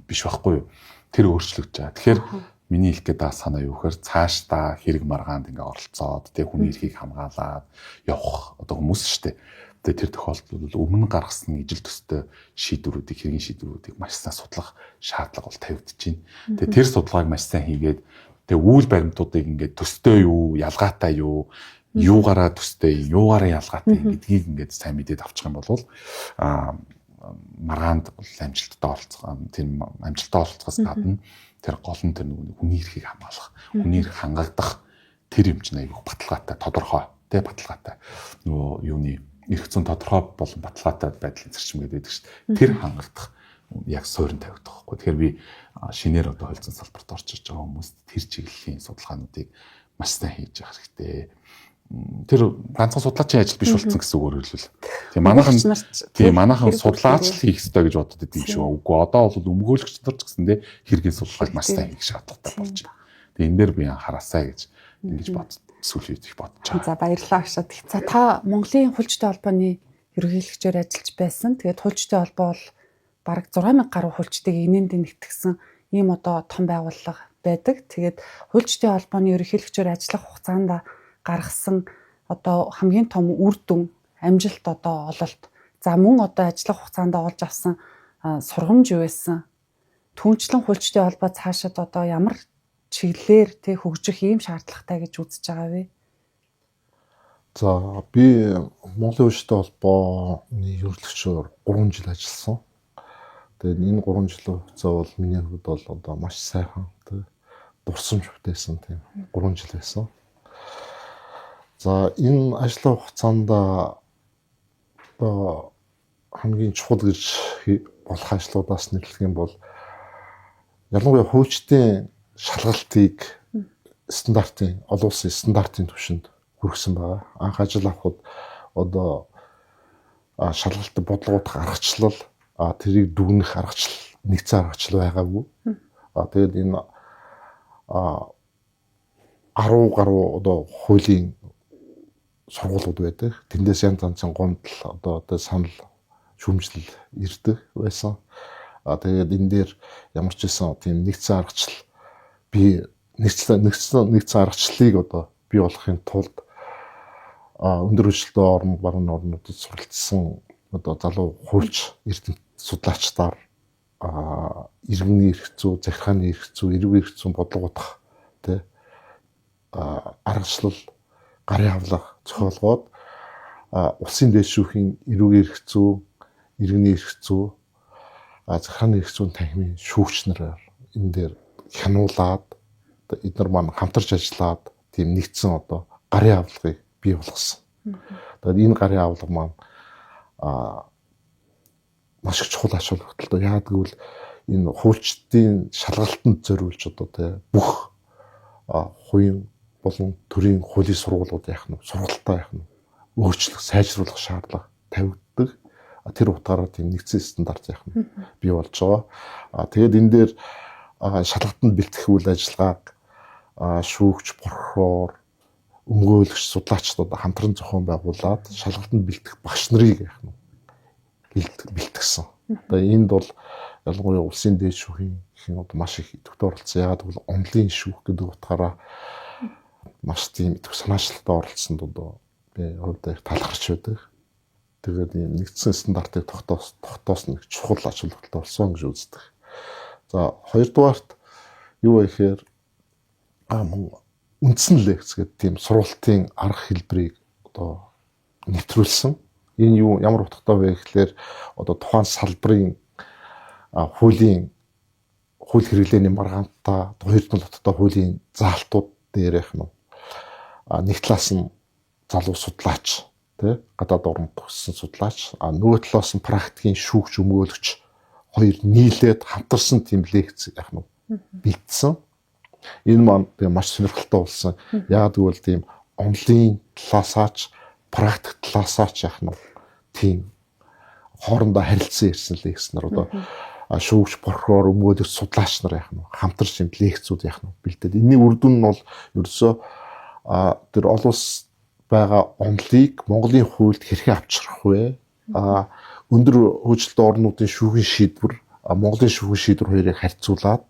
биш байхгүй юу? Тэр өөрчлөгдөж байгаа. Тэгэхээр миний хэлэх гээд санаа юу гэхээр цаашдаа хэрэг маргаанд ингээд оролцоод тэг хүний эрхийг хамгаалаад явах одоо хүмүүс шүү дээ. Тэгээ тэр тохиолдолд өмнө гаргасан ижил төстэй шийдвэрүүдийг хэргийн шийдвэрүүдийг маш сайн судлах шаардлага бол тавигдаж байна. Тэгээ тэр судалгааг маш сайн хийгээд тэгээ үйл баримтуудыг ингээд төстэй юу, ялгаатай юу, юугаараа төстэй, юугаараа ялгаатай гэдгийг ингээд сайн мэдээд авчих юм бол маргаанд амжилттай оролцох, тийм амжилттай оролцохоос гадна тэр гол нь тэр хүний эрхийг хамгаалах, хүний эрх хангагдах тэр юм чинь аяг баталгаатай, тодорхой, тэ баталгаатай нөгөө юуны эрх зүйн тодорхой болон баталгаатай байдлын зарчим гэдэг шүү дээ. Тэр хангалтах яг суурин тавигдах байхгүй. Тэгэхээр би шинээр одоо хөлцөн салбарт орж ирж байгаа хүмүүст тэр чиглэлийн судалгаануудыг маш сайн хийж явах хэрэгтэй. Тэр ганцхан судлаачийн ажил биш болсон гэсэн үгээр хэлвэл. Тийм манайхан судлаач л хийх ёстой гэж бодод идэв шүү. Үгүй одоо бол өмгөөлөгч нар ч гэсэндээ хэргийн судалгааг маш сайн хийх шаардлагатай болж байна. Тэгээ энэ дээр би анхаараасаа гэж ингэж сүүлийн их бодож байгаа. За баярлалаа агшаа. За та Монголын хулжтай холбооны ерөнхийлөгчөөр ажиллаж байсан. Тэгээд хулжтай холбоо бол бараг 6000 гаруй хулжтыг инээнд нэгтгэсэн ийм одоо том байгууллага байдаг. Тэгээд хулжтай холбооны ерөнхийлөгчөөр ажиллах хугацаанд гаргасан одоо хамгийн том үр дүн амжилт одоо ололт. За мөн одоо ажиллах хугацаанд олж авсан сургамж юу байсан? Түүнчлэн хулжтай холбоо цаашид одоо ямар чиглэлээр тэг хөгжих ийм шаардлагатай гэж үзэж байгаа вэ? За би Монголын хулжтай холбооны ерөнхийлөгчөөр 3 жил ажилласан. Тэгээд энэ 3 жилийн хугацаа бол миний хувьд бол одоо маш сайхан тэг дурсамжтай байсан тийм 3 жил байсан. За энэ ажлын хугацаанд одоо хамгийн чухал гэж болох ажлуудаас нэрлэх юм бол ялангуяа хуульчдын шалгалтыг стандартын олон улсын стандартын түвшинд хүргэсэн байгаа. Анх ажил авахд одоо шалгалтын бодлогоодох аргачлал тэрийг дүгнэх аргачлал нэгцэн аргачлал байгаагүй. Тэгээд энэ 10 гаруй одоо хуулийн сургуулиуд байдаг. Тэндээс янз янзын гомдол одоо санал шүүмжлэл ирдэг байсан. Тэгээд энэ дээр ямар ч байсан тийм нэгцэн аргачлал би нэгцэн аргачлалыг одоо бий болохын тулд өндөр хөгжилтэй баруун орнуудад суралцсан одоо залуу хуульч эрдэмт судлаачдаар иргэний эрх зүй, захиргааны эрх зүй, эрүүл эрх зүйн бодлогоодох тий аргачлал гарын авлага зохиолгоод улсын дэвшүүхийн эрүүл эрх зүй, иргэний эрх зүй, захиргааны эрх зүйн танхимын шүүгч нараар энэ дээр хянуулаад эдгээр маань хамтарч ажиллаад тийм нэгдсэн одоо гарын авлагыг бий болгосон. Тэгээд энэ гарын авлага маань маш их чухал ач холбогдолтой. Яг гэвэл энэ хуульчдын шалгалтанд зориулж одоо тий бүх хувийн болон төрийн хуулийн сургуулиуд яах нь сургалтаа яах нь өөрчлөх, сайжруулах шаардлага тавигддаг. Тэр утгаараа тийм нэгдсэн стандарт яах нь бий болж байгаа. Тэгээд энэ дээр шалгалтанд бэлтгэх үйл ажиллагааг шүүгч, прокурор, өмгөөлөгч, судлаачдууд хамтран зохион байгуулад шалгалтанд бэлтгэх багш нарыг яах нь бэлтгэсэн. Одоо энд бол ялангуяа улсын дээд шүүхийн гэх маш их идэвхтэй оролцсон. Ягаад гэвэл онлын шүүх гэдэг утгаараа маш тийм идэвх санаачлалтай оролцсонд одоо би хувьдаа их талархаж байдаг. Тэгээд ийм нэгдсэн стандартыг тогтоосон нэг чухал ач холбогдолтой болсон гэж үздэг. За хоёрдугаарт юу вэ гэхээр үндсэн лекц гэдэг тийм сургалтын арга хэлбэрийг одоо нэвтрүүлсэн. Энэ юу ямар утгатай вэ гэхээр одоо тухайн салбарын хуулийн хууль хэрэглээний маргаантай хоёрдугаар утгатай хуулийн заалтууд дээр яах нь нэг талаас нь залуу судлаач тий гадаад орнд төгссөн судлаач нөгөө талаас нь практикийн шүүгч өмгөөлөгч хоёр нийлээд хамтарсан тийм лекц яах нь бэлдсэн. Энэ маань маш сонирхолтой болсон. Яг гэвэл тийм онлын талаасаач практик талаасаач яах нь тийм хоорондоо харилцан ирсэн лекц нар одоо шүүгч, прокурор, өмгөөлөгч, судлаач нар яах нь хамтарч юм лекцүүд яах нь бэлдээд. Энэний үр дүн нь бол ерөөсөө тэр олон улс байгаа онлыг Монголын хуульд хэрхэн авчрах вэ? Өндөр хөгжилтэй орнуудын шүүхийн шийдвэр, Монголын шүүхийн шийдвэр хоёрыг харьцуулаад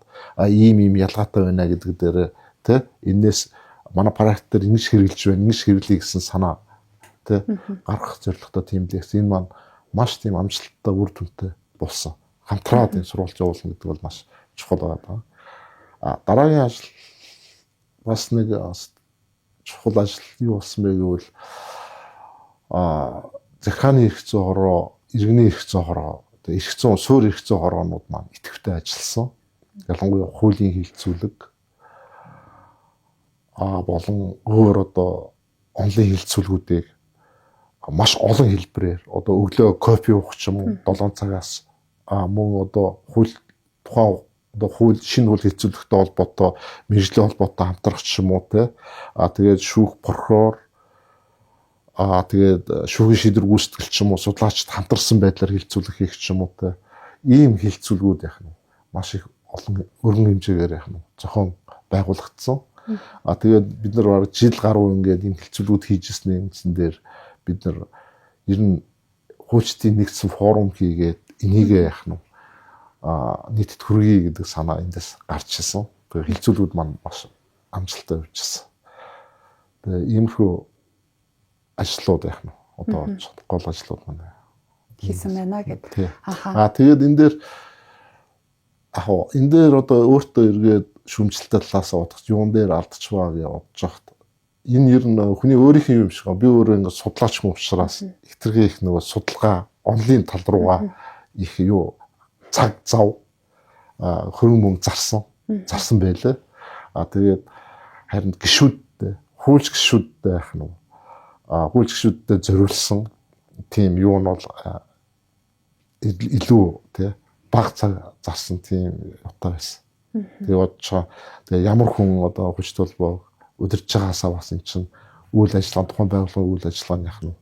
ийм ялгаатай байна гэдэг дээр тий энэс манай практикээр ингэж хэрэгжилж байна, ингэж хэрэглэе гэсэн санаа тий гаргах зорилготой тийм лекц. Энэ маань маш тийм амжилттай үр дүнтэй болсон. Хамтраад энэ сурвалж явуулна гэдэг бол маш чухал байгаа. Дараагийн ажил бас нэг чухал ажил юу болсон бэ гэвэл захиргааны эрх зүй хороо, иргэний эрх зүй хороо, эрх зүйн суурь эрх зүй хороонууд маань идэвхтэй ажилласан. Ялангуяа хуулийн хилцүүлэг болон өөр одоо онлын хилцүүлгүүдийг маш олон хэлбэрээр одоо өглөө кофе уух ч юм уу 7 цагаас мөн одоо тухайн одоо шинэ хууль хэлцүүлэхтэй холбоотой мэргэжлийн холбоотой хамтрах ч юм уу те тэгээд шүүх прокурор тэгээд шүүхийн шийдвэр гүйцэтгэл ч юм уу судлаачд хамтарсан байдлаар хэлцүүлэх хийх ч юм уу те ийм хэлцүүлгүүд яах нь маш их олон өргөн хэмжээгээр яах нь зохион байгуулагдсан. Тэгээд бид нар бараг жил гаруй ингээд ийм хэлцүүлгүүд хийжсэний үндсэн дээр бид нар ер нь хуульчдын нэгдсэн форум хийгээд энийгээ яах нь нийтэд хүргэе гэдэг санаа эндээс гарч ирсэн. Тэгээд хэлцүүлгүүд маань маш амжилттай явжсэн. Тэгээд иймэрхүү ажлууд яах нь одоо гол ажлууд маань хийсэн байна гэдэг. Тэгээд энэ дээр одоо өөртөө эргээд шүмжлэлтэй талаасаа бодох юун дээр алдчихваа гэж бодож байхад энэ ер нь хүний өөрийнх юм шиг би өөрөө ингээд судлаач хүн учраас хэтэрхий их нөгөө судалгаа онлайн тал руугаа их цаг зав хөрөнгө мөнгө зарсан байлаа. Тэгээд харин гişүүдтэй хуульч гişүүдтэй яах нь хуульч гişүүдтэй зориулсан тийм юу нь бол илүү тий баг цаг зарсан тийм утаа байсан. Тэгээд бодцоо тэгээд ямар хүн одоо хүч толбоо удирж байгаасаа бас эн чинь үйл ажиллагаа тухайн байгууллагын үйл ажиллагааны яах нь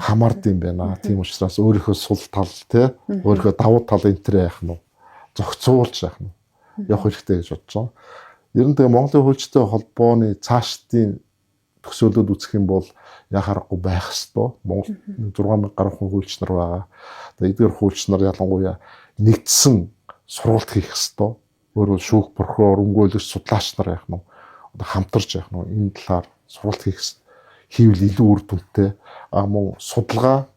хамаард юм байна. Тийм учраас өөрийнхөө сул тал тий өөрийнхөө давуу тал энэ төр яах нь зохицуулж яах нь явах хэрэгтэй гэж бодож байгаа. Ер нь тэгээ Монголын хуульчтай холбооны цаашдын төсөөлөд үзэх юм бол яхаарахгүй байх ёстой. Монгол 6000 гаруй хуульч нар байгаа. Тэгээ эдгээр хуульч нар ялангуяа нэгдсэн сургалт хийх ёстой. Өөрөөр шүүх прокурор өмгөөлөгч судлаач нар яах нь хамтарч яах нь энэ талаар сургалт хийвэл илүү үр дүнтэй. Мөн судалгаа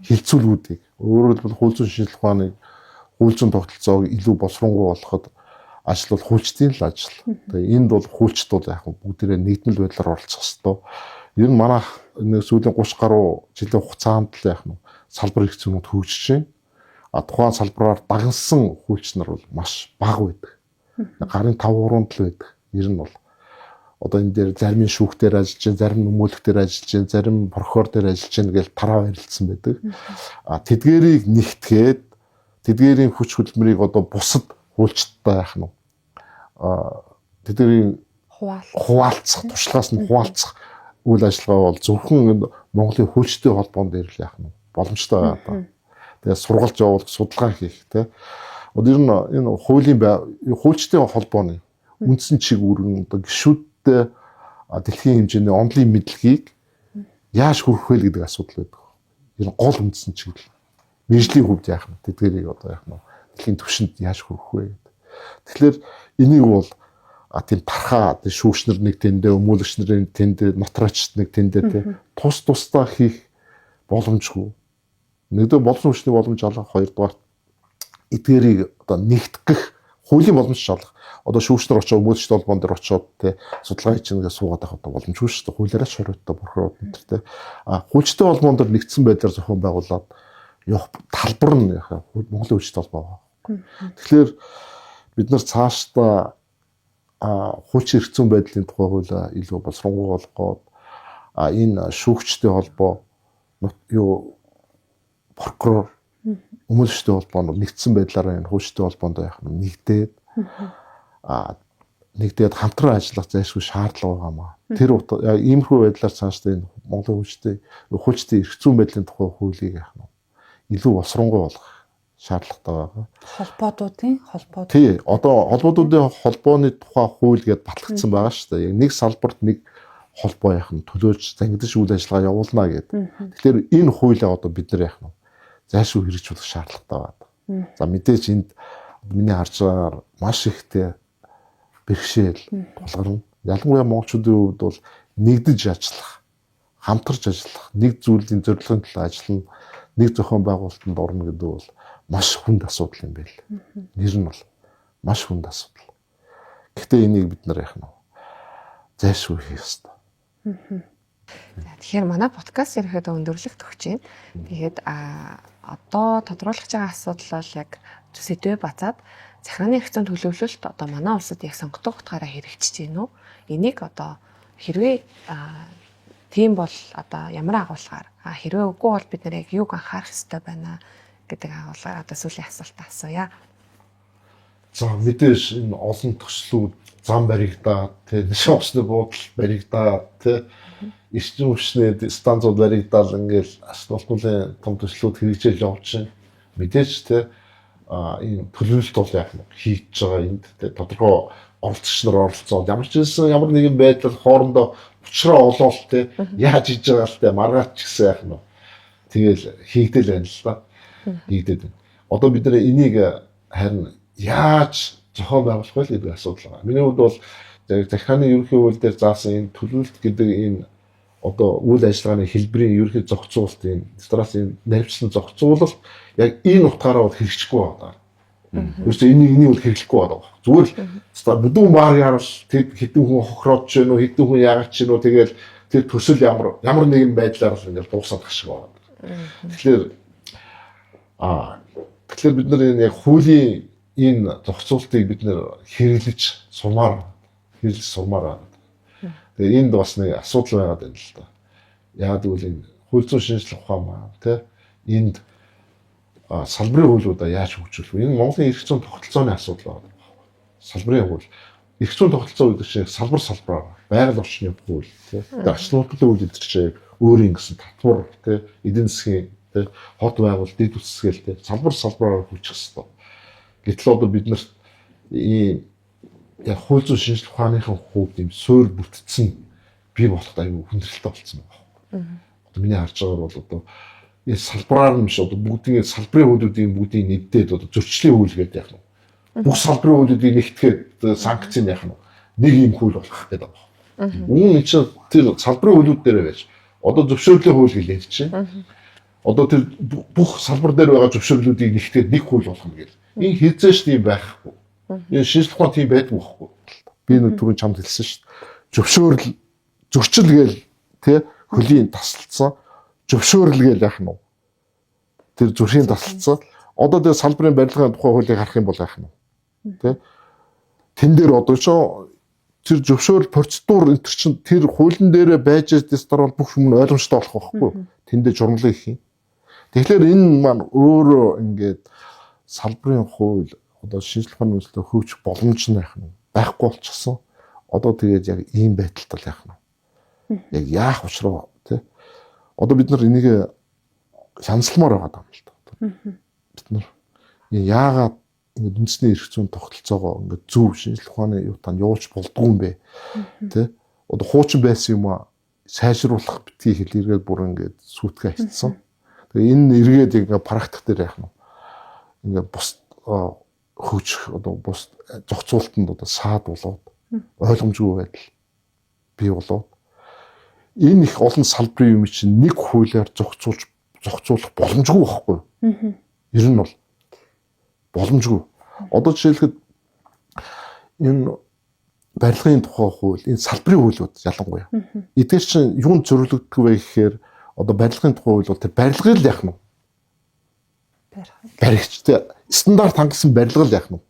хэлцүүлгүүдийг өөрөөр хэлбэл хууль зүйн шинжилгээ ухааныг хууль зүйн тогтолцоог илүү боловсронгуй болгоход ажил бол хуульчдын л ажил. Тэгээ энд бол хуульчдууд яах вэ бүгдээрээ нийтмэл байдлаар оролцох ёстой. Ер нь манайх нэг сүүлийн 30 гаруй жилийн хугацаанд л яах нь салбар хэрэгцээнүүд хөгжиж байна. Тухайн салбараар дагнсан хуульч нар бол маш бага байдаг. Гарын 5-3-нд л байдаг. Ер нь бол одоо энэ дээр зарим шүүх дээр ажиллаж байна, зарим нөмөлөх дээр ажиллаж байна, зарим прокурор дээр ажиллаж байна гэж тараа ярилцсан байдаг. Тэдгээрийг нэгтгээд тэдгээрийн хүч хөдөлмөрийг одоо бусад хуульчдтай яах нь тэдгээрийн хуваалцах, туршлагаас нь хуваалцах үйл ажиллагаа бол зөвхөн Монголын хуульчдын холбоон дээр л яах нь боломжтой байгаа. Тэгээ сургалт явуулах, судалгаа хийх тий. Одоо ер нь энэ хуульчдын холбооны үндсэн чиг үүрэг одоо гишүүдтэй дэлхийн хэмжээний онлын мэдлэгийг яаж хүргэх вэ гэдэг асуудал байдаг. Ер нь гол үндсэн чиг л мэржлийн хувьд яах нь тэдгээрийг одоо яах нь дэлхийн түвшинд яаж хүргэх вэ гэдэг. Тэгэхээр энийг бол тийм тархаа шүүгчнэр нэг тэндээ, өмгөөлөгч нар тэндээ, нотрачд нэг тэндээ тий тусдаа хийх боломжгүй. Нэгдүгээр боловсон хүчний боломж олох, хоёрдугаар эдгээрийг одоо нэгтгэх хуулийн боломж олох. Одоо шүүгчнэр очоод өмгөөлөгчд холбоон дээр очоод тий судалгаа хийчихнэ гэж суугаад байх одоо боломжгүй шүү дээ. Хуулиараа шороотой прокурор энэ тий. Хуульчтай холбоон дээр нэгдсэн байдлаар зохион байгуулад явах талбар нь Монголын хуульчтай холбоо. Тэгэхээр бид нар цаашдаа хуульчин эрх зүйн байдлын тухай хуулиа илүү боловсронгуй болгоод энэ шүүгчтэй холбоо прокурор өмгөөлөгчтэй холбоо нэгдсэн байдлаараа энэ хуульчтай холбоонд яах нь нэгдээд хамтран ажиллах зайлшгүй шаардлага байгаа маа. Тэр иймэрхүү байдлаар цаашдаа энэ Монголын хуульчдын эрх зүйн байдлын тухай хуулийг яах нь илүү боловсронгуй болгох шаардлагатай байгаа. Холбоодуудын тий одоо холбоодуудын холбооны тухай хууль гэдээ батлагдсан байгаа шүү дээ. Яг нэг салбарт нэг холбоо яах нь төлөөж зангидж үйл ажиллагаа явуулна гэдэг. Тэгэхээр энэ хуулиа одоо бид нар яах нь зайлшгүй хэрэгжүүлэх шаардлагатай байна. За мэдээж энд миний харж байгаагаар маш ихтэй бэрхшээл тулгарна. Ялангуяа монголчуудын хувьд бол нэгдэж ажиллах, хамтарч ажиллах, нэг зүйлийн зорилгын төлөө ажиллана, нэг зохион байгуулалтанд орно гэдэг бол маш хүнд асуудал юм байл. Нэр нь бол маш хүнд асуудал. Гэхдээ энийг бид нар яах нь зайлшгүй хийх ёстой. Тэгэхээр манай подкаст ерөөхдөө өндөрлөгт өгч байна. Тэгээд одоо тодруулах байгаа асуудал бол яг сэдвээ бацаад захиргааны эрх зүйн төлөвлөлт одоо манай улсад яг сонгогдох утгаараа хэрэгжиж байна уу? Энийг одоо хэрвээ Тийм бол одоо ямар агуулгаар хэрвээ үгүй бол бид нэр яг юуг анхаарах ёстой байна гэдэг агуулгаар одоо сүүлийн асуултаа асууя. За мэдээж энэ олон төслүүд зам баригдаад нишин усны буудал баригдаад эрчим хүчний станцууд баригдаал ингээл асуултуудын том төслүүд хэрэгжиж явж байна. Мэдээж энэ төлөвлөлт бол яг хийж байгаа энд тодорхой оролцогч нар оролцоод ямар ч хэлсэн ямар нэгэн байдлаар хоорондоо учраа олоол яаж хийж байгаа л маргаат ч гэсэн яг нь тэгэл хийгдэл байна л да. Хийгдээд байна. Одоо бид нэр энийг харин яаж зохион байгуулах вэ гэдэг асуудал байна. Миний хувьд бол захиргааны ерөнхий хууль дээр заасан энэ төлөвлөлт гэдэг энэ одоо үйл ажиллагааны хэлбэрийн ерөнхий зохицуулалт энэ стратеги энэ наривчлан зохицуулалт яг энэ утгаараа бол хэрэгжихгүй байна. Өөрөсөө энийг бол хэрэглэхгүй байна. Зүгээр л бүдүүн маар ярал хэдэн хүн хохироод ч юм уу хэдэн хүн яагаад ч юм уу тэгэл тэр төсөл ямар нэгэн байдлаар л ингээл дуусах шиг байна. Тэгэхээр бид нар энэ яг хуулийн энэ зохицуултыг бид нэр хэрэглэж сумаар байна. Тэгээ энд бас нэг асуудал байгаад байна л да. Яг гэвэл энэ хууль зүйн шинжилгээ ухаан маань энд салбарын хуулиудаа яаж хөгжүүлэх вэ? Энэ Монголын эрх зүйн тогтолцооны асуудал байна. Салбарын хууль, эрх зүйн тогтолцоо гэдэг чинь салбараар байгаль орчны хууль, ачлал нуудлын хууль гэдэг чинь өөрийн гэсэн татвар, эдийн засгийн, хот байгуул, дэд үсгээл салбараар хөгжих хэрэгтэй. Гэтэл одоо бид нарт ийм яг хууль зүйн шинжилгээ ухааныхын хувьд ийм суурь бүтцэн бий болоход аюу хүндрэлтэй болсон байна. Одоо миний харж байгаагаар бол одоо энэ салбараар нь биш одоо бүгдийн салбарын хуулиудын бүгдийн нэгдээд одоо зөрчлийн хууль гэдэг яг нь. Бүх салбарын хуулиудыг нэгтгэхэд санкц яах нь нэг юм хууль болох гэдэг байна. Үүн чинь тэр салбарын хуулиуд дээр байж одоо зөвшөөрлийн хууль гэлээд чинь. Одоо тэр бүх салбар дээр байгаа зөвшөөрлүүдийг нэгтгэхэд нэг хууль болгоно гэл. Энэ хязгаарч тийм байхгүй. Энэ шинжилгээ ухаан тийм байдгүй байхгүй. Би нэг түрүүн чамд хэлсэн шүү дээ. Зөрчил гээл хөлийн тасалдсан. Зөвшөөрөл гээл яах нь. Тэр зүрхийн тасалдсан. Одоо тэр салбарын барилгын тухай хуулийг харах юм бол яах нь. Тэн дээр одоо ч тэр зөвшөөрөл процедур энэ чинь тэр хуулийн дээр байж дэстар бол бүх юм ойлгомжтой болох байхгүй. Тэндээ журмлыг хийх юм. Тэгэхээр энэ маань өөрөө ингээд салбарын хууль одоо шинжилгээ ухааны үйлдэл хөгжих боломж нь байхгүй болчихсон. Одоо тэгээд яг ийм байдалтай яах нь. Яг яах учраа одоо бид нар энийг шансалмаар байгаа юм л да. Бид нар яагаад ингээд үндэсний эрх зүйн тогтолцоогоо ингээд зөв шинжилгээ ухааны юутаа явуулж болдгүй юм бэ? Одоо хуучин байсан юм аа сайжруулах битгий хэл эргээд бүр ингээд сүйтгээ хийсэн. Тэгээ энэ эргээд ингээд практик дээр яах нь. Ингээд бус хөгжих одоо бус зохицуултанд одоо саад болоод ойлгомжгүй байдал бий болоод энэ их олон салбарын юм чинь нэг хуулиар зохицуулах боломжгүй байхгүй. Ер нь бол боломжгүй. Одоо жишээлхэд энэ барилгын тухай хууль, энэ салбарын хуулиуд ялангуяа. Эдгээр чинь юунд зориулагддаг вэ гэхээр одоо барилгын тухай хууль бол тэр барилгыг л яах нь. Баригчтай стандарт хангасан барилга л яах нь.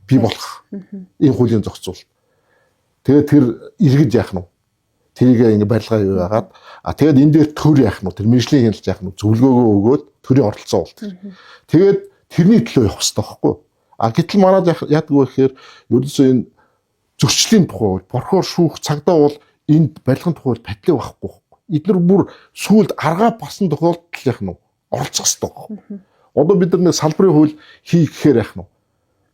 Бий болох. Энэ хуулийн зохицуулалт. Тэгээд тэр иргэд яах нь. Тэрийг ингээ барилгаа юу яагаад тэгээд энэ дээр төр яах нь. Тэр мэржлийн хяналт яах нь. Зөвлөгөөгөө өгөөд төрийн оролцоо болт. Тэгээд тэрний төлөө явах хэрэгтэй байхгүй. Гэтэл манад яадаг вэ гэхээр ерөөсөө энэ зөрчлийн тухай борхоор шүүх цагдаа бол энд барилгын тухай патлиг байхгүй. Эдгээр бүр сүлд аргаа басан тохиолдол яах нь. Оролцох хэрэгтэй байхгүй. Одоо бид нар салбарын хууль хийх гэхээр яах нь.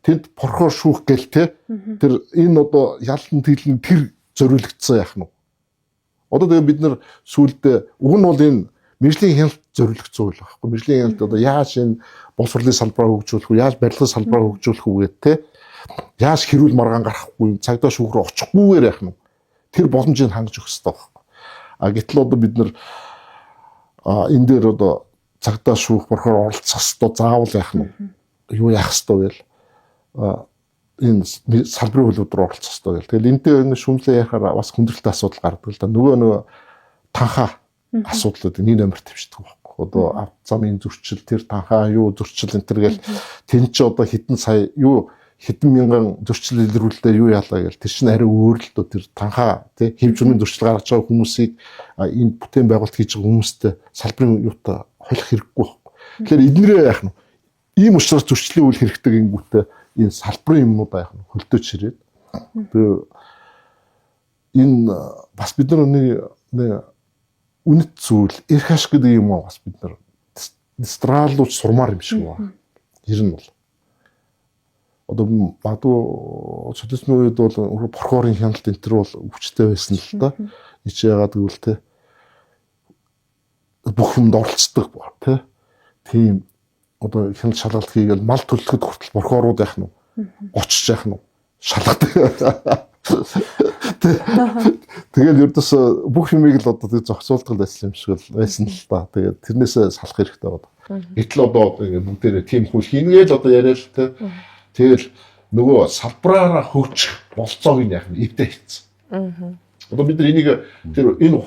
Тэнд борхоор шүүх гэл те тэр энэ одоо ялан тэлэн тэр зориулагдсан яах нь. Одоо тэгээ бид нар сүлд уг нь бол энэ мэржлийн хяналт зориулагдсан үйл байхгүй. Мэржлийн хяналт одоо яаж энэ боловсролын салбараа хөгжүүлэх үү, яаж барилгын салбараа хөгжүүлэх үү гэдэг те яаж хэрүүл маргаан гарахгүй, цагдаа шүүх рүү очихгүйгээр яах нь. Тэр боломжийг хангаж өгөх хэрэгтэй байхгүй. Гэтэл одоо бид нар энэ дээр одоо цагдаа шүүх борхоор оролцох хэрэгтэй заавал яах нь. Юу яах хэрэгтэй вэ? Энэ салбарын хуулиуд руу оролцох хэрэгтэй гэл. Тэгэл энэтэй ингэ шүмлээ яхаар бас хүндрэлтэй асуудал гардаг л да. Нөгөө танхаа асуудлууд нэг номер тавьчихдаг байхгүй. Одоо авт замын зөрчил тэр танхаа юу зөрчил энэ төр гэл тэн чи одоо хэдэн сая юу хэдэн мянган зөрчил илрүүлэлтээр юу яалаа гээл тэр чинь арай өөр л дөө тэр танхаа тий хэвж үнийн зөрчил гаргаж байгаа хүмүүсийг энэ бүтээн байгуулалт хийж байгаа хүмүүстэй салбарын юутай холих хэрэггүй байхгүй. Тэгэхээр эднэрээ яах нь ийм учраас зөрчлийн үйл хэрэгтэй гингүүтээ энэ салбарын юмнуудаа яах нь хөлдөөж ирээд тэгээ энэ бас бид нар нэг үнэт зүйл эрх ашиг гэдэг юм уу бас бид нар дистралууч сурмаар юм шиг байна. Ер нь бол одоо бадуу социализмын үед бол прокурорын хяналт энэ төр бол өвчтэй байсан л да. Ич яагаад гэвэл те бүх юмд оролцдог те. Тийм одоо хяналт шалгалт хийгээл мал төлөхөд хүртэл прокурорууд яах нь очиж яах нь шалгадаг. Тэгэл ердөөс бүх юмыг л одоо тэг зохицуулдаг байсан юм шиг байсан л да. Тэгээд тэрнээсээ салах хэрэгтэй байна. Гэтэл одоо бүгдээрээ тийм хүл хийнгээл одоо яриа л те. Тэгэл нөгөө салбараараа хөгжих болцоог нь яах нь эвдээ хийцэн. Одоо бид нар энийг тэр энэ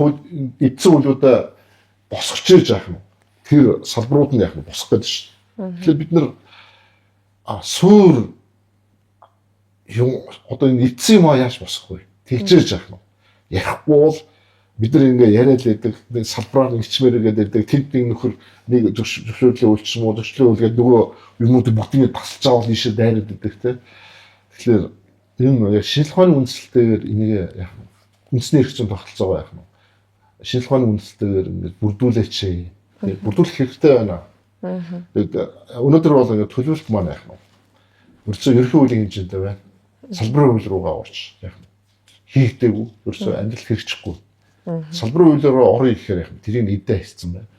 эдсэн үйлүүдээ босгож ирж яах нь тэр салбарууд нь яах нь босгох гэдэг шин. Тэгэхээр бид нар суур юм одоо энэ эдсэн юм яаж босгох вэ? Тэгжээж яах нь. Ярихгүй бол бид нар ингээ яриад л байдаг салбараар ичмээр гэдэг тэд нэг нөхөр нэг зөвшөөрлөө үйлчсэн муу зөвшөөрлөө үлгээд нөгөө юмнуудыг бүгдийг тасалж аваад ийшээ дайраад байдаг те. Тэгэхээр энэ яг шинжлэх ухааны үндэслэлтэйгээр энийг яах вэ? Үндэсний эрх зүйн тогтолцоогоо яах нь. Шинжлэх ухааны үндэслэлтэйгээр ингээд бүрдүүлээч. Бүрдүүлэх хэрэгтэй байна. Тэгээд өнөөдөр бол ингээд төлөвлөлт маань яах нь. Өөрөөсөө ерөнхий хуулийн хэмжээндээ байна. Салбарын хууль руугаа орч яах нь. Хийгдээгүй. Өөрөөсөө амьдрал хэрэгжихгүй. Салбарын хуулиараа орё гэхээр яах нь. Тэрийг эдээ хийсэн байна.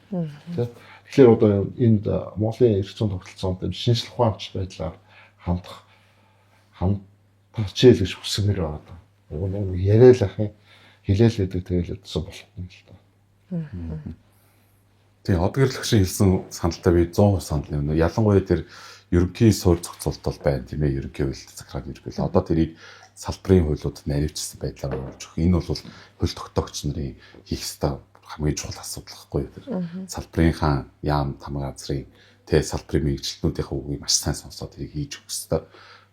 Тэгэхээр одоо энд Монголын эрх зүйн тогтолцоонд шинжлэх ухаанч байдлаар хандчихъя гэж хүсмээр байна. Уг яриад ах юм хэлээл гэдэг тэгэл өдсөн болохгүй л доо. Тийм одгөрлөгчийн хэлсэн саналтай би 100% санал нэмнэ. Ялангуяа тэр ерөнхий суурь зохицуулт бол байна тийм ээ. Ерөнхий хууль захиргааны ерөнхий. Одоо тэрийг салбарын хуулиудад наривчсан байдлаар оруулж өгөх. Энэ бол хууль тогтоогч нарын хийх ёстой хамгийн чухал асуудал гэхгүй тэр салбарынхаа яам тамга газрын тэ салбарын мэргэжилтнүүдийнхээ үгийг маш сайн сонсоод тэрийг хийж өгөх ёстой.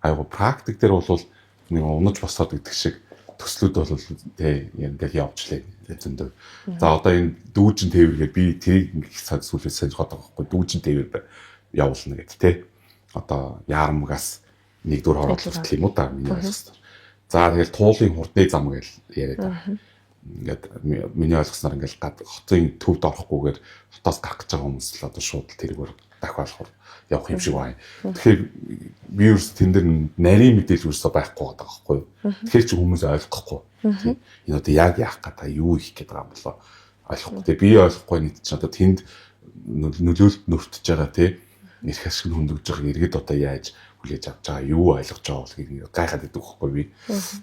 Айгу практик дээр бол нэг унаж босоод гэдэг шиг төслүүд бол тэ ингээд явуулчлаа зөндөө. За одоо энэ дүүжин тээвэргээр би тэрийг их цаг сүлээс сайн бодох байхгүй дүүжин тээвэр явуулна гэдэг тэ. Одоо яармгаас нэгдүгээр хороолох юм уу та миний ойлгосноор. За тэгэл туулын хурдны зам гэж яриад байгаа. Ингээд миний ойлгосноор ингээд хотын төвд орохгүйгээр хотоос гарах гэж байгаа хүмүүс л одоо шууд тэргээр дахиад явах юм шиг байна. Тэгэхээр би ерөөс тэн дээр нарийн мэдээлэл ерөөсөө байхгүй байгаа байхгүй юу. Тэгэхээр чи хүмүүс ойлгохгүй. Энэ одоо яг яах гэдэг юу их гэдэг юм болоо ойлгохгүй. Тэгээ би ойлгохгүй нийт чинь одоо тэнд нөлөөлөлт нөртөж байгаа тий нэрх ашиг нь хөндөгж байгаа иргэд одоо яаж хүлээж авч байгаа юу ойлгож байгаа болохыг гайхаад идэх байхгүй би.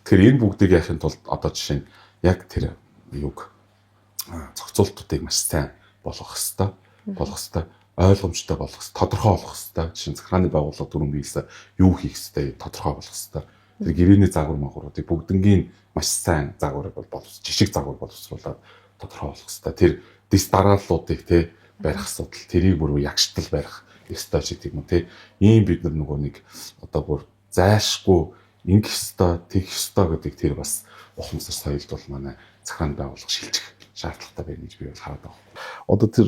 Тэгэхээр энэ бүгдийг яахын тулд одоо жишээ нь яг тэр юг зохицуултуудыг маш сайн болгох хэвээр ойлгомжтой болгох хэвээр тодорхой болгох хэвээр жишээ нь захиргааны байгууллага дүрэн биелсэн юу хийх хэвээр тодорхой болгох хэвээр тэр гэрээний загвар магваруудыг бүгднгийн маш сайн загварыг жишг загвар боловсруулаад тодорхой болгох хэвээр тэр дис дарааллуудыг те барих асуудал тэрийг бүр ягштал барих ёстой ч гэдэг юм те ийм бид нар нөгөө нэг одоо бүр зайшгүй ингэх ёстой тэгэх ёстой гэдэг тэр бас ухамсар соёлд бол манай захиргааны байгууллага шилжих шаардлагатай байна гэж би бол хараад байна. Одоо тэр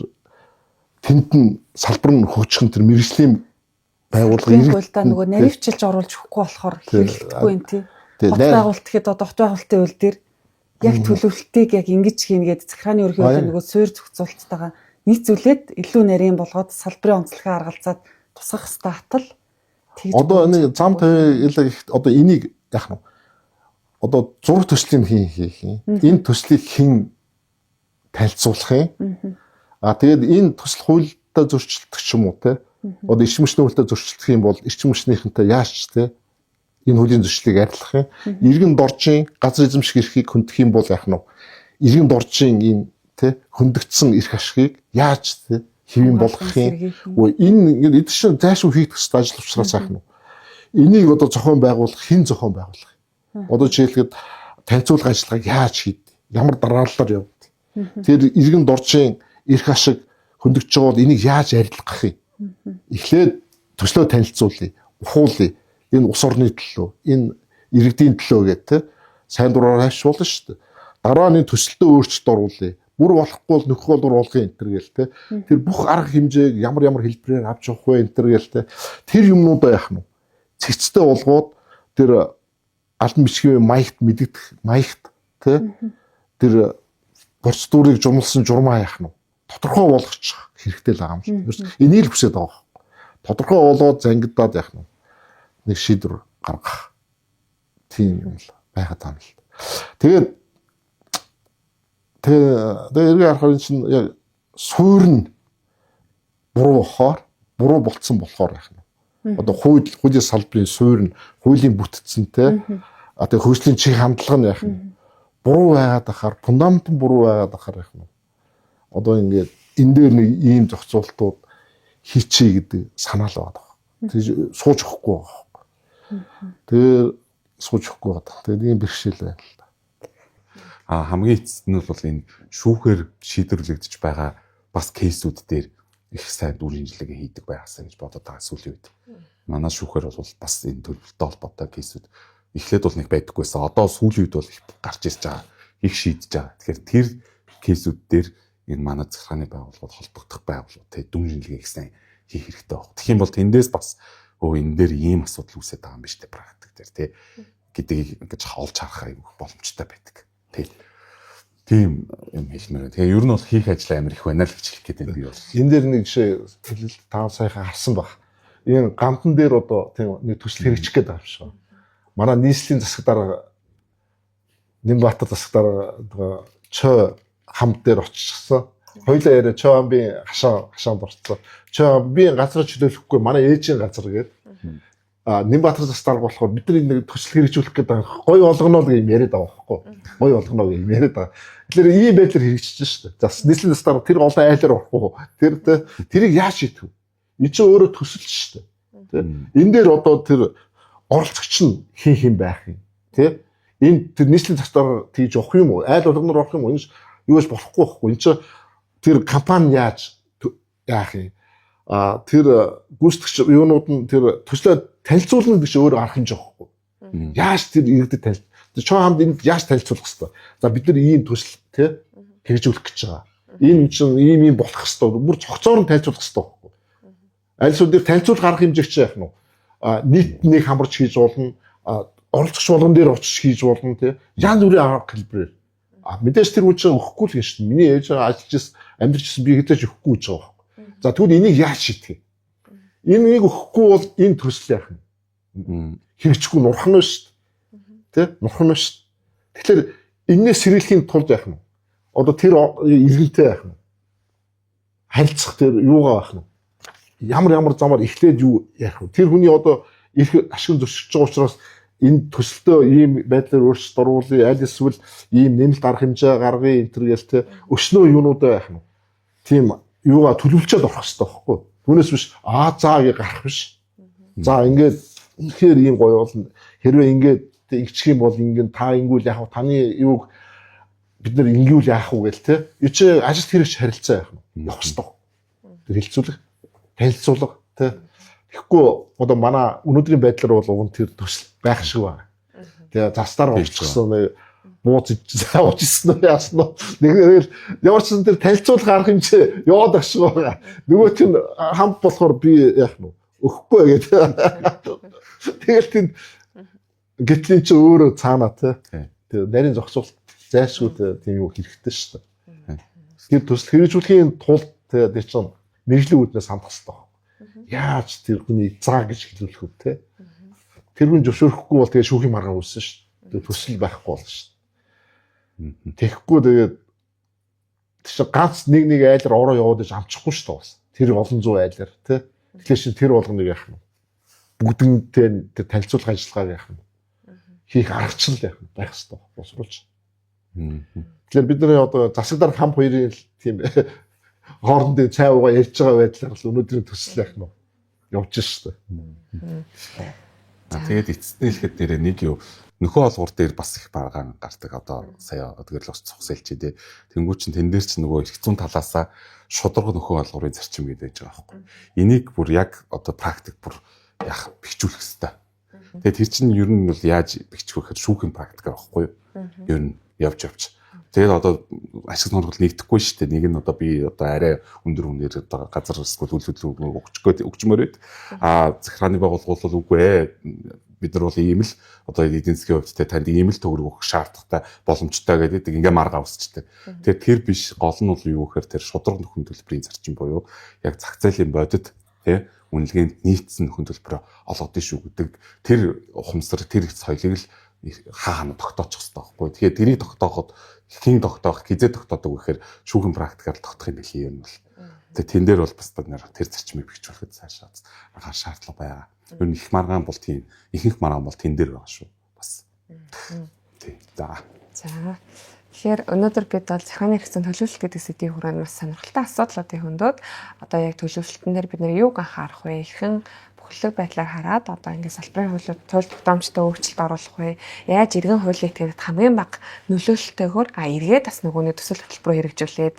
тэнд нь салбар нь хөгжих нь тэр мэргэжлийн байгууллага иргэдээ нөгөө наривчилж оруулж өгөхгүй болохоор хэрэглэхгүй юм тий. Хот байгуулалт гэхэд одоо хот байгуулалтын үйл дээр яг төлөвлөлтийг яг ингэж хийнгээд захиргааны ерөнхий хуулиар нөгөө суурь зохицуулттайгаа нийцүүлээд илүү нарийн болгоод салбарын онцлогийг аргалзаад тусгах хэвээр хатал тэгж одоо нэг зам тавиалаа гэх одоо энийг яах нь одоо зураг төслийн хийх юм. Энэ төслийг хэн танилцуулах юм? Тэгээд энэ төсөл хуультай зөрчилдөх ч юм уу те. Одоо эрчим хүчний хуультай зөрчилдөх юм бол эрчим хүчнийхэнтэй яаж те энэ хуулийн зөрчлийг арилгах юм? Иргэн доржийн газар эзэмших эрхийг хөндөх юм бол яах нь вэ? Иргэн доржийн энэ те хөндөгдсөн эрх ашигыг яаж те хэвэн болгох юм? Энэ эд чинь зайшгүй хийх гэсэн ажил учраас яах нь вэ? Энийг одоо зохион байгуулах хэн зохион байгуулах? Одоо жишээлбэл танилцуулга ажиллагааг яаж хийд? Ямар дараалалаар явд? Тэр иргэн доржийн эрх ашиг хөндөгж байгаа бол энийг яаж арилгах юм? Эхлээд төслөө танилцуулъя, ухуулъя. энэ ус орны төлөө, энэ иргэдийн төлөө гэдэг те сайн дураар хайшуулна шүү дээ. Дараа нь төсөлтөө өөрчлөлт оруулъя. Бүр болохгүй бол нөхөх бол болгоё энэ төр гээл те. Тэр бүх арга хэмжээг ямар хэлбэрээр авч явах вэ энэ төр гээл те. Тэр юмнуудаа яах нь цэгцтэй болгоод тэр албан бичгийн маягт мэддэх маягт те тэр процедурыг журмалсан журмаа яах нь тодорхой болгочих хэрэгтэй л байгаа юм шиг. Энийг л хүсэж байгаа. Тодорхой болоод зангидаад яах нь нэг шийдвэр гаргах тийм юм л байгаад байна л. Тэгээд эргээ харахаар чинь яг суурь нь буруу болцсон болохоор яах нь. Одоо хуулийн салбарын суурь нь хуулийн бүтцэнтэй одоо хөгжлийн чих хандлага нь яах нь буруу байгаад ахаар фундамент нь буруу байгаад ахаар яах нь. Одоо ингээд энэ дээр нэг ийм зохицуултууд хийчихье гэдэг санаа л байна. Тэр сууж өгөхгүй байгаа. Тэр сууж өгөхгүй байгаа. Тэгээд ийм бэрхшээл байна л да. Хамгийн эцэст нь бол энэ шүүхээр шийдвэрлэгдэж байгаа бас кейсүүд дээр их сайн дүр шинжилгээ хийдэг байгаасаа гэж бодоод байгаа сүүлийн үед. Манай шүүхээр бол бас энэ төлөвлөлтөй холбоотой кейсүүд эхлээд бол нэг байдаггүйсэн. Одоо сүүлийн үед бол их гарч ирж байгаа. Их шийдэж байгаа. Тэгэхээр тэр кейсүүд дээр энэ манай захиргааны байгууллагууд холбогдох байгууллагууд тэ дүн шинжилгээ их сайн хийх хэрэгтэй байна. Тэгэх юм бол тэндээс бас энэ дээр ийм асуудал үүсэж байгаа юм биш үү практик дээр тэ гэдгийг ингэж олж харах юм боломжтой байдаг. Тийм юм хэлмээр. Тэгээ ер нь бол хийх ажил амар их байна л гэж хэлэх гээд би бол. Энэ дээр нэг жишээ тав сайхан харсан баг. Энэ гамтан дээр одоо тийм нэг төсөл хэрэгжих гээд байгаа юм шиг. Манай нийслэлийн засаг дарга Нэмбатар засаг дарга Чо хамт дээр оччихсан. Хоёлаа яриа Чо хамбын хашаанд орцсон. Чо би газар чөлөөлөхгүй манай ээжийн газар гээд Нэмбатар засаг дарга болохоор бидний нэг төсөл хэрэгжүүлэх гээд байгаа. Гой болгоно л юм яриад байгаа байхгүй. Гой болгоно юм яриад байгаа. Тэгэхээр ийм байдлаар хэрэгжиж шүү дээ. За нийслэлийн засаг дарга тэр олон айлаар орохгүй. Тэрийг яаж шийдэх вэ? Энэ чинь өөрөө төсөл шүү дээ. Энэ дээр одоо тэр оролцогч нь хин байх юм. Тэ? Энэ тэр нийслэлийн засаг дарга тийж явах юм уу? Айл болгоноор орох юм уу? Энэ юу гэж болохгүй байхгүй. Энэ чинь тэр компани яаж яах юм? Тэр гүйцэтгэгч юунууд нь тэр төслөө танилцуулна гэж өөрөө арга хэмжээ байхгүй. Яаж тэр иргэдэд танилцуулах? Чоо хамд энд яаж танилцуулах хэвээр. За бид нар ийм төсөл тэ хэрэгжүүлэх гэж байгаа. Энэ чинь ийм болох хэвээр. Бүр цогцоор нь танилцуулах хэвээр байхгүй. Альсууд дээр танилцуулах арга хэмжээ ч яах нь нийт нэг хамарч хийж болно. Оролцогч болгон дээр очиж хийж болно тэ. Янз бүрийн арга хэлбэрээр. Мэдээж тэр үуч өгөхгүй л гэж шин. Миний ээж ажиллаж ирсэн амьдарч ирсэн би хэдэж өгөхгүй гэж байгаа байхгүй. За тэгвэл энийг яаж шийдэх вэ? Энийг өгөхгүй бол энэ төсөл яах нь? Хэрэгжихгүй нурхан нь шүү дээ. Тэ? Нурхан нь шүү дээ. Тэгэхээр энэс сэргийлэхийн тулд яах нь? Одоо тэр иргэнтэй яах нь? Харилцах тэр юугаа яах нь? Ямар замаар эхлээд юу яах вэ? Тэр хүний одоо их ашиг зөрчиж байгаа учраас энэ төсөлтөө ийм байдлаар өөрчлөлт оруулъя, аль эсвэл ийм нэмэлт арга хэмжээ гаргая энэ төр гээл тэ өчнөө юунуудаа яах нь? Тийм юугаа төлөвлөчөөд орох хэрэгтэй байхгүй. Түүнээс биш заа гэж гарах биш. За ингээд үнэхээр ийм гоё болно. Хэрвээ ингээд ингэчих юм бол ингээд та ингэвэл яах вэ? Таны юуг бид нар ингэвэл яах вэ гээл те. Юу ч ажилт хэрэгч харилцаа яах нь? Явах хэрэгтэй. Тэр хэлцүүлэх, танилцуулга те. Тэгэхгүй одоо манай өнөөдрийн байдлаар бол уг тэр төсөл байх шиг байна. Тэгээ застаар орчихсон нэг бууз уучсан уу яасан уу нэг ямар ч тэр танилцуулах арга хэмжээ яваад ах шиг байгаа. Нөгөө чинь хамт болохоор би яах нь өгөхгүй гэдэг. Тэгэл тийм гитлийн чи өөрөө цаанаа те. Тэгээ нарийн зохицуулт зайлшгүй тийм юу хэрэгтэй шүү дээ. Тэр төсөл хэрэгжүүлэхийн тулд тэр чинь мэржлийн үүднээс хандах хэрэгтэй. Яаж тэр хүний заа гэж хэлүүлэх вэ те. Тэр хүн зөвшөөрөхгүй бол тэгээ шүүхийн маргаа үүссэн шүү дээ. Тэр төсөл байхгүй болно шүү дээ. Тэгэхгүй тэгээд тэр ганц нэг айлаар ороо яваад иж амчихгүй шүү дээ. Тэр олон зуун айлаар те. Тэгэхээр шин тэр болгоныг яах нь бүгднтэй тэр танилцуулах ажиллагааг яах нь хийх аргачлал яах нь байх хэрэгтэй босруулж. Тэгэхээр бид нэр одоо засаг дарга хам хоёрын тийм хоорондын цай уугаа ярьж байгаа байдлаар л өнөөдрийн төсөл яах нь явж шүү дээ. Тэгээд эцэстээ хэлэхэд нэрээ нэг юу нөхөө олгуур дээр бас их баргаан гардаг. Одоо сая өдгөрлөж цогсэлч дээ. Тэнгүү чин тэн дээр ч нөгөө их зүүн талаасаа шударга нөхөө олгуурын зарчим гэдэг байж байгаа байхгүй. Энийг бүр яг одоо практик бүр яах бичүүлэх хэрэгтэй. Тэгээд тэр чинь ер нь бол яаж бэхжих вэ гэхээр шүүхийн практикаар багхгүй юу? Ер нь явж. Тэгээд одоо ашиг сонирхол нэгдэхгүй шүү дээ. Нэг нь одоо би одоо арай өндөр үнээр одоо газар эсвэл үйл хөдлөл өгчмөр байд. Захиргааны байгууллага бол үгүй ээ. Бид нар бол ийм л одоо эдийн засгийн хувьд танд ийм л төгрөг өгөх шаардлагатай боломжтой гэдэг ингээ маргаа үсчдэг. Тэгээд тэр биш гол нь бол юу гэхээр тэр шудраг нөхөн төлбөрийн зарчим буюу яг зах зээлийн бодит тий үнэлгээнд нийцсэн нөхөн төлбөрөөр олгодсон шүү гэдэг тэр ухамсар тэр соёлыг л хаана тогтоочих хэрэгтэй байхгүй. Тэгэхээр тэрийг тогтооход хин тогтоох, хизээ тогтоодог гэхээр шүүхэн практикаар тогтох юм билий юм бол. Тэгээ тэн дээр бол бас тэр зарчмыг бэхжүүлэхэд цаашаа анхаар шаардлага байгаа. Ер нь их маргаан бол тийм, ихэнх маргаан бол тэн дээр байгаа шүү. Бас. Тий. За. Тэгэхээр өнөөдөр бид бол захиргааны хэрэгцээ төлөвлөлт гэдэг сэдвийн хүрээнд маш сонирхолтой асуудлуудыг хөндөд одоо яг төлөвлөлтөн дээр бид нэр юуг анхаарах вэ? Ихэн бүхэлдэг байдлаар хараад одоо ингээд салбарын хууль тогтоомжтой өөрчлөлт оруулах вэ? Яаж иргэн хуулийг тэгээд хамгийн бага нөлөөлөлтөөр эргээд бас нөгөөний төсөл хөтөлбөрөөр хэрэгжүүлээд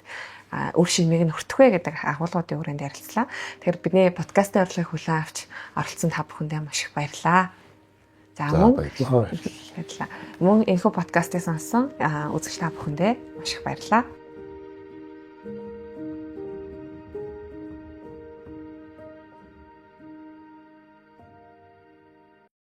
үр шимийг нь хүртэх вэ гэдэг агуулгуудын хүрээнд ярилцлаа. Тэгэхээр бидний подкастын урилгыг хүлээн авч оролцсон та бүхэндээ маш их баярлалаа. За мөн энэхүү подкастыг сонссон үзэгч та бүхэндээ маш их баярлалаа.